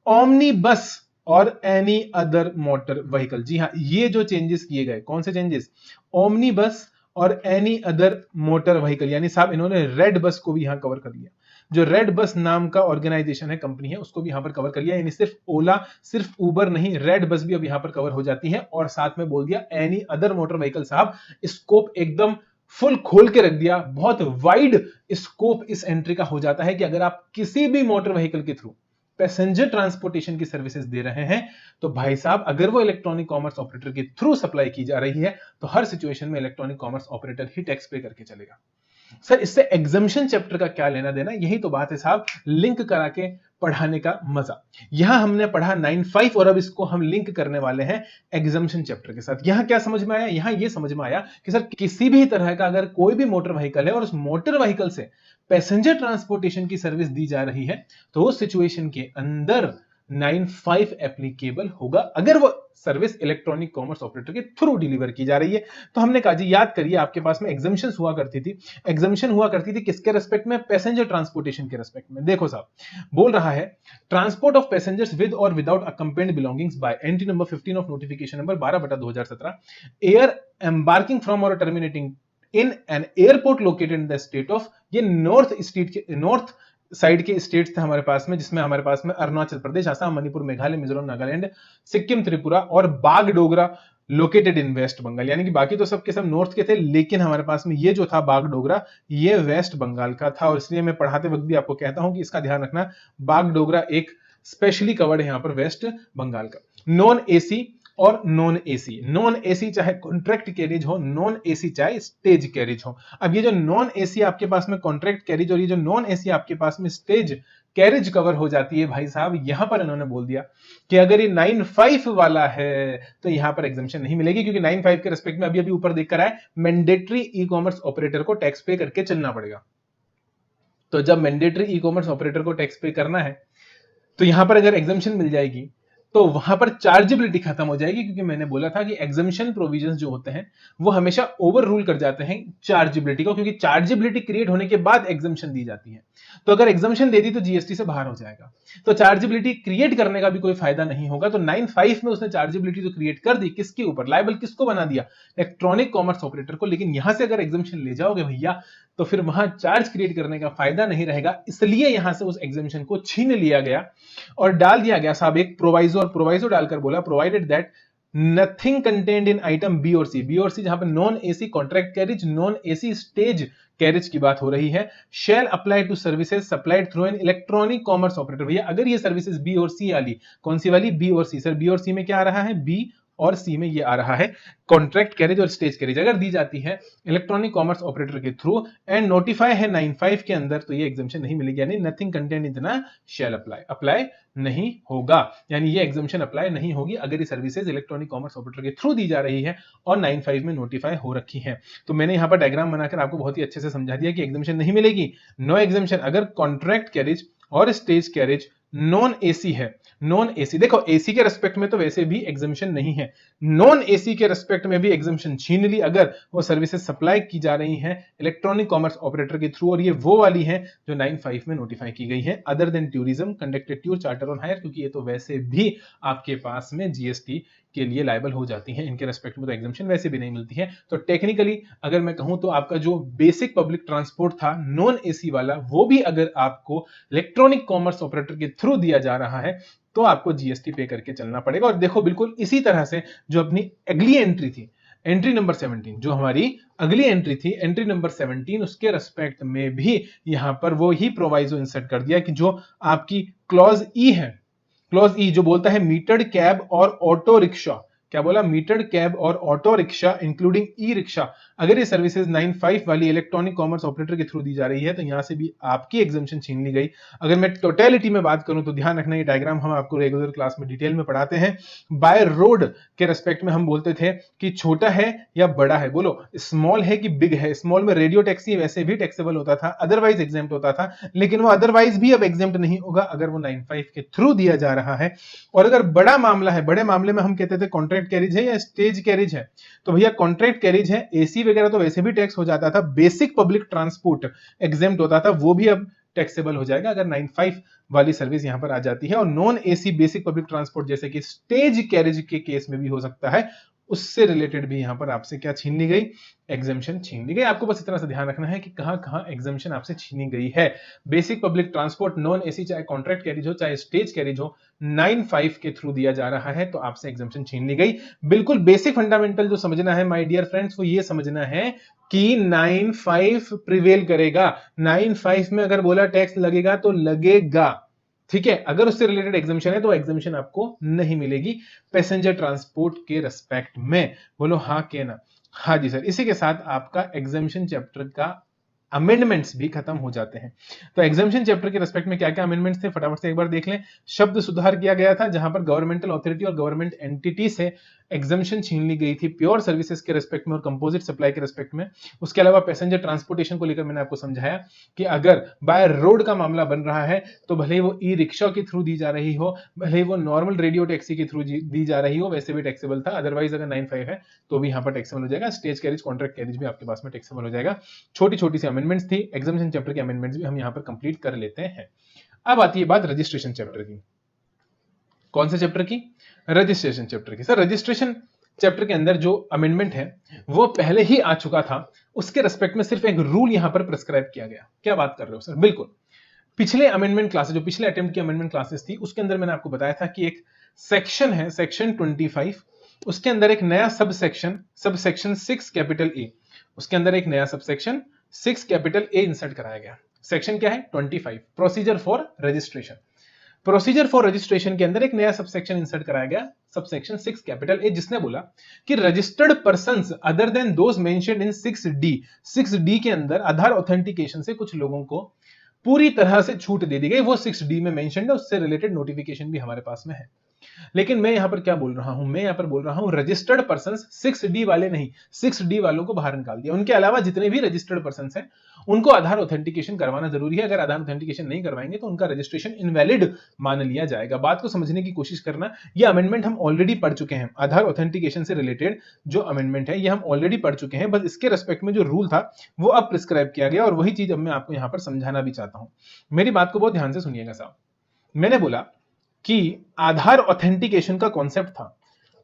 ओमनी बस और एनी अदर मोटर व्हीकल। जी हाँ, ये जो चेंजेस किए गए, कौन से चेंजेस? ओमनी बस और एनी अदर मोटर व्हीकल, यानी साहब इन्होंने रेड बस को भी यहां कवर कर लिया। जो रेड बस नाम का ऑर्गेनाइजेशन है, कंपनी है, उसको भी यहां पर कवर कर लिया। यानी सिर्फ ओला, सिर्फ उबर नहीं, रेड बस भी अब यहां पर कवर हो जाती है। और साथ में बोल दिया एनी अदर मोटर व्हीकल। साहब स्कोप एकदम फुल खोल के रख दिया, बहुत वाइड स्कोप इस एंट्री का हो जाता है कि अगर आप किसी भी मोटर व्हीकल के थ्रू पैसेंजर ट्रांसपोर्टेशन की सर्विसेज दे रहे हैं, तो भाई साहब अगर वो इलेक्ट्रॉनिक कॉमर्स ऑपरेटर के थ्रू सप्लाई की जा रही है, तो हर सिचुएशन में इलेक्ट्रॉनिक कॉमर्स ऑपरेटर ही टैक्स पे करके चलेगा। सर इससे एग्जम्पशन चैप्टर का क्या लेना देना? यही तो बात है साहब, लिंक करा के पढ़ाने का मजा। यहां हमने पढ़ा 9(5) और अब इसको हम लिंक करने वाले हैं एग्जम्पशन चैप्टर के साथ। यहां क्या समझ में आया? यहां यह समझ में आया कि सर किसी भी तरह का अगर कोई भी मोटर व्हीकल है और उस मोटर व्हीकल से पैसेंजर ट्रांसपोर्टेशन की सर्विस दी जा रही है, तो उस सिचुएशन के अंदर 9(5) एप्लीकेबल होगा, अगर वो सर्विस इलेक्ट्रॉनिक कॉमर्स ऑपरेटर के थ्रू डिलीवर की जा रही है। तो हमने कहा जी, याद करिए आपके पास में एग्जम्पशन हुआ करती थी। एग्जम्पशन हुआ करती थी किसके रेस्पेक्ट में? पैसेंजर ट्रांसपोर्टेशन के रेस्पेक्ट में। देखो साहब, बोल रहा है ट्रांसपोर्ट ऑफ पैसेंजर्स विद और without accompanied belongings by entry number 15 of notification number 12/2017 air embarking from और terminating in an airport located in the state of, ये नॉर्थ साइड के स्टेट्स थे हमारे पास में, जिसमें हमारे पास में अरुणाचल प्रदेश, असम, मणिपुर, मेघालय, मिजोरम, नागालैंड, सिक्किम, त्रिपुरा और बागडोगरा लोकेटेड इन वेस्ट बंगाल। यानी कि बाकी तो सब के सब नॉर्थ के थे, लेकिन हमारे पास में ये जो था बागडोगरा, ये वेस्ट बंगाल का था। और इसलिए मैं पढ़ाते वक्त भी आपको कहता हूं कि इसका ध्यान रखना, बागडोगरा एक स्पेशली कवर्ड है यहां पर वेस्ट बंगाल का। नॉन एसी और नॉन एसी चाहे कॉन्ट्रैक्ट कैरिज हो, नॉन एसी चाहे स्टेज कैरिज हो। अब ये जो नॉन एसी आपके पास में कॉन्ट्रैक्ट कैरिज और ये जो नॉन एसी आपके पास में स्टेज कैरिज कवर हो जाती है, भाई साहब यहां पर इन्होंने बोल दिया कि अगर ये 9(5) वाला है तो यहां पर एग्जम्पशन नहीं मिलेगी, क्योंकि 9(5) के रेस्पेक्ट में अभी ऊपर देख कर आए, मैंडेटरी ई कॉमर्स ऑपरेटर को टैक्स पे करके चलना पड़ेगा। तो जब मैंडेटरी ई कॉमर्स ऑपरेटर को टैक्स पे करना है, तो यहां पर अगर एग्जम्पशन मिल जाएगी तो वहां पर चार्जेबिलिटी खत्म हो जाएगी, क्योंकि मैंने बोला था कि एग्जम्पशन प्रोविजंस जो होते हैं वो हमेशा ओवर रूल कर जाते हैं चार्जेबिलिटी को, क्योंकि चार्जेबिलिटी क्रिएट होने के बाद एग्जम्पशन दी जाती है। तो अगर एग्जम्पशन दे दी तो जीएसटी से बाहर हो जाएगा, तो चार्जेबिलिटी क्रिएट करने का भी कोई फायदा नहीं होगा। तो 9(5) में उसने चार्जेबिलिटी तो क्रिएट कर दी, किसके ऊपर? लायबल किसको बना दिया? इलेक्ट्रॉनिक कॉमर्स ऑपरेटर को। लेकिन यहां से अगर एग्जम्पशन ले जाओगे भैया तो फिर वहां चार्ज क्रिएट करने का फायदा नहीं रहेगा, इसलिए यहां से उस एग्जम्पशन को छीन लिया गया और डाल दिया गया साहब एक प्रोवाइजो, और प्रोवाइजो डालकर बोला provided that nothing contained in item B और सी जहां पर non AC contract carriage, non AC stage carriage की बात हो रही है, shall apply to services supplied through an electronic commerce operator. भैया अगर ये सर्विसेज बी और सी वाली, कौन सी वाली? बी और सी। सर बी और सी में क्या आ रहा है? बी और सी में ये आ रहा है कॉन्ट्रैक्ट कैरिज और स्टेज कैरिज, अगर दी जाती है इलेक्ट्रॉनिक कॉमर्स ऑपरेटर के थ्रू एंड नोटिफाई है 9(5) के अंदर, तो ये एग्जम्पशन नहीं मिलेगी, यानी नथिंग कंटेंट इतना शेल अप्लाई नहीं होगा, यानी ये एग्जम्पशन अप्लाई नहीं होगी अगर ये सर्विसेज इलेक्ट्रॉनिक कॉमर्स ऑपरेटर के थ्रू दी जा रही है और 9(5) में नोटिफाई हो रखी है। तो मैंने यहां पर डायग्राम बनाकर आपको बहुत ही अच्छे से समझा दिया कि एग्जम्पशन नहीं मिलेगी, नो एग्जम्पशन अगर कॉन्ट्रैक्ट कैरिज और स्टेज कैरिज नॉन एसी है। नॉन एसी देखो, एसी के रेस्पेक्ट में तो वैसे भी एग्जम्पशन नहीं है, नॉन एसी के रेस्पेक्ट में भी एग्जम्पशन छीन ली अगर वो सर्विसेज सप्लाई की जा रही हैं इलेक्ट्रॉनिक कॉमर्स ऑपरेटर के थ्रू, और ये वो वाली है जो 9(5) में नोटिफाई की गई है, other than tourism, conducted tour, charter on hire, क्योंकि ये तो वैसे भी आपके पास में जीएसटी के लिए लायबल हो जाती हैं, इनके रेस्पेक्ट में तो एग्जम्पशन वैसे भी नहीं मिलती है। तो टेक्निकली अगर मैं कहूं तो आपका जो बेसिक पब्लिक ट्रांसपोर्ट था नॉन एसी वाला, वो भी अगर आपको इलेक्ट्रॉनिक कॉमर्स ऑपरेटर के थ्रू दिया जा रहा है तो आपको जीएसटी पे करके चलना पड़ेगा। और देखो बिल्कुल इसी तरह से जो अपनी अगली एंट्री थी, एंट्री नंबर 17, जो हमारी अगली एंट्री थी एंट्री नंबर 17, उसके रेस्पेक्ट में भी यहां पर वो ही प्रोवाइजो इंसर्ट कर दिया कि जो आपकी क्लॉज ई है, क्लॉज ई जो बोलता है मीटर्ड कैब और ऑटो रिक्शा, क्या बोला? मीटर्ड कैब और auto rickshaw including e rickshaw, अगर ये सर्विसेज 9(5) वाली इलेक्ट्रॉनिक कॉमर्स ऑपरेटर के थ्रू दी जा रही है तो यहां से भी आपकी एग्जम्पशन छीन ली गई। अगर मैं टोटलिटी में बात करूं तो ध्यान रखना, ये डायग्राम हम आपको रेगुलर क्लास में डिटेल में पढ़ाते हैं। बाय रोड के रेस्पेक्ट में हम बोलते थे कि छोटा है या बड़ा है, बोलो स्मॉल है कि बिग है। स्मॉल में रेडियो टैक्सी वैसे भी टैक्सेबल होता था, अदरवाइज एग्जेम्प्ट होता था, लेकिन वो अदरवाइज भी अब एग्जेम्प्ट नहीं होगा अगर वो 9(5) के थ्रू दिया जा रहा है। और अगर बड़ा मामला है, बड़े मामले में हम कहते थे कॉन्ट्रैक्ट कैरिज है या स्टेज कैरिज है, तो भैया कॉन्ट्रैक्ट कैरिज है, एसी वगैरह तो वैसे भी टैक्स हो जाता था, बेसिक पब्लिक ट्रांसपोर्ट एग्जेम्प्ट होता था, वो भी अब टैक्सेबल हो जाएगा अगर 9(5) वाली सर्विस यहां पर आ जाती है। और non AC basic public transport जैसे कि स्टेज कैरिज के केस में भी हो सकता है, उससे रिलेटेड भी यहां पर आपसे क्या छीन ली गई? एग्जम्पशन छीन ली गई। आपको बस इतना सा ध्यान रखना है कि कहां कहां एग्जम्पशन आपसे छीनी गई है। Basic public transport non AC, चाहे कॉन्ट्रैक्ट कैरिज हो चाहे स्टेज कैरिज हो, 9(5) के थ्रू दिया जा रहा है तो आपसे एग्जम्पशन छीन ली गई। बिल्कुल बेसिक फंडामेंटल जो समझना है माय डियर फ्रेंड्स, वो ये समझना है कि 9(5) प्रिवेल करेगा। 9(5) में अगर बोला टैक्स लगेगा तो लगेगा, ठीक है। अगर उससे रिलेटेड एग्जम्पशन है तो एग्जम्पशन आपको नहीं मिलेगी पैसेंजर ट्रांसपोर्ट के रेस्पेक्ट में। बोलो हाँ के ना? हाँ जी सर। इसी के साथ आपका एग्जम्पशन चैप्टर का अमेंडमेंट्स भी खत्म हो जाते हैं। तो एग्जम्पशन चैप्टर के रेस्पेक्ट में क्या क्या अमेंडमेंट्स थे फटाफट से एक बार देख लें। शब्द सुधार किया गया था जहां पर गवर्नमेंटल अथॉरिटी और गवर्नमेंट एंटिटी से एग्जम्पशन छीन ली गई थी प्योर सर्विसेज के रेस्पेक्ट में और कंपोजिट सप्लाई के रेस्पेक्ट में। उसके अलावा पैसेंजर ट्रांसपोर्टेशन को लेकर मैंने आपको समझाया कि अगर बाय रोड का मामला बन रहा है तो भले ही वो ई रिक्शा के थ्रू दी जा रही हो, भले ही वो नॉर्मल रेडियो टैक्सी के थ्रू दी जा रही हो, वैसे भी टैक्सेबल था। अदरवाइज अगर 9(5) है तो भी यहाँ पर टैक्सेबल हो जाएगा। स्टेज कैरिज, कॉन्ट्रैक्ट कैरिज भी आपके पास में टैक्सेबल हो जाएगा। छोटी छोटी सी अमेंडमेंट्स थी, एग्जामिनेशन चैप्टर के अमेंडमेंट्स भी हम यहाँ पर कंप्लीट कर लेते हैं। अब आती है बात रजिस्ट्रेशन चैप्टर की। कौन से चैप्टर की? रजिस्ट्रेशन चैप्टर की। सर रजिस्ट्रेशन चैप्टर के अंदर जो अमेंडमेंट है वो पहले ही आ चुका था, उसके रेस्पेक्ट में सिर्फ एक रूल यहां पर प्रिस्क्राइब किया गया। क्या बात कर रहे हो सर? बिल्कुल। पिछले अमेंडमेंट क्लासेस, जो पिछले अटेम्प्ट की अमेंडमेंट क्लासेस थी, उसके अंदर मैंने आपको बताया था कि एक सेक्शन है सेक्शन 25, उसके अंदर एक नया सब सेक्शन 6 ए, उसके अंदर एक नया सब सेक्शन 6 ए इंसर्ट कराया गया। सेक्शन क्या है? 25, procedure for registration. Procedure for registration के अंदर एक नया सबसेक्शन इंसर्ट कराया गया, सबसेक्शन 6 ए, जिसने बोला कि registered persons other than those mentioned in 6D के अंदर आधार ऑथेंटिकेशन से कुछ लोगों को पूरी तरह से छूट दे दी गई। वो 6D में मेंशन्ड है, उससे रिलेटेड नोटिफिकेशन भी हमारे पास में है। लेकिन मैं यहां पर क्या बोल रहा हूं, मैं यहां पर बोल रहा हूं रजिस्टर्ड पर्सन, 6D वाले नहीं, 6D वालों को बाहर निकाल दिया। उनके अलावा जितने भी रजिस्टर्ड पर्सन हैं उनको आधार ऑथेंटिकेशन करवाना जरूरी है। अगर आधार ऑथेंटिकेशन नहीं करवाएंगे तो उनका रजिस्ट्रेशन इनवैलिड मान लिया जाएगा। बात को समझने की कोशिश करना, ये अमेंडमेंट हम ऑलरेडी पढ़ चुके हैं। आधार ऑथेंटिकेशन से रिलेटेड जो अमेंडमेंट है ये हम ऑलरेडी पढ़ चुके हैं, बस इसके रेस्पेक्ट में जो रूल था वो अब प्रिस्क्राइब किया गया, और वही चीज अब मैं आपको यहां पर समझाना भी चाहता हूं। मेरी बात को बहुत ध्यान से सुनिएगा साहब। मैंने बोला कि आधार ऑथेंटिकेशन का कॉन्सेप्ट था,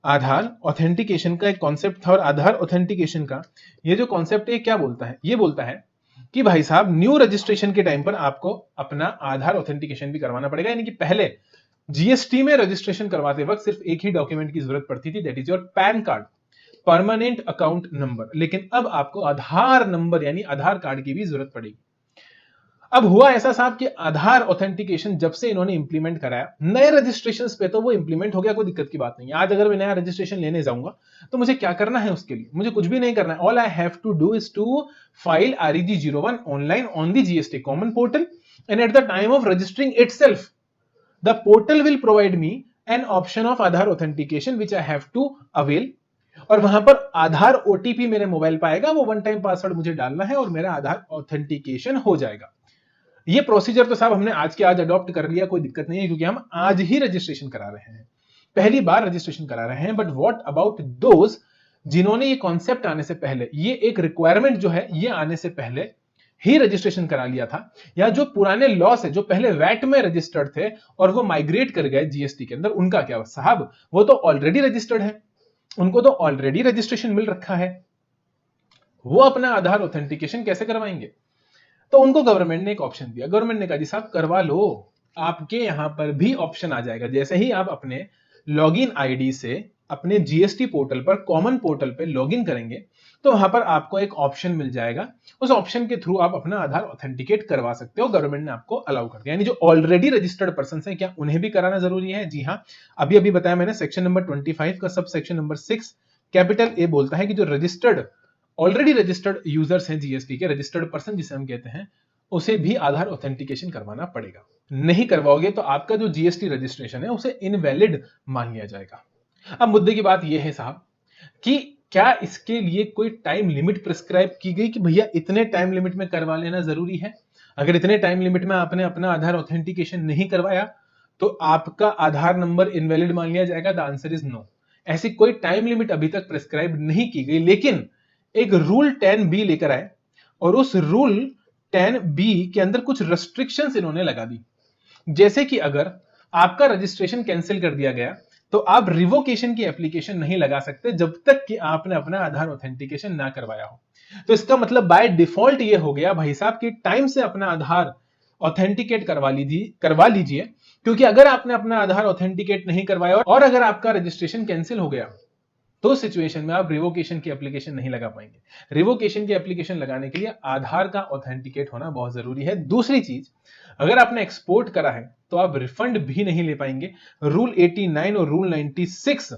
आधार ऑथेंटिकेशन का एक कॉन्सेप्ट था, और आधार ऑथेंटिकेशन का ये जो कॉन्सेप्ट है क्या बोलता है, ये बोलता है कि भाई साहब न्यू रजिस्ट्रेशन के टाइम पर आपको अपना आधार ऑथेंटिकेशन भी करवाना पड़ेगा। यानी कि पहले जीएसटी में रजिस्ट्रेशन करवाते वक्त सिर्फ एक ही डॉक्यूमेंट की जरूरत पड़ती थी, that is your pan card, permanent account number. लेकिन अब आपको आधार नंबर यानी आधार कार्ड की भी जरूरत पड़ेगी। अब हुआ ऐसा साहब कि आधार ऑथेंटिकेशन जब से इन्होंने इंप्लीमेंट कराया नए रजिस्ट्रेशंस पे, तो वो इंप्लीमेंट हो गया, कोई दिक्कत की बात नहीं है। आज अगर मैं नया रजिस्ट्रेशन लेने जाऊंगा तो मुझे क्या करना है, उसके लिए मुझे कुछ भी नहीं करना है। All I have to do is to file REG01 online on the GST common portal, and at the time of registering itself the portal will provide me an option of Aadhaar authentication which I have to avail. और वहां पर आधार OTP मेरे mobile पर आएगा, वो one time password मुझे डालना है और मेरा आधार ऑथेंटिकेशन हो जाएगा। ये प्रोसीजर तो साहब हमने आज के आज अडॉप्ट कर लिया, कोई दिक्कत नहीं है, क्योंकि हम आज ही रजिस्ट्रेशन करा रहे हैं, पहली बार रजिस्ट्रेशन करा रहे हैं। बट व्हाट अबाउट दोज जिन्होंने ये कॉन्सेप्ट आने से पहले, ये एक रिक्वायरमेंट जो है ये आने से पहले ही रजिस्ट्रेशन करा लिया था, या जो पुराने लॉ से जो पहले वैट में रजिस्टर्ड थे और वो माइग्रेट कर गए जीएसटी के अंदर, उनका क्या साहब, वो तो ऑलरेडी रजिस्टर्ड है, उनको तो ऑलरेडी रजिस्ट्रेशन मिल रखा है, वो अपना आधार ऑथेंटिकेशन कैसे करवाएंगे? तो उनको गवर्नमेंट ने एक ऑप्शन दिया। गवर्नमेंट ने कहा जी साहब करवा लो, आपके यहां पर भी ऑप्शन आ जाएगा। जैसे ही आप अपने लॉगिन आईडी से अपने जीएसटी पोर्टल पर, कॉमन पोर्टल पे लॉगिन करेंगे तो वहां पर आपको एक ऑप्शन मिल जाएगा, उस ऑप्शन के थ्रू आप अपना आधार ऑथेंटिकेट करवा सकते हो। गवर्नमेंट ने आपको अलाउ कर दिया। यानी जो ऑलरेडी रजिस्टर्ड पर्सन है क्या उन्हें भी कराना जरूरी है? जी हाँ, अभी अभी बताया मैंने, सेक्शन नंबर 25 का sub section number 6 capital A बोलता है कि जो रजिस्टर्ड, ऑलरेडी रजिस्टर्ड यूजर्स हैं जीएसटी के, रजिस्टर्ड पर्सन जिसे हम कहते हैं, उसे भी आधार ऑथेंटिकेशन करवाना पड़ेगा। नहीं करवाओगे तो आपका जो जीएसटी रजिस्ट्रेशन है उसे इनवैलिड मान लिया जाएगा। अब मुद्दे की बात यह है साहब कि क्या इसके लिए कोई टाइम लिमिट प्रिस्क्राइब की गई कि भैया इतने टाइम लिमिट में करवा लेना जरूरी है? अगर इतने टाइम लिमिट में आपने अपना आधार ऑथेंटिकेशन नहीं करवाया तो आपका आधार नंबर इनवैलिड मान लिया जाएगा? The answer is no. ऐसी कोई टाइम लिमिट अभी तक प्रिस्क्राइब नहीं की गई, लेकिन एक रूल 10B लेकर आए और उस रूल 10B के अंदर कुछ रेस्ट्रिक्शंस इन्होंने लगा दी। जैसे कि अगर आपका रजिस्ट्रेशन कैंसिल कर दिया गया तो आप रिवोकेशन की एप्लीकेशन नहीं लगा सकते जब तक कि आपने अपना आधार ऑथेंटिकेशन ना करवाया हो। तो इसका मतलब बाय डिफॉल्ट ये हो गया भाई साहब कि टाइम से अपना आधार ऑथेंटिकेट करवा लीजिए, क्योंकि अगर आपने अपना आधार ऑथेंटिकेट नहीं करवाया और अगर आपका रजिस्ट्रेशन कैंसिल हो गया तो सिचुएशन में आप रिवोकेशन की एप्लीकेशन नहीं लगा पाएंगे। रिवोकेशन की एप्लीकेशन लगाने के लिए आधार का ऑथेंटिकेट होना बहुत जरूरी है। दूसरी चीज, अगर आपने एक्सपोर्ट करा है तो आप रिफंड भी नहीं ले पाएंगे। रूल 89 और रूल 96,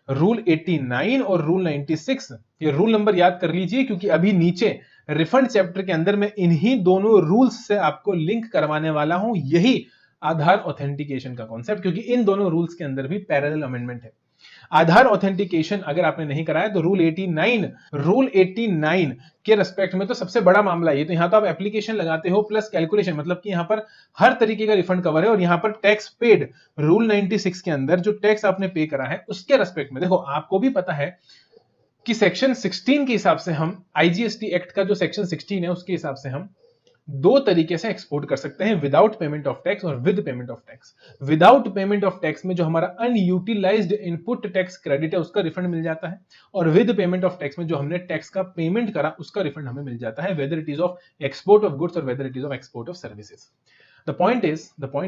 रूल 89 और रूल 96, ये रूल नंबर याद कर लीजिए, क्योंकि अभी नीचे रिफंड चैप्टर के अंदर मैं इन्हीं दोनों रूल्स से आपको लिंक करवाने वाला हूं, यही आधार ऑथेंटिकेशन का कॉन्सेप्ट, क्योंकि इन दोनों रूल्स के अंदर भी पैरेलल अमेंडमेंट है। आधार ऑथेंटिकेशन अगर आपने नहीं कराया तो रूल 89 के रेस्पेक्ट में तो सबसे बड़ा मामला ये, तो यहां तो आप एप्लीकेशन लगाते हो प्लस कैलकुलेशन, मतलब कि यहां पर हर तरीके का रिफंड कवर है। और यहां पर टैक्स पेड, रूल 96 के अंदर जो टैक्स आपने पे करा है उसके रेस्पेक्ट में, देखो आपको भी पता है कि सेक्शन 16 के हिसाब से हम, IGST एक्ट का जो सेक्शन 16 है उसके हिसाब से हम दो तरीके से एक्सपोर्ट कर सकते हैं, विदाउट पेमेंट ऑफ टैक्स और with payment of tax. Without payment of tax में जो हमारा अनयूटिलाइज्ड इनपुट टैक्स क्रेडिट है उसका रिफंड मिल जाता है, और विद पेमेंट ऑफ टैक्स में जो हमने टैक्स का पेमेंट करा उसका रिफंड हमें मिल जाता है, whether it is of export of goods और whether it is of export of services. The point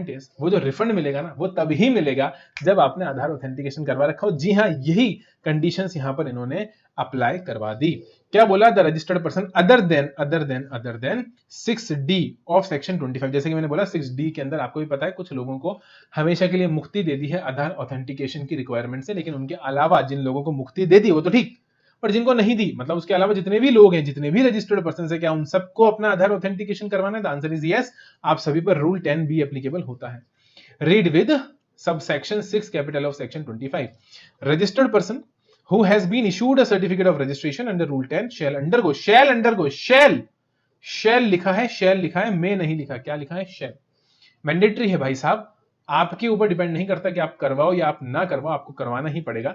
is वो जो रिफंड मिलेगा ना, वो तभी मिलेगा जब आपने आधार ऑथेंटिकेशन करवा रखा हो। जी हाँ, यही कंडीशंस यहां पर इन्होंने अप्लाई करवा दी। क्या बोला? The registered person other then 6D of section 25। जैसे कि मैंने बोला 6D के अंदर आपको भी पता है कुछ लोगों को हमेशा के लिए मुक्ति दे दी है आधार ऑथेंटिकेशन की रिक्वायरमेंट से, लेकिन उनके अलावा जिन लोगों को मुक्ति दे दी वो तो ठीक, पर जिनको नहीं दी, मतलब उसके अलावा जितने भी लोग हैं, जितने भी रजिस्टर्ड पर्सन है, क्या उन सबको अपना आधार ऑथेंटिकेशन करवाना है? The answer is yes. आप सभी पर रूल 10B एप्लीकेबल होता है। Read with subsection 6 capital of section 25. Registered person who has been issued a certificate of registration under rule 10 shall undergo shall लिखा है, shall लिखा है, may नहीं लिखा, क्या लिखा है, shall. मैंडेटरी है भाई साहब, आपके ऊपर डिपेंड नहीं करता कि आप करवाओ या आप ना करवाओ, आपको करवाना ही पड़ेगा.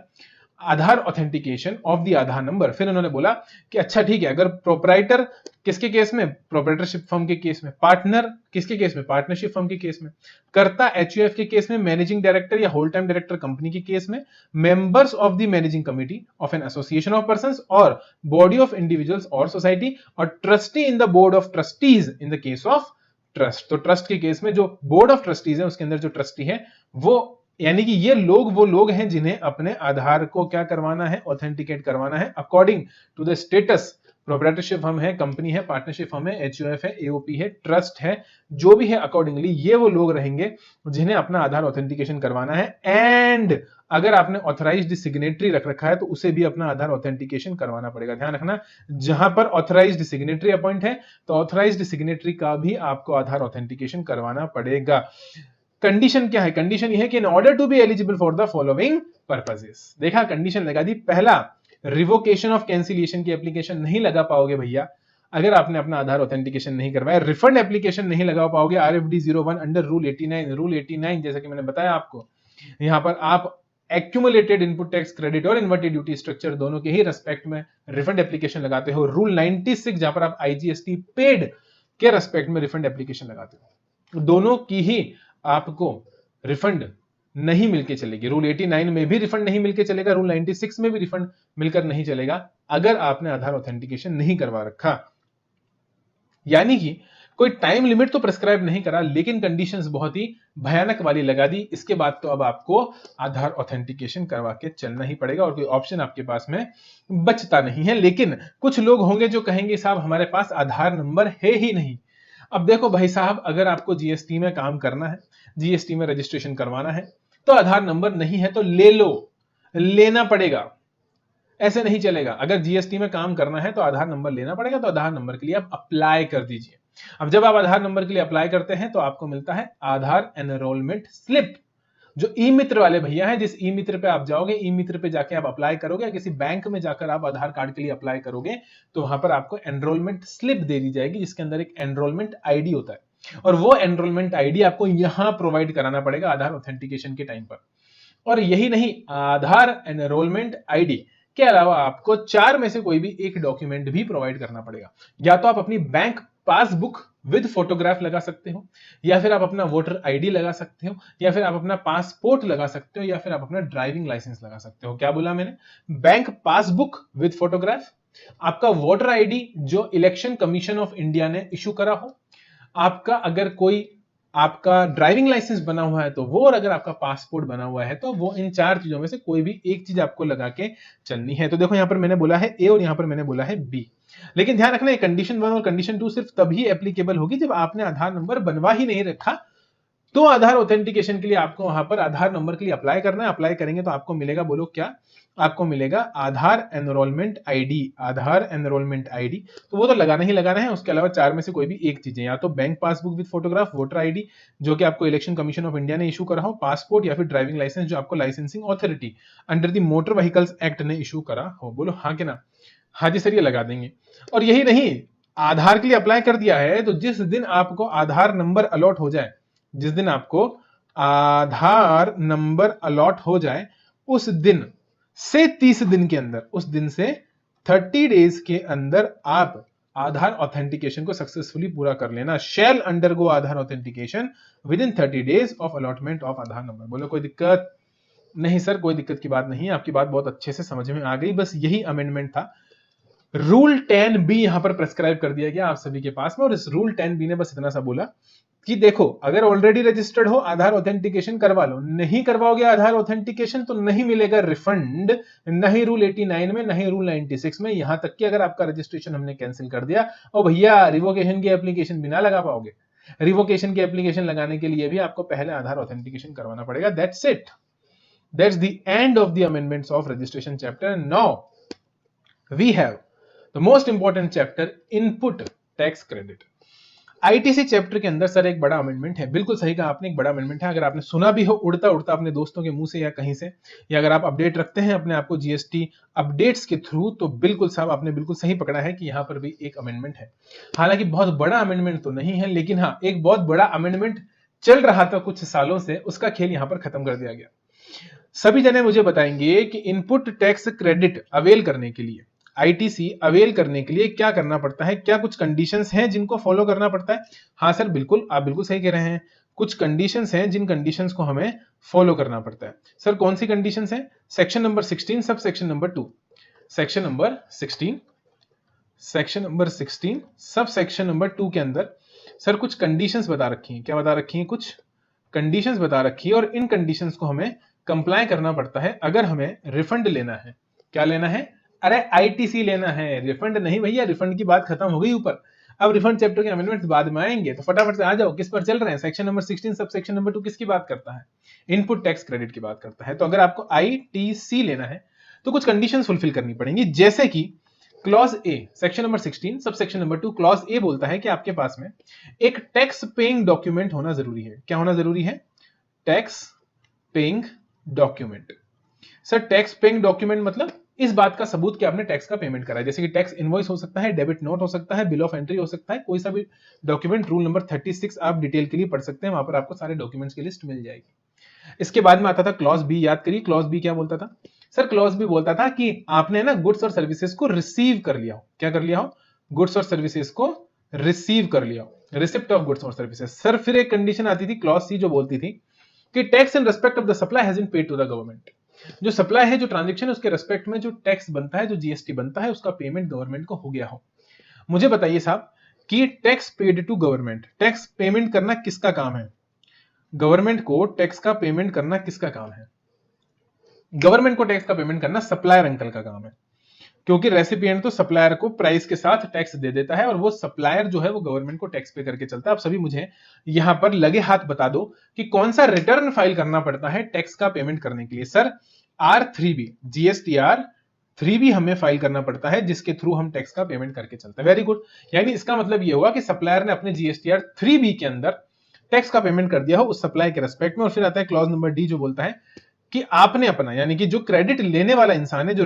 Aadhaar authentication of the Aadhaar number. फिर उन्होंने बोला कि अच्छा ठीक है, अगर प्रोपराइटर किसके केस में, प्रोपराइटरशिप फर्म के केस में, पार्टनर किसके केस में, पार्टनरशिप फर्म के केस में, कर्ता एचयूएफ के केस में, मैनेजिंग डायरेक्टर या होल टाइम डायरेक्टर कंपनी के केस में, members of the managing committee of an association of persons और बॉडी ऑफ इंडिविजुअल्स और सोसाइटी, और trustee in the board of trustees in the case of trust. तो trust के case में जो board of trustees है उसके अंदर जो ट्रस्टी है वो, यानी कि ये लोग वो लोग हैं जिन्हें अपने आधार को क्या करवाना है, ऑथेंटिकेट करवाना है according to the status. Proprietorship firm है, कंपनी है, पार्टनरशिप फर्म है, एचयूएफ है, एओपी है, ट्रस्ट है, जो भी है अकॉर्डिंगली ये वो लोग रहेंगे जिन्हें अपना आधार ऑथेंटिकेशन करवाना है. एंड अगर आपने ऑथराइज्ड सिग्नेटरी रख रखा है तो उसे भी अपना आधार ऑथेंटिकेशन करवाना पड़ेगा. ध्यान रखना, जहां पर ऑथराइज्ड सिग्नेटरी अपॉइंट है तो ऑथराइज्ड सिग्नेटरी का भी आपको आधार ऑथेंटिकेशन करवाना पड़ेगा. कंडीशन क्या है, कंडीशन यह है कि in order to be eligible for the following purposes. देखा, कंडीशन लगा दी. पहला, रिवोकेशन ऑफ कैंसिलेशन की एप्लीकेशन नहीं लगा पाओगे भैया अगर आपने अपना आधार ऑथेंटिकेशन नहीं करवाया. रिफंड एप्लीकेशन नहीं लगा पाओगे RFD 01 अंडर रूल 89. रूल 89 जैसा कि मैंने बताया आपको, यहां पर आप एक्यूमुलेटेड इनपुट टैक्स क्रेडिट और इन्वर्टेड ड्यूटी स्ट्रक्चर दोनों के ही रेस्पेक्ट में रिफंड एप्लीकेशन लगाते हो. रूल 96 जहां पर आप IGST पेड के रेस्पेक्ट में रिफंड एप्लीकेशन लगाते हो, दोनों की ही आपको रिफंड नहीं मिलके चलेगी. रूल 89 में भी रिफंड नहीं मिलके चलेगा, रूल 96 में भी रिफंड मिलकर नहीं चलेगा अगर आपने आधार ऑथेंटिकेशन नहीं करवा रखा. यानी कि कोई टाइम लिमिट तो प्रेस्क्राइब नहीं करा, लेकिन कंडीशंस बहुत ही भयानक वाली लगा दी. इसके बाद तो अब आपको आधार ऑथेंटिकेशन करवा के चलना ही पड़ेगा और कोई ऑप्शन आपके पास में बचता नहीं है. लेकिन कुछ लोग होंगे जो कहेंगे साहब हमारे पास आधार नंबर है ही नहीं. अब देखो भाई साहब, अगर आपको जीएसटी में काम करना है, जीएसटी में रजिस्ट्रेशन करवाना है, तो आधार नंबर नहीं है तो ले लो, लेना पड़ेगा, ऐसे नहीं चलेगा. अगर जीएसटी में काम करना है तो आधार नंबर लेना पड़ेगा, तो आधार नंबर के लिए आप अप्लाई कर दीजिए. अब जब आप आधार नंबर के लिए अप्लाई करते हैं तो आपको मिलता है आधार एनरोलमेंट स्लिप. जो ई मित्र वाले भैया हैं, जिस ई मित्र पे आप जाओगे, ई मित्र पे जाके आप अप्लाई करोगे, या किसी बैंक में जाकर आप आधार कार्ड के लिए अप्लाई करोगे, तो वहां पर आपको एनरोलमेंट स्लिप दे दी जाएगी जिसके अंदर एक एनरोलमेंट आईडी होता है, और वो एनरोलमेंट आईडी आपको यहां प्रोवाइड कराना पड़ेगा आधार ऑथेंटिकेशन के टाइम पर. और यही नहीं, आधार एनरोलमेंट आईडी के अलावा आपको 4 में से कोई भी एक डॉक्यूमेंट भी प्रोवाइड करना पड़ेगा. या तो आप अपनी बैंक पासबुक विद फोटोग्राफ लगा सकते हो, या फिर आप अपना वोटर आईडी लगा सकते हो, या फिर आप अपना पासपोर्ट लगा सकते हो, या फिर आप अपना ड्राइविंग लाइसेंस लगा सकते हो. क्या बोला मैंने? बैंक पासबुक विद फोटोग्राफ, आपका वोटर आईडी जो इलेक्शन कमीशन ऑफ इंडिया ने इशू करा हो, आपका अगर कोई आपका ड्राइविंग लाइसेंस बना हुआ है तो वो, और अगर आपका पासपोर्ट बना हुआ है तो वो, इन 4 चीजों में से कोई भी एक चीज आपको लगा के चलनी है. तो देखो यहां पर मैंने बोला है A और यहां पर मैंने बोला है B. लेकिन ध्यान रखना, कंडीशन 1 और कंडीशन 2 सिर्फ तभी एप्लीकेबल होगी जब आपने आधार नंबर बनवा ही नहीं रखा. तो आधार ऑथेंटिकेशन के लिए आपको वहां पर आधार नंबर के लिए अप्लाई करना है. अप्लाई करेंगे तो आपको मिलेगा, बोलो क्या, आपको मिलेगा आधार एनरोलमेंट आईडी. आधार एनरोलमेंट आईडी तो वो तो लगाना ही लगाना है. उसके अलावा 4 में से कोई भी एक चीजें, या तो bank passbook with photograph, voter ID जो कि आपको इलेक्शन कमीशन ऑफ इंडिया ने इशू करा हो, पासपोर्ट, या फिर ड्राइविंग लाइसेंस जो आपको licensing authority under the motor vehicles act ने इशू करा हो. बोलो हाँ कि ना? हाँ जी सर, ये लगा देंगे. और यही नहीं, आधार के लिए अप्लाई कर दिया है तो जिस दिन आपको आधार नंबर अलॉट हो जाए, जिस दिन आपको आधार नंबर अलॉट हो जाए, उस दिन से 30 दिन के अंदर, उस दिन से 30 डेज के अंदर आप आधार ऑथेंटिकेशन को सक्सेसफुली पूरा कर लेना. Shall undergo Aadhaar authentication within 30 days of allotment of Aadhaar number. बोलो कोई दिक्कत नहीं सर? कोई दिक्कत की बात नहीं है, आपकी बात बहुत अच्छे से समझ में आ गई. बस यही अमेंडमेंट था. रूल 10B यहां पर प्रेस्क्राइब कर दिया गया आप सभी के पास में, और इस रूल 10B ने बस इतना सा बोला कि देखो, अगर ऑलरेडी रजिस्टर्ड हो, आधार ऑथेंटिकेशन करवा लो. नहीं करवाओगे आधार ऑथेंटिकेशन तो नहीं मिलेगा रिफंड, नहीं रूल 89 में, नहीं रूल 96 में. यहां तक कि अगर आपका रजिस्ट्रेशन हमने कैंसिल कर दिया, और भैया रिवोकेशन की एप्लीकेशन भी ना लगा पाओगे. रिवोकेशन की एप्लीकेशन लगाने के लिए भी आपको पहले आधार ऑथेंटिकेशन करवाना पड़ेगा. That's it. That's the end of the amendments of registration chapter. Now we have the most important chapter, input tax credit. ITC chapter के अंदर सर एक बड़ा अमेंडमेंट है, बिल्कुल सही कहा आपने, एक बड़ा अमेंडमेंट है। अगर आपने सुना भी हो उड़ता उड़ता अपने दोस्तों के मुंह से या कहीं से, या अगर आप अपडेट रखते हैं अपने आप को जीएसटी अपडेट्स के थ्रू, तो बिल्कुल साहब आपने बिल्कुल सही पकड़ा है कि यहाँ पर भी एक अमेंडमेंट है। हालांकि बहुत बड़ा अमेंडमेंट तो नहीं है, लेकिन हाँ एक बहुत बड़ा अमेंडमेंट चल रहा था कुछ सालों से, उसका खेल यहाँ पर खत्म कर दिया गया। सभी जने मुझे बताएंगे कि इनपुट टैक्स क्रेडिट अवेल करने के लिए, आईटीसी अवेल करने के लिए क्या करना पड़ता है, क्या कुछ कंडीशंस हैं जिनको फॉलो करना पड़ता है? हाँ सर बिल्कुल, आप बिल्कुल सही कह रहे हैं, कुछ कंडीशंस हैं जिन कंडीशंस को हमें फॉलो करना पड़ता है। सर कौन सी कंडीशंस हैं? Section number 16 sub section number 2, section number 16 sub section number 2 के अंदर सर कुछ कंडीशंस बता रखी हैं। क्या बता रखी हैं? कुछ कंडीशंस बता रखी है, और इन कंडीशंस को हमें कंप्लाई करना पड़ता है अगर हमें रिफंड लेना है। क्या लेना है? अरे आईटीसी लेना है, रिफंड नहीं भैया, रिफंड की बात खत्म हो गई ऊपर। अब रिफंड चैप्टर के अमेंडमेंट्स बाद में आएंगे, तो फटाफट से आ जाओ, किस पर चल रहे हैं? Section number 16 sub section number 2 किसकी बात करता है? इनपुट टैक्स क्रेडिट की बात करता है। तो अगर आपको आईटीसी लेना है तो कुछ कंडीशंस फुलफिल करनी पड़ेंगी, जैसे कि clause A, section number 16 sub section number 2 clause A बोलता है कि आपके पास में एक टैक्स पेइंग डॉक्यूमेंट होना जरूरी है। क्या होना जरूरी है? Tax paying document. Sir tax paying document मतलब इस बात का सबूत कि आपने टैक्स का पेमेंट करा है, जैसे कि टैक्स इनवॉइस हो सकता है, डेबिट नोट हो सकता है, बिल ऑफ एंट्री हो सकता है, कोई सा भी डॉक्यूमेंट। रूल नंबर 36 आप डिटेल के लिए पढ़ सकते हैं, वहां पर आपको सारे डॉक्यूमेंट्स की लिस्ट मिल जाएगी। इसके बाद में आता था क्लॉज बी, याद करिए क्लॉज बी क्या बोलता था? सर क्लॉज बी बोलता था कि आपने ना गुड्स और सर्विसेज को रिसीव कर लिया हो। क्या कर लिया हो? गुड्स और सर्विसेज को रिसीव कर लिया हो, रिसिप्ट ऑफ गुड्स और सर्विसेज। सर फिर एक कंडीशन आती थी क्लॉज सी, जो बोलती थी कि tax in respect of the supply has been paid to the government. जो सप्लाई है, जो ट्रांजैक्शन है, उसके रेस्पेक्ट में जो टैक्स बनता है, जो जीएसटी बनता है, उसका पेमेंट गवर्नमेंट को हो गया हो। मुझे बताइए साहब कि tax paid to government, tax payment करना किसका काम है? गवर्नमेंट को टैक्स का पेमेंट करना किसका काम है? गवर्नमेंट को टैक्स का पेमेंट करना सप्लायर अंकल का काम है, क्योंकि रेसिपिएंट तो सप्लायर को प्राइस के साथ टैक्स दे देता है, और वो सप्लायर जो है वो गवर्नमेंट को टैक्स पे करके चलता है। आप सभी मुझे यहां पर लगे हाथ बता दो कि कौन सा रिटर्न फाइल करना पड़ता है टैक्स का पेमेंट करने के लिए? सर R3B, जीएसटीआर 3B हमें फाइल करना पड़ता है, जिसके थ्रू हम टैक्स का पेमेंट करके चलते हैं। वेरी गुड, यानी इसका मतलब ये हुआ कि सप्लायर ने अपने जीएसटीआर 3B के अंदर टैक्स का पेमेंट कर दिया हो उस सप्लाई के रेस्पेक्ट में। और फिर आता है क्लॉज नंबर डी, जो बोलता है कि आपने अपना, यानी कि जो क्रेडिट लेने वाला इंसान है, जो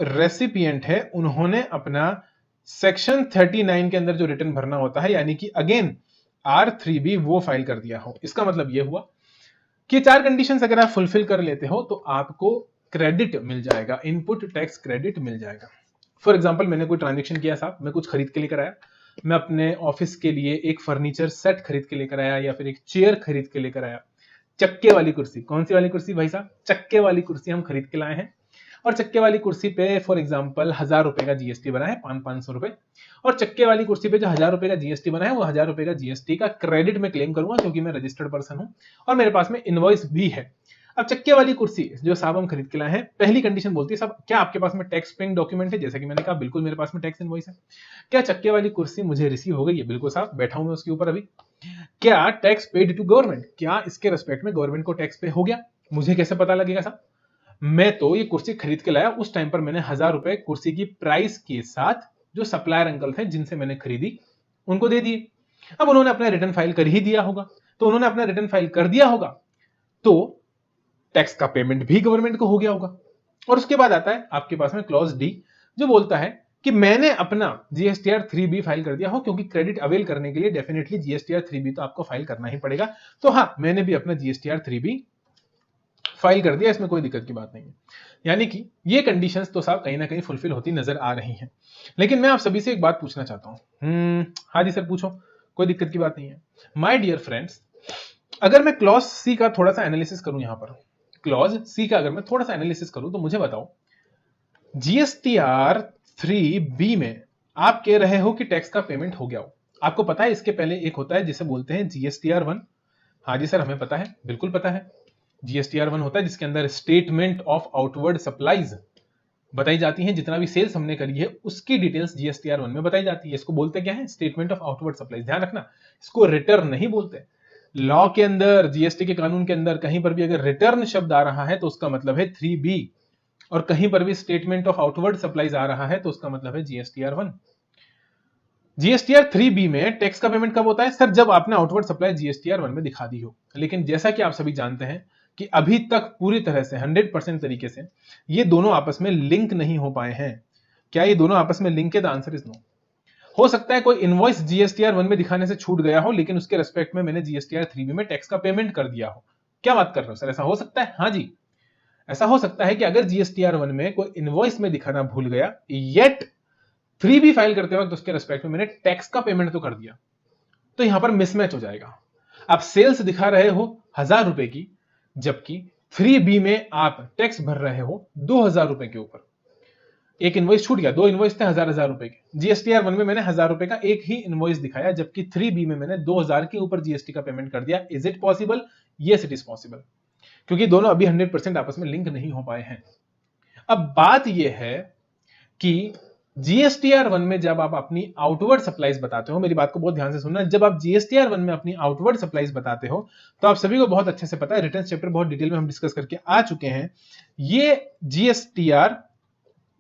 रेसिपिएंट है, उन्होंने अपना सेक्शन 39 के अंदर जो रिटर्न भरना होता है, यानी कि अगेन R3B वो फाइल कर दिया हो। इसका मतलब यह हुआ कि 4 कंडीशंस अगर आप फुलफिल कर लेते हो तो आपको क्रेडिट मिल जाएगा, इनपुट टैक्स क्रेडिट मिल जाएगा। फॉर एग्जांपल मैंने कोई ट्रांजैक्शन किया साहब, मैं कुछ खरीद के लेकर आया, मैं अपने ऑफिस के लिए एक फर्नीचर सेट खरीद के लेकर आया, या फिर एक चेयर खरीद के लेकर आया, चक्के वाली कुर्सी। कौन सी वाली कुर्सी भाई साहब? चक्के वाली कुर्सी हम खरीद के लाए हैं, और चक्के वाली कुर्सी पे फॉर एग्जांपल 1000 रुपए का जीएसटी बना है, 500 रुपए। और चक्के वाली कुर्सी पे जो 1000 रुपए का जीएसटी बना है, वो 1000 रुपए का जीएसटी का क्रेडिट में क्लेम करूंगा, क्योंकि मैं रजिस्टर्ड पर्सन हूं और मेरे पास में इनवॉइस भी है। अब चक्के वाली कुर्सी जो साहब हम खरीद के लाए हैं, पहली कंडीशन बोलती है साहब क्या आपके पास में टैक्स पेइंग डॉक्यूमेंट है? जैसे कि मैंने कहा बिल्कुल मेरे पास में टैक्स इनवॉइस है। क्या चक्के वाली कुर्सी मुझे रिसीव हो गई है? बिल्कुल साहब, बैठा हूं मैं उसके ऊपर अभी। क्या टैक्स पेड टू गवर्नमेंट, क्या इसके रेस्पेक्ट में गवर्नमेंट को टैक्स पे हो गया? मुझे कैसे पता लगेगा साहब? मैं तो ये कुर्सी खरीद के लाया, उस टाइम पर मैंने 1000 रुपए कुर्सी की प्राइस के साथ जो सप्लायर अंकल थे जिनसे मैंने खरीदी उनको दे दिए। अब उन्होंने अपना रिटर्न फाइल कर ही दिया होगा, तो उन्होंने अपना रिटर्न फाइल कर दिया होगा तो टैक्स का पेमेंट भी गवर्नमेंट को हो गया होगा। और उसके बाद आता है आपके पास में क्लॉज डी, जो बोलता है कि मैंने अपना जीएसटीआर 3B फाइल कर दिया हो, क्योंकि क्रेडिट अवेल करने के लिए डेफिनेटली जीएसटीआर 3B तो आपको फाइल करना ही पड़ेगा। तो हाँ, मैंने भी अपना जीएसटीआर 3B फाइल कर दिया, इसमें कोई दिक्कत की बात नहीं है। यानी कि ये कंडीशंस तो साहब कहीं ना कहीं फुलफिल होती नजर आ रही हैं। लेकिन मैं आप सभी से एक बात पूछना चाहता हूं। हाँ जी सर पूछो, कोई दिक्कत की बात नहीं है। माय डियर फ्रेंड्स, अगर मैं क्लॉज सी का थोड़ा सा एनालिसिस करूं, यहां पर क्लॉज सी का अगर मैं थोड़ा सा एनालिसिस करूं, तो मुझे बताओ जीएसटीआर 3B में आप कह रहे हो कि टैक्स का पेमेंट हो गया हो। आपको पता है इसके पहले एक होता है जिसे बोलते हैं जीएसटीआर 1। हाँ जी सर हमें पता है, बिल्कुल पता है। जीएसटीआर 1 होता है जिसके अंदर स्टेटमेंट ऑफ आउटवर्ड सप्लाईज बताई जाती हैं, जितना भी सेल्स हमने करी है उसकी डिटेल्स जीएसटीआर 1 में बताई जाती है। इसको बोलते क्या है? Statement of outward supplies. ध्यान रखना, इसको रिटर्न नहीं बोलते। लॉ के अंदर, जीएसटी के कानून के अंदर कहीं पर भी अगर रिटर्न शब्द आ रहा है तो उसका मतलब है 3B, और कहीं पर भी स्टेटमेंट ऑफ आउटवर्ड सप्लाईज आ रहा है तो उसका मतलब है जीएसटीआर 1। जीएसटीआर 3B में टैक्स का पेमेंट कब होता है? सर जब आपने आउटवर्ड सप्लाई जीएसटीआर 1 में दिखा दी हो। लेकिन जैसा कि आप सभी जानते हैं कि अभी तक पूरी तरह से 100% तरीके से ये दोनों आपस में लिंक नहीं हो पाए हैं। क्या ये दोनों आपस में लिंक है? The answer is no. हो सकता है कोई इनवॉइस जीएसटीआर 1 में दिखाने से छूट गया हो, लेकिन उसके रेस्पेक्ट में मैंने जीएसटीआर 3B में टैक्स का पेमेंट कर दिया हो। क्या बात कर रहे हो सर, ऐसा हो सकता है? हाँ जी, ऐसा हो सकता है कि अगर जीएसटीआर 1 में कोई इनवॉइस में दिखाना भूल गया, येट 3B फाइल करते वक्त उसके रेस्पेक्ट में मैंने टैक्स का पेमेंट तो कर दिया, तो यहां पर मिसमैच हो जाएगा। आप सेल्स दिखा रहे हो 1000 रुपए की, जबकि 3B में आप टैक्स भर रहे हो 2000 रुपए के ऊपर। एक इनवॉइस छूट गया, दो इनवॉइस थे 1000 रुपए के। जीएसटीआर 1 में मैंने 1000 रुपए का एक ही इनवॉइस दिखाया, जबकि 3B में मैंने 2000 के ऊपर जीएसटी का पेमेंट कर दिया। Is it possible? Yes it is possible, क्योंकि दोनों अभी 100% आपस में लिंक नहीं हो पाए हैं। अब बात यह है कि जीएसटीआर 1 में जब आप अपनी आउटवर्ड सप्लाईज बताते हो, मेरी बात को बहुत ध्यान से सुनना, जब आप जीएसटीआर 1 में अपनी आउटवर्ड सप्लाईज बताते हो तो आप सभी को बहुत अच्छे से पता है, रिटर्न चैप्टर बहुत डिटेल में हम डिस्कस करके आ चुके हैं। ये जीएसटीआर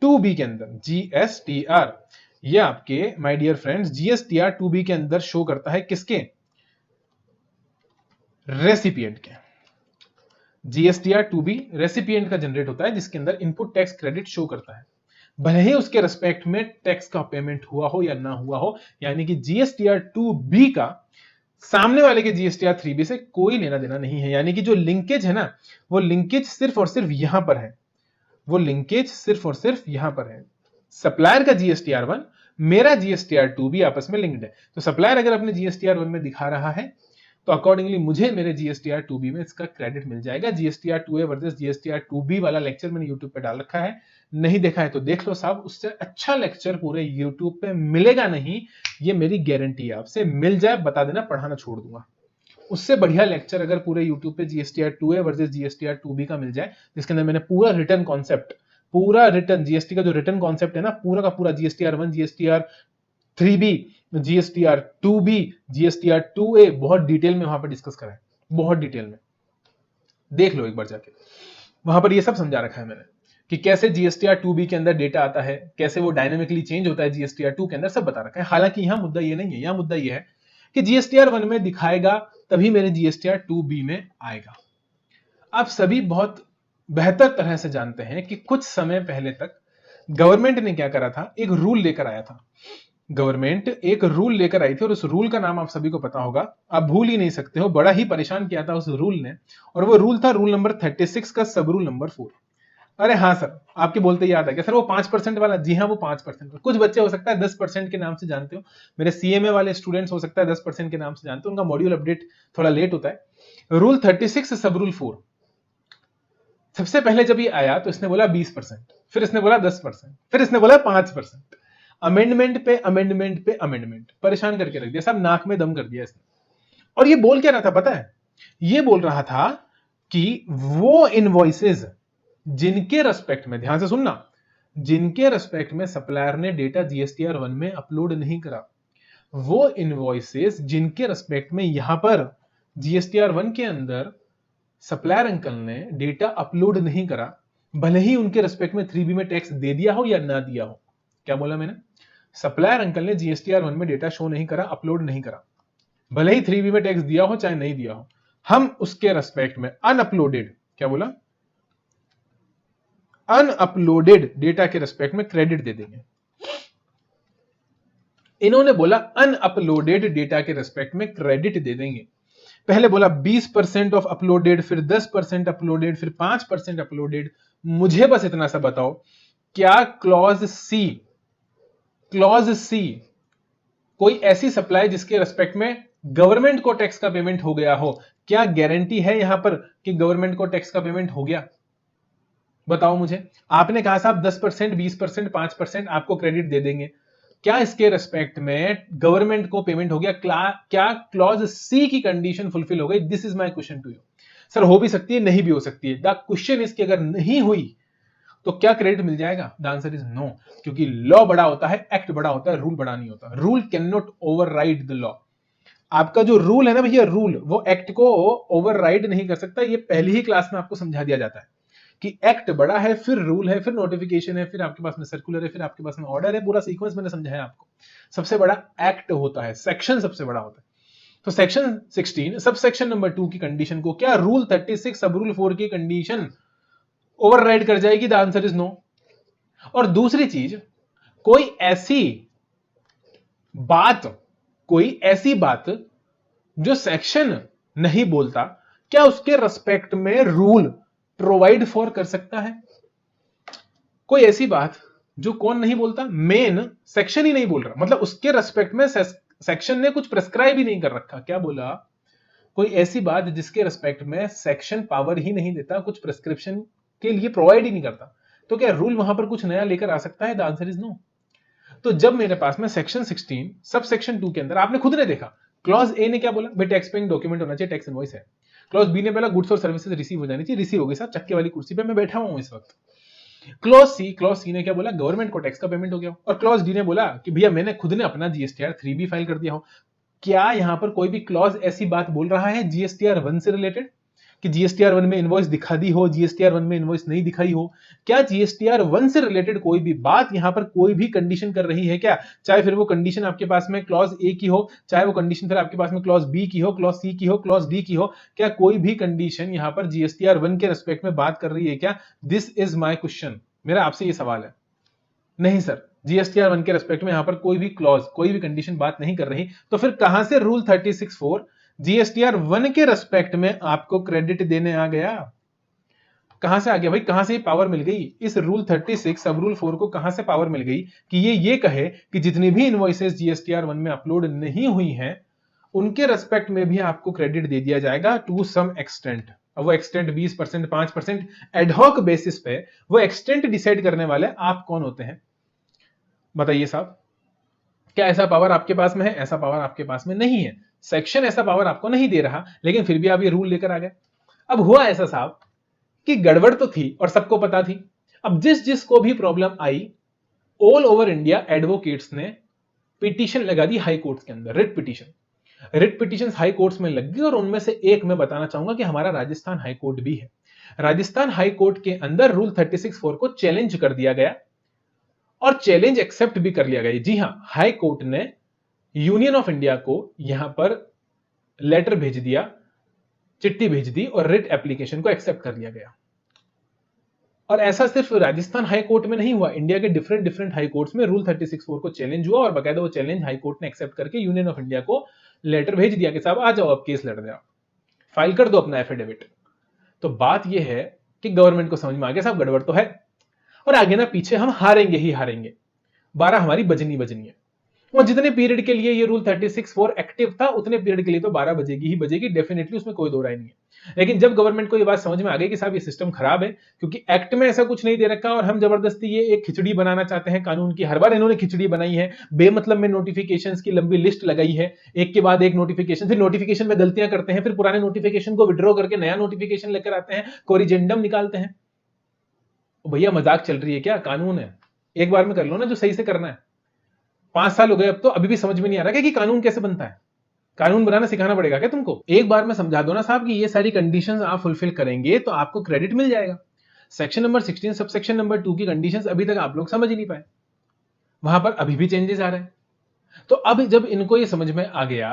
2B के अंदर, जीएसटीआर, ये आपके my dear friends GSTR 2B के अंदर शो करता है किसके? रेसिपिएंट के। जीएसटीआर 2B रेसिपिएंट का जनरेट होता है, जिसके अंदर इनपुट टैक्स क्रेडिट शो करता है, भले ही उसके रेस्पेक्ट में टैक्स का पेमेंट हुआ हो या ना हुआ हो। यानी कि जीएसटीआर 2B का सामने वाले के जीएसटीआर 3B से कोई लेना देना नहीं है। यानी कि जो लिंकेज है ना, वो लिंकेज सिर्फ और सिर्फ यहां पर है, वो लिंकेज सिर्फ और सिर्फ यहां पर है। सप्लायर का जीएसटीआर 1, मेरा जीएसटीआर 2B आपस में लिंक्ड है। तो सप्लायर अगर अपने जीएसटीआर 1 में दिखा रहा है तो अकॉर्डिंगली मुझे मेरे जीएसटीआर 2B में इसका क्रेडिट मिल जाएगा। GSTR 2A versus GSTR 2B वाला लेक्चर मैंने यूट्यूब पे डाल रखा है, नहीं देखा है तो देख लो साहब। उससे अच्छा लेक्चर पूरे यूट्यूब पे मिलेगा नहीं, ये मेरी गारंटी है। आपसे मिल जाए बता देना, पढ़ाना छोड़ दूंगा। उससे बढ़िया लेक्चर अगर पूरे यूट्यूब पे GSTR 2A versus GSTR 2B का मिल जाए, जिसके अंदर मैंने पूरा रिटर्न कॉन्सेप्ट, पूरा रिटर्न जीएसटी का जो रिटर्न कॉन्सेप्ट है ना, पूरा का पूरा GSTR 1, GSTR 3B, GSTR 2B, GSTR 2A बहुत डिटेल में वहां पर डिस्कस करा है, बहुत डिटेल में। देख लो एक बार जाके, वहां पर ये सब समझा रखा है मैंने कि कैसे जीएसटीआर 2B के अंदर डेटा आता है, कैसे वो डायनेमिकली चेंज होता है जीएसटीआर 2 के अंदर, सब बता रखा है। हालांकि यहां मुद्दा ये नहीं है, यहां मुद्दा ये है कि जीएसटीआर 1 में दिखाएगा तभी मेरे जीएसटीआर 2B में आएगा। आप सभी बहुत बेहतर तरह से जानते हैं कि कुछ समय पहले तक गवर्नमेंट ने क्या करा था, एक रूल लेकर आया था। गवर्नमेंट एक रूल लेकर आई थी और उस रूल का नाम आप सभी को पता होगा, आप भूल ही नहीं सकते हो, बड़ा ही परेशान किया था उस रूल ने। और वो रूल था रूल नंबर 36 का सब रूल नंबर 4। अरे हाँ सर, आपके बोलते याद है क्या सर वो 5% वाला? जी हाँ, वो 5%। कुछ बच्चे हो सकता है 10% के नाम से जानते हो, मेरे सीएमए वाले स्टूडेंट्स हो सकता है 10% के नाम से जानते हो, उनका मॉड्यूल अपडेट थोड़ा लेट होता है। रूल 36 सब रूल 4, सबसे पहले जब ये आया तो इसने बोला 20%, फिर इसने बोला 10%, फिर इसने बोला 5%। अमेंडमेंट पे अमेंडमेंट पे अमेंडमेंट, परेशान करके रख दिया सब, नाक में दम कर दिया इसने। और ये बोल क्या रहा था पता है? ये बोल रहा था कि वो इनवॉइसेस जिनके रेस्पेक्ट में, ध्यान से सुनना, जिनके रेस्पेक्ट में सप्लायर ने डेटा जीएसटीआर 1 में अपलोड नहीं करा, वो इनवॉइसेस जिनके रेस्पेक्ट में यहां पर जीएसटीआर 1 के अंदर सप्लायर अंकल ने डेटा अपलोड नहीं करा, भले ही उनके रेस्पेक्ट में 3B में टैक्स दे दिया हो या ना दिया हो। क्या बोला मैंने? सप्लायर अंकल ने जीएसटीआर 1 में डेटा शो नहीं करा, अपलोड नहीं करा, भले ही 3B में टैक्स दिया हो चाहे नहीं दिया हो, हम उसके रेस्पेक्ट में अनअपलोडेड, क्या बोला, अनअपलोडेड डेटा के रेस्पेक्ट में क्रेडिट दे देंगे। इन्होंने बोला अनअपलोडेड डेटा के रेस्पेक्ट में क्रेडिट दे देंगे। पहले बोला 20% ऑफ अपलोडेड, फिर 10% अपलोडेड, फिर 5% अपलोडेड। मुझे बस इतना सा बताओ, क्या क्लॉज सी कोई ऐसी सप्लाई जिसके रेस्पेक्ट में गवर्नमेंट को टैक्स का पेमेंट हो गया हो, क्या गारंटी है यहां पर कि गवर्नमेंट को टैक्स का पेमेंट हो गया? बताओ मुझे। आपने कहा साहब 10%, 20%, 5% आपको क्रेडिट दे देंगे, क्या इसके रेस्पेक्ट में गवर्नमेंट को पेमेंट हो गया? क्या क्लॉज सी की कंडीशन फुलफिल हो गई? This is my question to you. Sir हो भी सकती है, नहीं भी हो सकती है। द क्वेश्चन इज कि अगर नहीं हुई तो क्या क्रेडिट मिल जाएगा? द आंसर इज नो, क्योंकि लॉ बड़ा होता है, एक्ट बड़ा होता है, रूल बड़ा नहीं होता। Rule can not override the law. आपका जो रूल है ना भैया, रूल वो एक्ट को ओवरराइड नहीं कर सकता। ये पहली ही क्लास में आपको समझा दिया जाता है कि एक्ट बड़ा है, फिर रूल है, फिर नोटिफिकेशन है, फिर आपके पास में सर्कुलर है, फिर आपके पास में ऑर्डर है, पूरा सीक्वेंस मैंने समझाया आपको। सबसे बड़ा एक्ट होता है, सेक्शन सबसे बड़ा होता है। तो सेक्शन 16 सब सेक्शन नंबर 2 की कंडीशन को क्या रूल 36 सब रूल 4 की कंडीशन ओवरराइड कर जाएगी? The answer is no. और दूसरी चीज, कोई ऐसी बात जो सेक्शन नहीं बोलता, क्या उसके रेस्पेक्ट में रूल प्रोवाइड फॉर कर सकता है? कोई ऐसी बात जो कौन नहीं बोलता? मेन सेक्शन ही नहीं बोल रहा, मतलब उसके रेस्पेक्ट में सेक्शन ने कुछ प्रेस्क्राइब ही नहीं कर रखा। क्या बोला? कोई ऐसी बात जिसके रेस्पेक्ट में सेक्शन पावर ही नहीं देता, कुछ प्रेस्क्रिप्शन के लिए प्रोवाइड ही नहीं करता, तो क्या रूल वहां पर कुछ नया लेकर आ सकता है? The answer is no. तो जब मेरे पास में सेक्शन 16 सब सेक्शन 2 के अंदर आपने खुद ने देखा, क्लॉज ए ने क्या बोला? भाई टैक्स पेइंग डॉक्यूमेंट होना चाहिए, टैक्स इनवॉइस है। क्लॉज बी ने बोला गुड्स और सर्विसेज रिसीव हो जानी चाहिए, रिसीव हो गई साहब, चक्के वाली कुर्सी पे मैं बैठा हूं इस वक्त। क्लॉज सी ने क्या बोला? गवर्नमेंट को टैक्स का पेमेंट हो गया। और क्लॉज डी ने बोला कि भैया मैंने खुद ने अपना जीएसटीआर 3 भी फाइल कर दिया हो। क्या यहां पर कोई भी क्लॉज ऐसी बात बोल रहा है जीएसटीआर 1 से रिलेटेड कि जीएसटीआर 1 में इनवॉइस दिखा दी हो, जीएसटीआर 1 में इनवॉइस नहीं दिखाई हो? क्या जीएसटीआर 1 से रिलेटेड कोई भी बात यहां पर कोई भी कंडीशन कर रही है क्या? चाहे फिर वो कंडीशन आपके पास में क्लॉज ए की हो, चाहे वो कंडीशन फिर आपके पास में क्लॉज बी की हो, क्लॉज सी की हो, क्लॉज डी की हो, क्या कोई भी कंडीशन यहां पर जीएसटीआर 1 के रेस्पेक्ट में बात कर रही है क्या? दिस इज माई क्वेश्चन, मेरा आपसे ये सवाल है। नहीं सर, जीएसटीआर 1 के रेस्पेक्ट में यहां पर कोई भी क्लॉज, कोई भी कंडीशन बात नहीं कर रही, तो फिर कहां से रूल 36(4) जीएसटीआर 1 के रेस्पेक्ट में आपको क्रेडिट देने आ गया? कहां से आ गया भाई? कहां से पावर मिल गई? इस रूल 36 सब रूल 4 को कहां से पावर मिल गई कि ये कहे कि जितनी भी इनवॉइसेस जीएसटीआर 1 में अपलोड नहीं हुई हैं उनके रेस्पेक्ट में भी आपको क्रेडिट दे दिया जाएगा टू सम एक्सटेंट। अब वो एक्सटेंट 20%, 5% एडहॉक बेसिस पे वो एक्सटेंट डिसाइड करने वाले आप कौन होते हैं? बताइए साहब, क्या ऐसा पावर आपके पास में है? ऐसा पावर आपके पास में नहीं है, सेक्शन ऐसा पावर आपको नहीं दे रहा, लेकिन फिर भी आप ये रूल लेकर आ गए। अब हुआ ऐसा साहब कि गड़बड़ तो थी और सबको पता थी। अब जिसको भी प्रॉब्लम आई, ऑल ओवर इंडिया एडवोकेट्स ने पिटीशन लगा दी हाई कोर्ट्स के अंदर, रिट पिटीशन हाई कोर्ट्स में लग गई। और उनमें से एक मैं बताना चाहूंगा कि हमारा राजस्थान हाई कोर्ट भी है। राजस्थान हाई कोर्ट के अंदर रूल 36(4) को चैलेंज कर दिया गया और चैलेंज एक्सेप्ट भी कर लिया गया। जी हां, हाई कोर्ट ने यूनियन ऑफ इंडिया को यहां पर लेटर भेज दिया, चिट्ठी भेज दी और रिट एप्लीकेशन को एक्सेप्ट कर लिया गया। और ऐसा सिर्फ राजस्थान हाई कोर्ट में नहीं हुआ, इंडिया के डिफरेंट हाई कोर्ट्स में रूल 36(4) को चैलेंज हुआ और बकायदा वो चैलेंज हाई कोर्ट ने एक्सेप्ट करके यूनियन ऑफ इंडिया को लेटर भेज दिया कि साहब आ जाओ, अब केस लड़ दो, फाइल कर दो अपना एफिडेविट। तो बात यह है कि गवर्नमेंट को समझ में आ गया साहब गड़बड़ तो है, और आगे ना पीछे हम हारेंगे ही हारेंगे, 12 हमारी बजनी है। और जितने पीरियड के लिए ये रूल 36(4) एक्टिव था उतने पीरियड के लिए तो 12 बजेगी ही बजेगी, डेफिनेटली, उसमें कोई दो राय नहीं है। लेकिन जब गवर्नमेंट को ये बात समझ में आ गई कि साहब ये सिस्टम खराब है, क्योंकि एक्ट में ऐसा कुछ नहीं दे रखा और हम जबरदस्ती ये एक खिचड़ी बनाना चाहते हैं कानून की। हर बार इन्होंने खिचड़ी बनाई है, बेमतलब में नोटिफिकेशंस की लंबी लिस्ट लगाई है, एक के बाद एक नोटिफिकेशन, फिर नोटिफिकेशन में गलतियां करते हैं, फिर पुराने नोटिफिकेशन को विड्रॉ करके नया नोटिफिकेशन लेकर आते हैं, कोरिजेंडम निकालते हैं। भैया मजाक चल रही है क्या? कानून है, एक बार में कर लो ना जो सही से करना है। 5 साल हो गए अब तो अभी भी समझ में नहीं आ रहा कि कानून कैसे बनता है? कानून बनाना सिखाना पड़ेगा क्या तुमको? एक बार में समझा दो ना साहब कि ये सारी कंडीशंस आप फुलफिल करेंगे तो आपको क्रेडिट मिल जाएगा। Section number 16 sub section number 2 की कंडीशंस अभी तक आप लोग समझ ही नहीं पाए, वहां पर अभी भी चेंजेस आ रहे हैं। तो अब जब इनको ये समझ में आ गया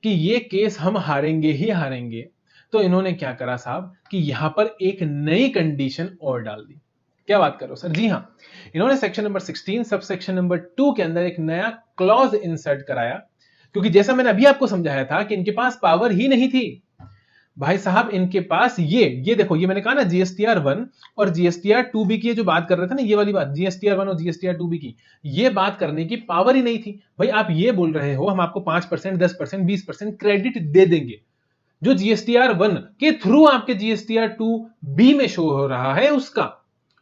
कि ये केस हम हारेंगे ही हारेंगे, तो इन्होंने क्या करा साहब कि यहां पर एक नई कंडीशन और डाल दी। क्या बात करो सर? जी हां, इन्होंने section number 16 sub section number 2 के अंदर एक नया क्लॉज इंसर्ट कराया, क्योंकि जैसा मैंने अभी आपको समझाया था कि इनके पास पावर ही नहीं थी भाई साहब। इनके पास ये देखो, ये मैंने कहा ना जीएसटीआर 1 और जीएसटीआर 2B की जो बात कर रहे थे ना, ये वाली बात जीएसटीआर 1 और जीएसटीआर 2B की, ये बात करने की पावर ही नहीं थी भाई। आप ये बोल रहे हो हम आपको 5%, 10%, 20% क्रेडिट दे देंगे जो जीएसटीआर 1 के थ्रू आपके जीएसटीआर 2B में शो हो रहा है उसका।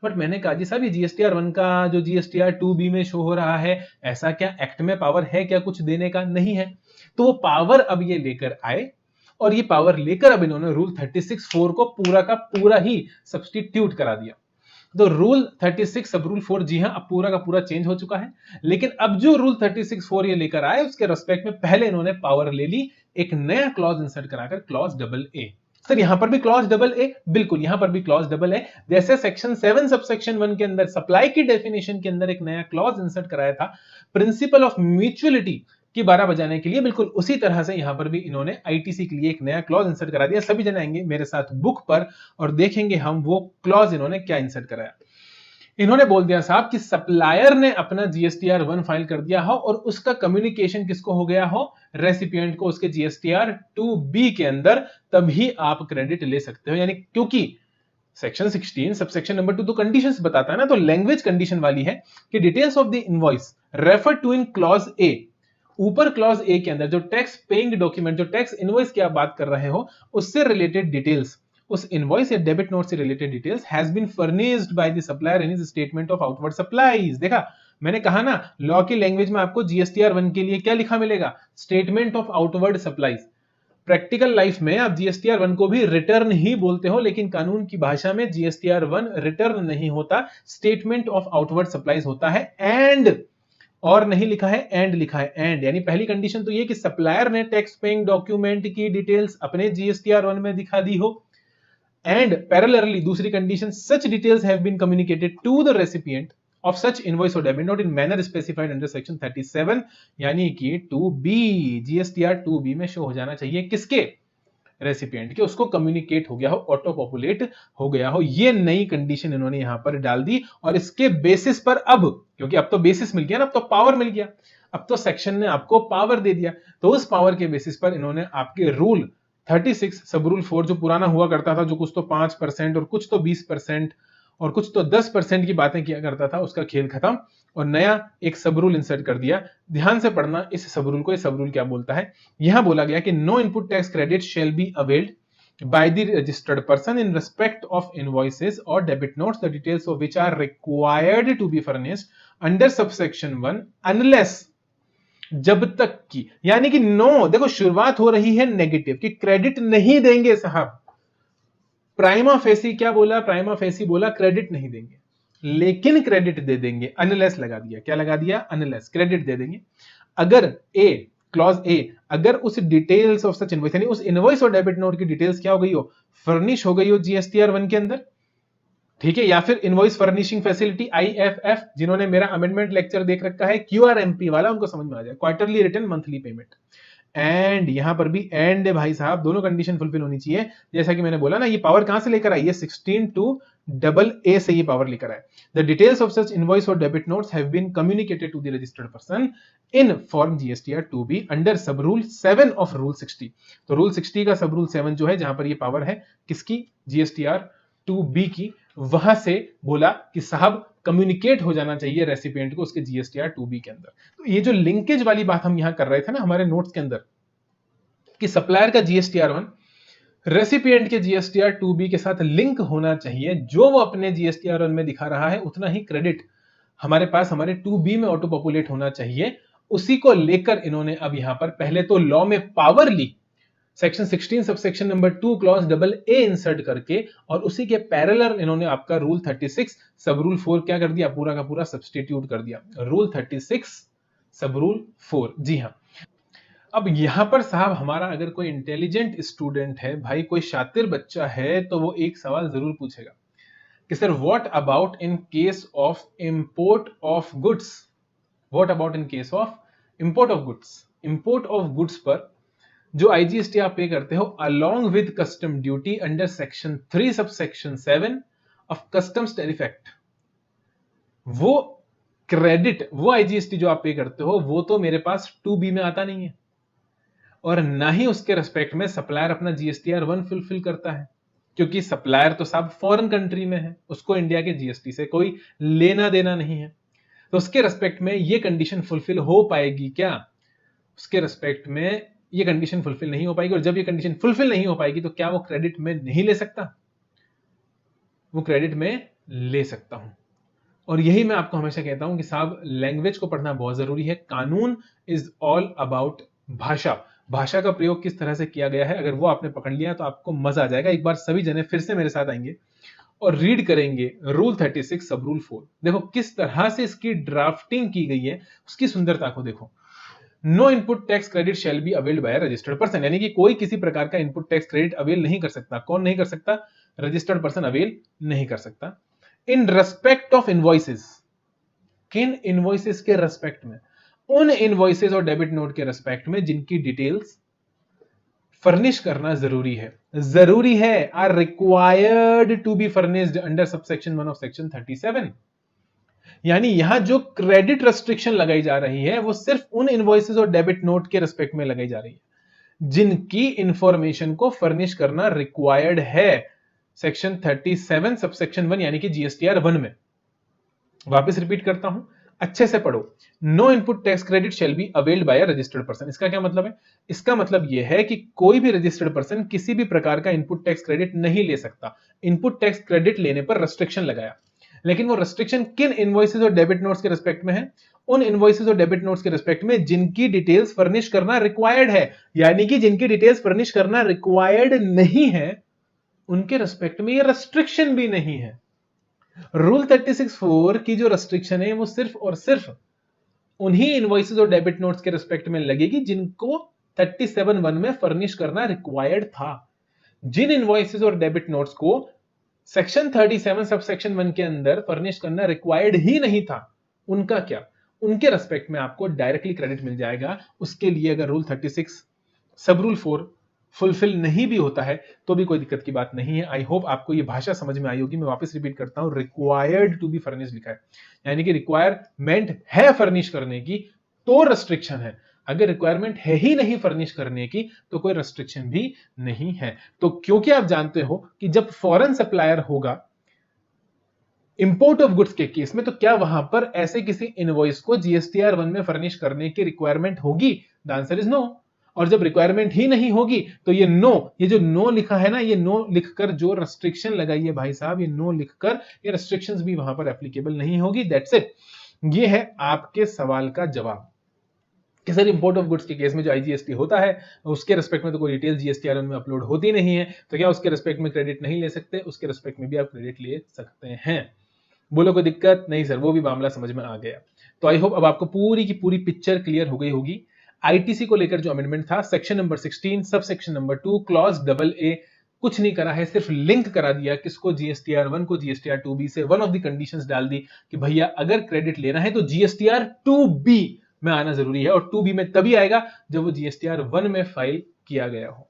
बट मैंने कहा जी साहब ये जीएसटीआर 1 का जो जीएसटीआर 2B में शो हो रहा है, ऐसा क्या एक्ट में पावर है क्या कुछ देने का? नहीं है। तो वो पावर अब ये लेकर आए और ये पावर लेकर अब इन्होंने रूल 36(4) को पूरा का पूरा ही सब्स्टिट्यूट करा दिया। तो रूल 36 सब रूल 4 जी हां अब पूरा का पूरा चेंज हो चुका है। लेकिन अब जो रूल 36(4) ये लेकर आए उसके रेस्पेक्ट में पहले इन्होंने पावर ले ली, एक नया क्लॉज इंसर्ट कराकर क्लॉज AA। सर यहां पर भी क्लॉज डबल ए, बिल्कुल यहां पर भी क्लॉज डबल ए। जैसे सेक्शन 7 सबसेक्शन 1 के अंदर सप्लाई की डेफिनेशन के अंदर एक नया क्लॉज इंसर्ट कराया था प्रिंसिपल ऑफ म्यूचुअलिटी की 12 बजाने के लिए, बिल्कुल उसी तरह से यहां पर भी इन्होंने आईटीसी के लिए एक नया क्लॉज इंसर्ट करा दिया। सभी जन आएंगे मेरे साथ बुक पर और देखेंगे हम वो क्लॉज इन्होंने क्या इंसर्ट कराया। इन्होंने बोल दिया साहब कि सप्लायर ने अपना जीएसटीआर 1 फाइल कर दिया हो और उसका कम्युनिकेशन किसको हो गया हो, रेसिपिएंट को, उसके जीएसटीआर 2B के अंदर, तभी आप क्रेडिट ले सकते हो। यानी क्योंकि सेक्शन 16 सबसेक्शन नंबर 2 तो कंडीशंस बताता है ना, तो लैंग्वेज कंडीशन वाली है कि details of the invoice refer to in clause A, ऊपर क्लॉज ए के अंदर जो टैक्स पेइंग डॉक्यूमेंट, जो टैक्स इनवॉइस की आप बात कर रहे हो उससे रिलेटेड डिटेल्स, उस इनवॉइस या डेबिट नोट से related details has been furnished by the supplier in his statement of outward supplies. देखा मैंने कहा ना, लॉ की लैंग्वेज में आपको जीएसटीआर 1 के लिए क्या लिखा मिलेगा, statement of outward supplies. Practical life में आप जीएसटीआर 1 को भी रिटर्न ही बोलते हो, लेकिन कानून की भाषा में जीएसटीआर 1 रिटर्न नहीं होता, स्टेटमेंट ऑफ आउटवर्ड सप्लाईज होता है। एंड और नहीं लिखा है, एंड लिखा है। एंड यानी पहली कंडीशन तो ये कि सप्लायर ने टैक्स पेइंग डॉक्यूमेंट की डिटेल्स अपने जीएसटीआर 1 में दिखा दी हो। And parallelly, दूसरी condition, such details have been communicated to the recipient of such invoice or debit note in manner specified under section 37, यानी कि 2B, GSTR 2B में शो हो जाना चाहिए किसके, रेसिपिएंट के, उसको कम्युनिकेट हो गया हो, ऑटो पॉपुलेट हो गया हो। ये नई कंडीशन इन्होंने यहां पर डाल दी और इसके बेसिस पर अब, क्योंकि अब तो बेसिस मिल गया ना, अब तो पावर मिल गया, अब तो सेक्शन ने आपको पावर दे दिया, तो उस पावर के बेसिस पर इन्होंने आपके रूल 36 सब रूल 4 जो पुराना हुआ करता था, जो कुछ तो 5% और कुछ तो 20% और कुछ तो 10% की बातें किया करता था, उसका खेल खत्म और नया एक सब रूल इंसर्ट कर दिया। ध्यान से पढ़ना इस सब रूल को, ये सब रूल क्या बोलता है। यहां बोला गया कि no input tax credit shall be availed by the registered person in respect of invoices or debit notes, the details of which are required to be furnished under subsection 1 unless, जब तक की, यानी कि नो, देखो शुरुआत हो रही है नेगेटिव कि क्रेडिट नहीं देंगे साहब। प्राइमा फेसी क्या बोला, प्राइमा फेसी बोला क्रेडिट नहीं देंगे, लेकिन क्रेडिट दे देंगे, अनलेस लगा दिया, क्या लगा दिया, अनलेस, क्रेडिट दे देंगे अगर ए, क्लॉज ए, अगर उस डिटेल्स ऑफ सच इनवॉइस, यानी उस इनवॉइस और डेबिट नोट की डिटेल्स क्या हो गई हो, फर्निश हो गई हो जीएसटीआर 1 के अंदर, ठीक है, या फिर इनवॉइस फर्निशिंग फैसिलिटी आईएफएफ, जिन्होंने मेरा अमेंडमेंट लेक्चर देख रखा है क्यूआरएमपी वाला, उनको समझ में आ जाए, quarterly return monthly payment. And यहां पर भी एंड है भाई साहब, दोनों कंडीशन फुलफिल होनी चाहिए। जैसा कि मैंने बोला ना, ये पावर कहां से लेकर आई है, 16 to AA से ये पावर लेकर आए। The details of such invoice और debit notes have been communicated to the registered person in form GSTR 2B under sub rule 7 of rule 60। तो रूल 60 का सब रूल 7 जो है, जहां पर ये पावर है किसकी, जीएसटीआर 2B की, वहां से बोला कि साहब कम्युनिकेट हो जाना चाहिए रेसिपिएंट को उसके जीएसटीआर 2B के अंदर। तो ये जो लिंकेज वाली बात हम यहां कर रहे थे ना हमारे नोट्स के अंदर, कि सप्लायर का जीएसटीआर 1 रेसिपिएंट के जीएसटीआर 2B के साथ लिंक होना चाहिए, जो वो अपने जीएसटीआर 1 में दिखा रहा है उतना ही क्रेडिट हमारे पास हमारे 2B में ऑटो पॉपुलेट होना चाहिए। उसी को लेकर इन्होंने अब यहां पर पहले तो लॉ में पावर ली, section 16 subsection number 2 clause double A insert करके, और उसी के पैरेलल इन्होंने आपका रूल 36 सब रूल 4 क्या कर दिया, पूरा का पूरा सब्स्टिट्यूट कर दिया, रूल 36 सब रूल 4। जी हां, अब यहां पर साहब हमारा अगर कोई इंटेलिजेंट स्टूडेंट है भाई, कोई शातिर बच्चा है, तो वो एक सवाल जरूर पूछेगा कि sir what about in case of import of goods, what about in case of import of goods, import of goods पर जो आईजीएसटी आप पे करते हो along with custom duty under section 3 subsection 7 of customs tariff act, वो credit, वो IGST जो आप पे करते हो वो तो मेरे पास 2B में आता नहीं है, और ना ही उसके रेस्पेक्ट में सप्लायर अपना जीएसटीआर 1 फुलफिल करता है, क्योंकि सप्लायर तो साहब फॉरेन कंट्री में है, उसको इंडिया के जीएसटी से कोई लेना देना नहीं है। तो उसके रेस्पेक्ट में ये कंडीशन फुलफिल हो पाएगी क्या, उसके रेस्पेक्ट में ये कंडीशन फुलफिल नहीं हो पाएगी, और जब ये कंडीशन फुलफिल नहीं हो पाएगी तो क्या वो क्रेडिट में नहीं ले सकता, वो क्रेडिट में ले सकता हूं। और यही मैं आपको हमेशा कहता हूं कि साहब लैंग्वेज को पढ़ना बहुत जरूरी है। कानून इज ऑल अबाउट भाषा, भाषा का प्रयोग किस तरह से किया गया है, अगर वो आपने पकड़ लिया तो आपको मजा आ जाएगा। एक बार सभी जने फिर से मेरे साथ आएंगे और रीड करेंगे रूल 36 सब रूल 4। देखो किस तरह से इसकी ड्राफ्टिंग की गई है, उसकी सुंदरता को देखो। No input tax credit shall be availed by registered person, यानी कि कोई किसी प्रकार का इनपुट टैक्स क्रेडिट अवेल नहीं कर सकता। कौन नहीं कर सकता? रजिस्टर्ड पर्सन अवेल नहीं कर सकता। इन रेस्पेक्ट ऑफ इनवॉइसेस, किन इनवॉइसेस के रेस्पेक्ट में? उन इनवॉइसेस और डेबिट नोट के रेस्पेक्ट में जिनकी डिटेल्स फर्निश करना जरूरी है, are required to be furnished under subsection 1 of section 37। यानी यहां जो क्रेडिट रेस्ट्रिक्शन लगाई जा रही है वो सिर्फ उन इनवॉइसेस और डेबिट नोट के रेस्पेक्ट में लगाई जा रही है जिनकी इंफॉर्मेशन को फर्निश करना रिक्वायर्ड है सेक्शन 37 सबसेक्शन 1 यानी कि जीएसटीआर 1 में। वापस रिपीट करता हूं, अच्छे से पढ़ो। No input tax credit shall be availed by a registered person. इसका क्या मतलब है? इसका मतलब यह है कि कोई भी रजिस्टर्ड पर्सन किसी भी प्रकार का इनपुट टैक्स क्रेडिट नहीं ले सकता। इनपुट टैक्स क्रेडिट लेने पर रेस्ट्रिक्शन लगाया, लेकिन वो रेस्ट्रिक्शन किन इनवॉइसेस और डेबिट नोट्स के रिस्पेक्ट में है? उन इनवॉइसेस और डेबिट नोट्स के रिस्पेक्ट में जिनकी डिटेल्स फर्निश करना रिक्वायर्ड है, यानी कि जिनकी डिटेल्स फर्निश करना रिक्वायर्ड नहीं है उनके रिस्पेक्ट में ये रेस्ट्रिक्शन भी नहीं है। रूल 36(4) की जो रेस्ट्रिक्शन है वो सिर्फ और सिर्फ उन्हीं इनवॉइसेस और डेबिट नोट्स के रिस्पेक्ट में लगेगी जिनको 37(1) में फर्निश करना रिक्वायर्ड था। जिन इनवॉइसेस और डेबिट नोट्स को सेक्शन 37 सबसेक्शन 1 के अंदर फर्निश करना रिक्वायर्ड ही नहीं था, उनका क्या? उनके रेस्पेक्ट में आपको डायरेक्टली क्रेडिट मिल जाएगा। उसके लिए अगर रूल 36 सब रूल 4 फुलफिल नहीं भी होता है तो भी कोई दिक्कत की बात नहीं है। आई होप आपको ये भाषा समझ में आई होगी। मैं वापस रिपीट करता हूं, रिक्वायर्ड टू बी फर्निश लिखा है, यानी कि रिक्वायरमेंट है फर्निश करने की तो रेस्ट्रिक्शन है। अगर रिक्वायरमेंट है ही नहीं फर्निश करने की तो कोई रेस्ट्रिक्शन भी नहीं है। तो क्योंकि आप जानते हो कि जब फॉरेन सप्लायर होगा इंपोर्ट ऑफ गुड्स के केस में, तो क्या वहां पर ऐसे किसी इनवॉइस को जीएसटीआर 1 में फर्निश करने की रिक्वायरमेंट होगी? The answer is no. और जब रिक्वायरमेंट ही नहीं होगी तो ये नो, ये जो नो लिखा है ना, ये नो लिखकर जो रेस्ट्रिक्शन लगाई है भाई साहब, ये नो लिखकर ये रेस्ट्रिक्शंस भी वहां पर एप्लीकेबल नहीं होगी। That's it. ये है आपके सवाल का जवाब कि सर इंपोर्ट ऑफ गुड्स के केस में जो आईजीएसटी होता है उसके रिस्पेक्ट में तो कोई डिटेल जीएसटीआर में अपलोड होती नहीं है, तो क्या उसके रिस्पेक्ट में क्रेडिट नहीं ले सकते? उसके रिस्पेक्ट में भी आप क्रेडिट ले सकते हैं। बोलो कोई दिक्कत नहीं सर, वो भी मामला समझ में आ गया। तो आई होप अब आपको पूरी की पूरी पिक्चर क्लियर हो गई होगी। आईटीसी को लेकर जो अमेंडमेंट था, section number 16 sub section number 2 clause AA कुछ नहीं करा है, सिर्फ लिंक करा दिया किसको? जीएसटीआर 1 को जीएसटीआर 2B से। वन ऑफ द कंडीशंस डाल दी कि भैया अगर क्रेडिट लेना है तो जीएसटीआर 2B में आना जरूरी है, और 2B में तभी आएगा जब वो जीएसटीआर 1 में फाइल किया गया हो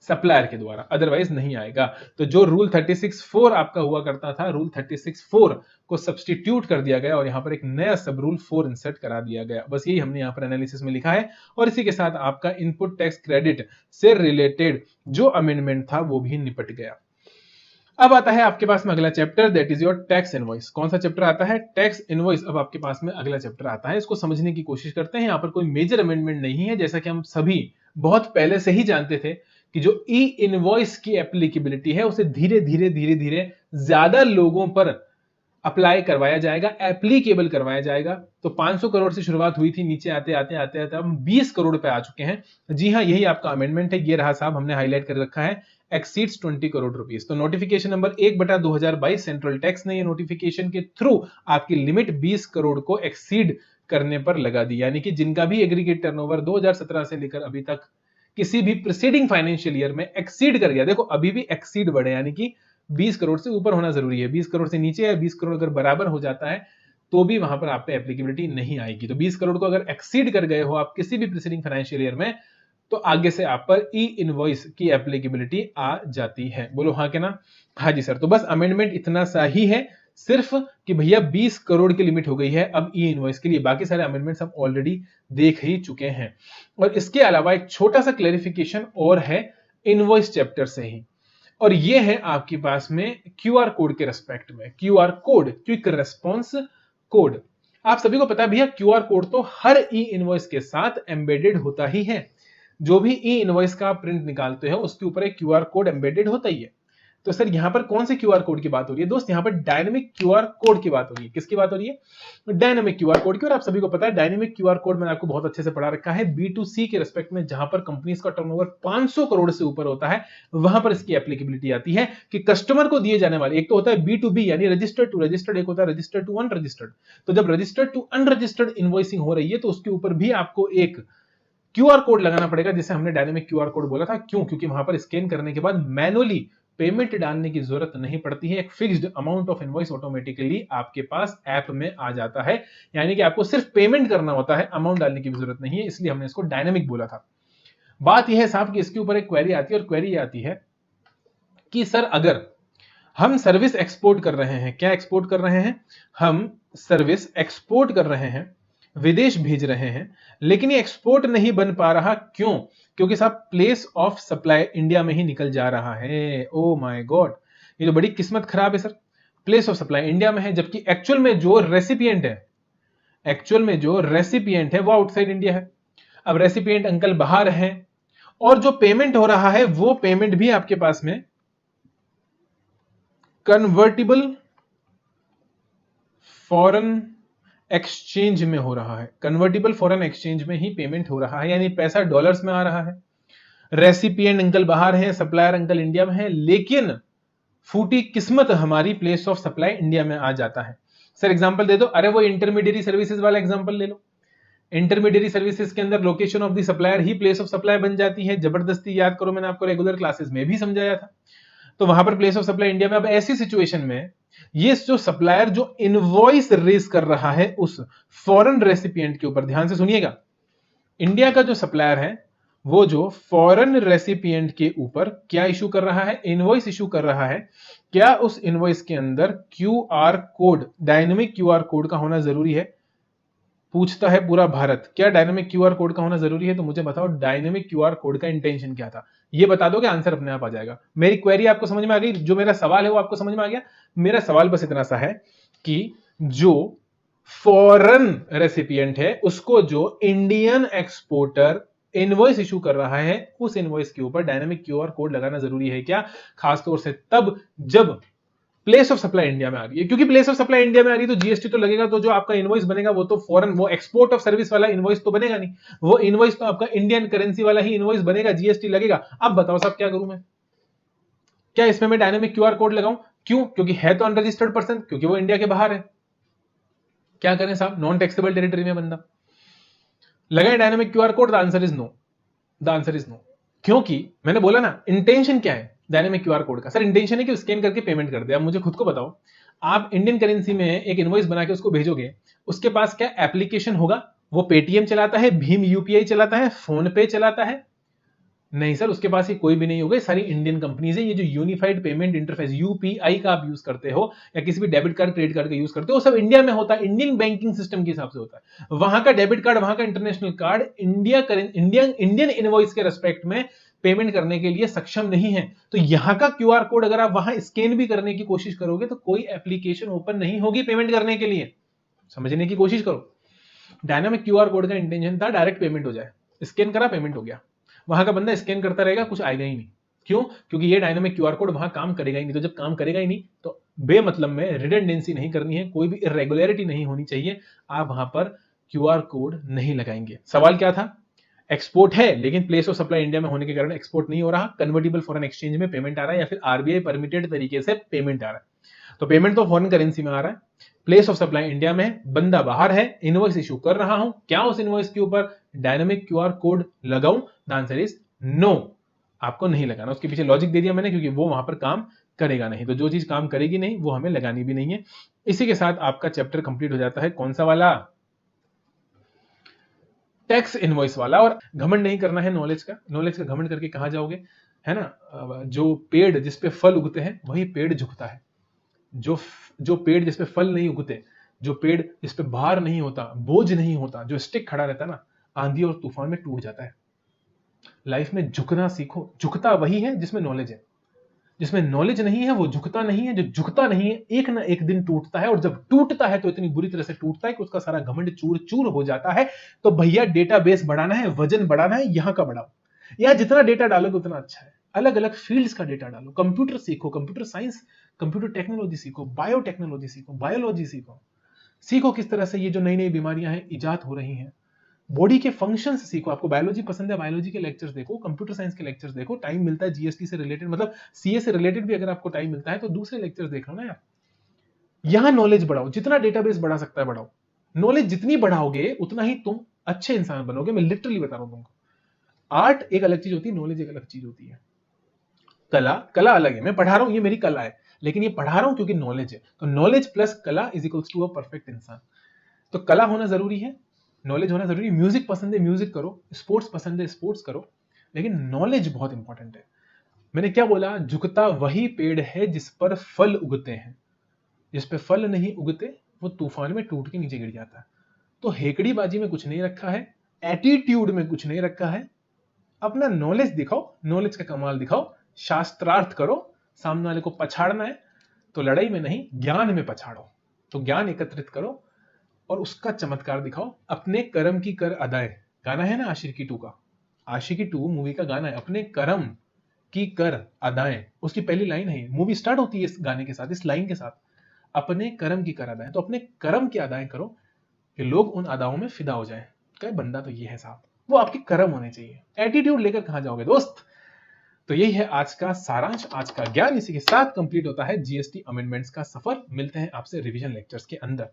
सप्लायर के द्वारा, अदरवाइज नहीं आएगा। तो जो रूल 36(4) आपका हुआ करता था, रूल 36(4) को सब्स्टिट्यूट कर दिया गया और यहां पर एक नया सब रूल 4 इंसर्ट करा दिया गया। बस यही हमने यहां पर एनालिसिस में लिखा है, और इसी के साथ आपका इनपुट टैक्स क्रेडिट से रिलेटेड जो अमेंडमेंट था वो भी निपट गया। अब आता है आपके पास में अगला chapter, that is your tax invoice. कौन सा चैप्टर आता है? Tax invoice. अब आपके पास में अगला चैप्टर आता है, इसको समझने की कोशिश करते हैं। यहाँ पर कोई मेजर अमेंडमेंट नहीं है, जैसा कि हम सभी बहुत पहले से ही जानते थे कि जो ई इनवॉइस की एप्लीकेबिलिटी है उसे धीरे धीरे ज्यादा लोगों पर अप्लाई करवाया जाएगा, एप्लीकेबल करवाया जाएगा। तो 500 करोड़ से शुरुआत हुई थी, नीचे आते आते हम 20 करोड़ पे आ चुके हैं। जी हाँ, यही आपका अमेंडमेंट है, ये रहा साहब, हमने हाईलाइट कर रखा है, एक्सीड्स 20 करोड़ रुपीस। तो नोटिफिकेशन नंबर 1/2022 सेंट्रल टैक्स ने ये नोटिफिकेशन के थ्रू आपकी लिमिट 20 करोड़ को एक्सीड करने पर लगा दी, यानी कि जिनका भी एग्रीगेट टर्नओवर 2017 से लेकर अभी तक किसी भी प्रीसीडिंग फाइनेंशियल ईयर में एक्सीड कर गया, देखो अभी भी एक्सीड बढ़े, यानी कि 20 करोड़ से ऊपर होना जरूरी है। 20 करोड़ से नीचे है, 20 करोड़ अगर बराबर हो जाता है तो भी वहां पर आप पे एप्लीकेबिलिटी नहीं आएगी। तो 20 करोड़ को अगर एक्सीड कर गए हो आप किसी भी प्रीसीडिंग फाइनेंशियल ईयर में, तो आगे से आप पर ई इनवॉइस की एप्लीकेबिलिटी आ जाती है। बोलो हाँ के ना? हाँ जी सर। तो बस अमेंडमेंट इतना सा ही है, सिर्फ कि भैया 20 करोड़ की लिमिट हो गई है अब ई इनवॉइस के लिए। बाकी सारे अमेंडमेंट्स हम ऑलरेडी देख ही चुके हैं। और इसके अलावा एक छोटा सा क्लेरिफिकेशन और है इनवॉइस चैप्टर से ही, और ये है आपके पास में क्यूआर कोड के रेस्पेक्ट में। QR code, quick response code, आप सभी को पता है भैया क्यूआर कोड तो हर ई इनवॉइस के साथ एम्बेडेड होता ही है। जो भी ई इनवॉइस का प्रिंट निकालते हो उसके ऊपर एक क्यूआर कोड एम्बेडेड होता ही है। तो सर यहां पर कौन से क्यूआर कोड की बात हो रही है दोस्त? यहां पर डायनेमिक क्यूआर कोड की बात हो रही है। किसकी बात हो रही है? डायनेमिक क्यूआर कोड की। और आप सभी को पता है डायनेमिक क्यूआर कोड मैंने आपको बहुत अच्छे से पढ़ा रखा है B2C के रिस्पेक्ट में, जहां पर कंपनीज का टर्नओवर 500 करोड़ से ऊपर होता है, वहां पर इसकी एप्लीकेबिलिटी आती है कि कस्टमर को दिए जाने वाले, एक तो होता है B2B यानी रजिस्टर्ड टू रजिस्टर्ड, एक होता है रजिस्टर्ड टू अनरजिस्टर्ड। तो जब रजिस्टर्ड टू अनरजिस्टर्ड इनवॉइसिंग हो रही है तो उसके ऊपर भी आपको एक क्यूआर कोड लगाना पड़ेगा, जिसे हमने डायनेमिक क्यूआर कोड बोला था। क्यों? क्योंकि वहां पर स्कैन करने के बाद मैनुअली पेमेंट डालने की जरूरत नहीं पड़ती है। एक fixed amount of invoice automatically आपके पास ऐप में आ जाता है, यानी कि आपको सिर्फ पेमेंट करना होता है, अमाउंट डालने की भी जरूरत नहीं है, इसलिए हमने इसको डायनेमिक बोला था। बात यह है साहब कि इसके ऊपर एक क्वेरी आती है, और क्वेरी आती है कि सर अगर हम सर्विस एक्सपोर्ट कर रहे हैं, क्या एक्सपोर्ट कर रहे हैं? हम सर्विस एक्सपोर्ट कर रहे हैं, विदेश भेज रहे हैं, लेकिन ये एक्सपोर्ट नहीं बन पा रहा। क्यों? क्योंकि साहब प्लेस ऑफ सप्लाई इंडिया में ही निकल जा रहा है। ओ माय गॉड, ये तो बड़ी किस्मत खराब है sir. Place of supply India में है, जबकि एक्चुअल में जो रेसिपिएंट है वो आउटसाइड इंडिया है। अब रेसिपिएंट अंकल बाहर है, और जो पेमेंट हो रहा है वो पेमेंट भी आपके पास में कन्वर्टिबल फॉरेन एक्सचेंज में हो रहा है। कन्वर्टिबल फॉरेन एक्सचेंज में ही पेमेंट हो रहा है, यानी पैसा डॉलर्स में आ रहा है। रेसिपिएंट अंकल बाहर है, सप्लायर अंकल इंडिया में है, लेकिन फूटी किस्मत हमारी प्लेस ऑफ सप्लाई इंडिया में आ जाता है। सर एग्जांपल दे दो। अरे वो इंटरमीडिएरी सर्विसेज वाला एग्जांपल ले लो। इंटरमीडिएरी सर्विसेज के अंदर location of the supplier he place of supply बन जाती है। जबरदस्ती याद करो, मैंने आपको रेगुलर क्लासेस में भी समझाया था। तो वहां पर प्लेस ऑफ सप्लाई इंडिया में। अब ऐसी सिचुएशन में ये जो सप्लायर जो इनवॉइस रेज कर रहा है उस फॉरेन रेसिपिएंट के ऊपर, ध्यान से सुनिएगा, इंडिया का जो सप्लायर है वो जो फॉरेन रेसिपिएंट के ऊपर क्या इशू कर रहा है? इनवॉइस इशू कर रहा है। क्या उस इनवॉइस के अंदर QR code, dynamic QR code का होना जरूरी है? पूछता है पूरा भारत, क्या डायनेमिक क्यूआर कोड का होना जरूरी है? तो मुझे बताओ डायनेमिक क्यूआर कोड का इंटेंशन क्या था? ये बता दोगे, आंसर अपने आप आ जाएगा। मेरी क्वेरी आपको समझ में आ गई? जो मेरा सवाल है वो आपको समझ में आ गया? मेरा सवाल बस इतना सा है कि जो फॉरेन रेसिपिएंट है उसको जो इंडियन एक्सपोर्टर इनवॉइस इशू कर रहा है, उस इनवॉइस के ऊपर डायनेमिक क्यूआर कोड लगाना जरूरी है क्या? खासतौर से तब जब प्लेस ऑफ सप्लाई इंडिया में आ रही है, क्योंकि प्लेस ऑफ सप्लाई इंडिया में आ रही है तो जीएसटी तो लगेगा। तो जो आपका इनवॉइस बनेगा वो तो फॉरेन, वो एक्सपोर्ट ऑफ सर्विस वाला इनवॉइस तो बनेगा नहीं, वो इनवॉइस तो आपका इंडियन करेंसी वाला ही इनवॉइस बनेगा, जीएसटी लगेगा। अब बताओ साहब क्या करूं मैं? क्या इसमें मैं डायनेमिक क्यूआर कोड लगाऊं? क्यों? क्योंकि है तो अनरजिस्टर्ड पर्सन, क्योंकि वो इंडिया के बाहर है। क्या करें साहब? नॉन टैक्सेबल टेरिटरी में बंदा लगाए dynamic QR code. The answer is no, the answer is no. क्योंकि मैंने बोला ना, इंटेंशन क्या है डायनेमिक क्यूआर कोड का? सर इंटेंशन है कि स्कैन करके पेमेंट कर दे। अब मुझे खुद को बताओ, आप इंडियन करेंसी में एक इनवॉइस बना के उसको भेजोगे, उसके पास क्या एप्लीकेशन होगा? वो पेटीएम चलाता है, भीम यूपीआई चलाता है, फोन पे चलाता है? नहीं सर, उसके पास ही कोई भी नहीं होगा। सारी इंडियन कंपनीज है। ये जो यूनिफाइड पेमेंट इंटरफेस यूपीआई का आप यूज करते हो, या किसी भी डेबिट कार्ड क्रेडिट कार्ड का यूज करते हो, सब इंडिया में होता है, इंडियन बैंकिंग सिस्टम के हिसाब से होता है। वहां का डेबिट कार्ड, वहां का इंटरनेशनल कार्ड इंडियन इनवॉइस के रेस्पेक्ट में पेमेंट करने के लिए सक्षम नहीं है। तो यहां का क्यूआर कोड अगर आप वहां स्कैन भी करने की कोशिश करोगे तो कोई एप्लीकेशन ओपन नहीं होगी पेमेंट करने के लिए। समझने की कोशिश करो। डायनामिक क्यूआर कोड का इंटेंशन था डायरेक्ट पेमेंट हो जाए, स्कैन करा पेमेंट हो गया, वहां का बंदा स्कैन करता रहेगा, कुछ आएगा ही नहीं। क्यों? क्योंकि ये डायनामिक क्यूआर कोड वहां काम करेगा ही नहीं। तो जब काम करेगा ही नहीं तो बेमतलब में रिडंडेंसी नहीं करनी है, कोई भी इरेगुलरिटी नहीं होनी चाहिए, आप वहां पर क्यूआर कोड नहीं लगाएंगे। सवाल क्या था? एक्सपोर्ट है लेकिन प्लेस ऑफ सप्लाई इंडिया में होने के कारण एक्सपोर्ट नहीं हो रहा, कन्वर्टिबल फॉरेन एक्सचेंज में पेमेंट आ रहा है, या फिर आरबीआई परमिटेड तरीके से पेमेंट आ रहा है। तो पेमेंट तो फॉरेन करेंसी में आ रहा है, प्लेस ऑफ सप्लाई इंडिया में है, बंदा बाहर है, इनवॉइस इशू कर रहा हूं, क्या उस इनवॉइस के ऊपर डायनामिक क्यूआर कोड लगाऊं? द आंसर इज नो, आपको नहीं लगाना। उसके पीछे लॉजिक दे दिया मैंने, क्योंकि वो वहां पर काम करेगा नहीं। तो जो चीज काम करेगी नहीं वो हमें लगानी भी नहीं है। इसी के साथ आपका चैप्टर कंप्लीट हो जाता है। कौन सा वाला? टैक्स इनवॉइस वाला। और घमंड नहीं करना है नॉलेज का। नॉलेज का घमंड करके कहां जाओगे, है ना? जो पेड़ जिस पे फल उगते हैं वही पेड़ झुकता है। जो पेड़ जिस पे फल नहीं उगते, जो पेड़ जिस पे भार नहीं होता, बोझ नहीं होता, जो स्टिक खड़ा रहता है ना, आंधी और तूफान में टूट जाता है। लाइफ में झुकना सीखो। झुकता वही है जिसमें नॉलेज है, जिसमें नॉलेज नहीं है वो झुकता नहीं है। जो झुकता नहीं है एक ना एक दिन टूटता है, और जब टूटता है तो इतनी बुरी तरह से टूटता है कि उसका सारा घमंड चूर चूर हो जाता है। तो भैया डेटाबेस बढ़ाना है, वजन बढ़ाना है, यहां का बढ़ाओ। यहां जितना डेटा डालोगे उतना अच्छा है। अलग अलग फील्ड्स का डेटा डालो, कंप्यूटर सीखो, कंप्यूटर साइंस, कंप्यूटर टेक्नोलॉजी सीखो, बायोटेक्नोलॉजी सीखो, बायोलॉजी सीखो। सीखो किस तरह से ये जो नई नई बीमारियां हैं इजाद हो रही हैं, बॉडी के फंक्शंस सीखो। आपको बायोलॉजी पसंद है, बायोलॉजी के लेक्चर्स देखो, कंप्यूटर साइंस के लेक्चर्स देखो। टाइम मिलता है जीएसटी से रिलेटेड, मतलब सीए से रिलेटेड भी अगर आपको टाइम मिलता है तो दूसरे लेक्चर्स देख लो ना यार। यहां नॉलेज बढ़ाओ, जितना डेटाबेस बढ़ा सकता है बढ़ाओ। नॉलेज जितनी बढ़ाओगे उतना ही तुम अच्छे इंसान बनोगे। मैं लिटरली बता रहा हूं तुमको। आर्ट एक अलग चीज होती है, नॉलेज एक अलग चीज होती है। कला अलग है, मैं पढ़ा रहा हूं, ये मेरी कला है, लेकिन ये पढ़ा रहा हूं क्योंकि नॉलेज है। तो नॉलेज प्लस कला is equals to a perfect इंसान। तो कला होना जरूरी है, नॉलेज होना जरूरी है। म्यूजिक पसंद है म्यूजिक करो, स्पोर्ट्स पसंद है स्पोर्ट्स करो, लेकिन नॉलेज बहुत इंपॉर्टेंट है। मैंने क्या बोला, झुकता वही पेड़ है जिस पर फल उगते हैं, जिस पे फल नहीं उगते वो तूफान में टूट के नीचे गिर जाता है। तो हेकड़ी बाजी में कुछ नहीं रखा है, एटीट्यूड में कुछ नहीं रखा है। अपना नॉलेज दिखाओ, नॉलेज का कमाल दिखाओ, शास्त्रार्थ करो। सामने वाले को पछाड़ना है तो लड़ाई में नहीं, ज्ञान में पछाड़ो। तो ज्ञान एकत्रित करो और उसका चमत्कार दिखाओ। अपने कर्म की कर अदाए, गाना है ना आशिकी 2 का, आशिकी 2 मूवी का गाना है, अपने कर्म की कर अदाएं, उसकी पहली लाइन है। मूवी स्टार्ट होती है इस गाने के साथ, इस लाइन के साथ, अपने कर्म की कर अदाएं। तो अपने कर्म की अदाएं करो कि लोग उन अदाओं में फिदा हो जाएं, कहे बंदा तो ये है साहब, वो आपके कर्म होने चाहिए। एटीट्यूड लेकर कहां जाओगे दोस्त। तो यही है आज का सारांश, आज का ज्ञान। इसी के साथ कंप्लीट होता है जीएसटी अमेंडमेंट्स का सफर। मिलते हैं आपसे रिवीजन लेक्चर्स के अंदर।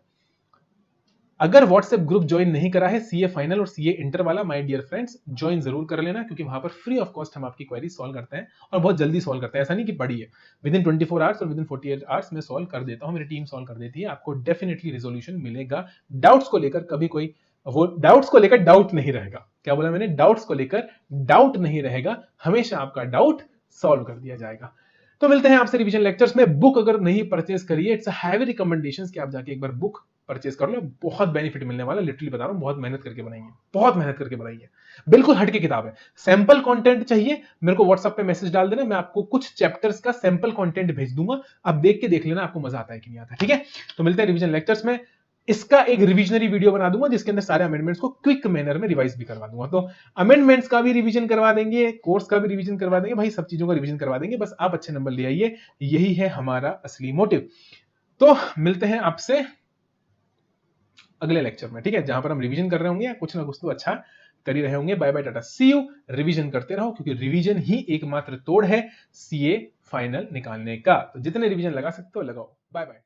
अगर व्हाट्सएप ग्रुप ज्वाइन नहीं करा है सीए फाइनल और सीए इंटर वाला, माय डियर फ्रेंड्स ज्वाइन जरूर कर लेना, क्योंकि वहां पर फ्री ऑफ कॉस्ट हम आपकी क्वेरी सॉल्व करते हैं और बहुत जल्दी सॉल्व करते हैं। ऐसा नहीं कि पढ़ी है, विद इन 24 आवर्स और विद इन 48 आवर्स में सॉल्व कर देता हूं, मेरी टीम सॉल्व कर देती है। आपको डेफिनेटली रिजोल्यूशन मिलेगा। डाउट्स को लेकर कभी कोई डाउट्स को लेकर डाउट नहीं रहेगा। क्या बोला मैंने, डाउट्स को लेकर डाउट नहीं रहेगा, हमेशा आपका डाउट सॉल्व कर दिया जाएगा। तो मिलते हैं आपसे रिवीजन लेक्चर्स में। बुक अगर नहीं परचेज करिए, इट्स अ हैवी रिकमेंडेशंस कि आप जाके एक बार बुक परचेज कर लो, बहुत बेनिफिट मिलने वाला, लिटरली बता रहा हूं। बहुत मेहनत करके बनाई है, बहुत मेहनत करके बनाई है, बिल्कुल हटके किताब है। सैंपल कंटेंट चाहिए मेरे को व्हाट्सएप पे मैसेज डाल देना, मैं आपको कुछ चैप्टर्स का सैंपल कंटेंट भेज दूंगा, आप देख के देख लेना आपको मजा आता है कि नहीं आता। ठीक है, तो मिलते हैं रिवीजन लेक्चर्स में। इसका एक रिविजनरी वीडियो बना दूंगा जिसके अंदर सारे अमेंडमेंट्स को क्विक मैनर में रिवाइज भी करवा दूंगा। तो अमेंडमेंट्स का भी रिवीजन करवा देंगे, कोर्स का भी रिवीजन करवा देंगे, भाई सब चीजों का रिवीजन करवा देंगे, बस आप अच्छे नंबर ले आइए, यही है हमारा असली मोटिव। तो मिलते हैं आपसे अगले लेक्चर में, ठीक है, जहां पर हम रिवीजन कर रहे होंगे, कुछ ना कुछ तो अच्छा कर ही रहे होंगे। बाय बाय, टाटा, सी यू। रिवीजन करते रहो, क्योंकि रिवीजन ही एकमात्र तोड़ है सीए फाइनल निकालने का। तो जितने रिवीजन लगा सकते हो लगाओ। Bye bye.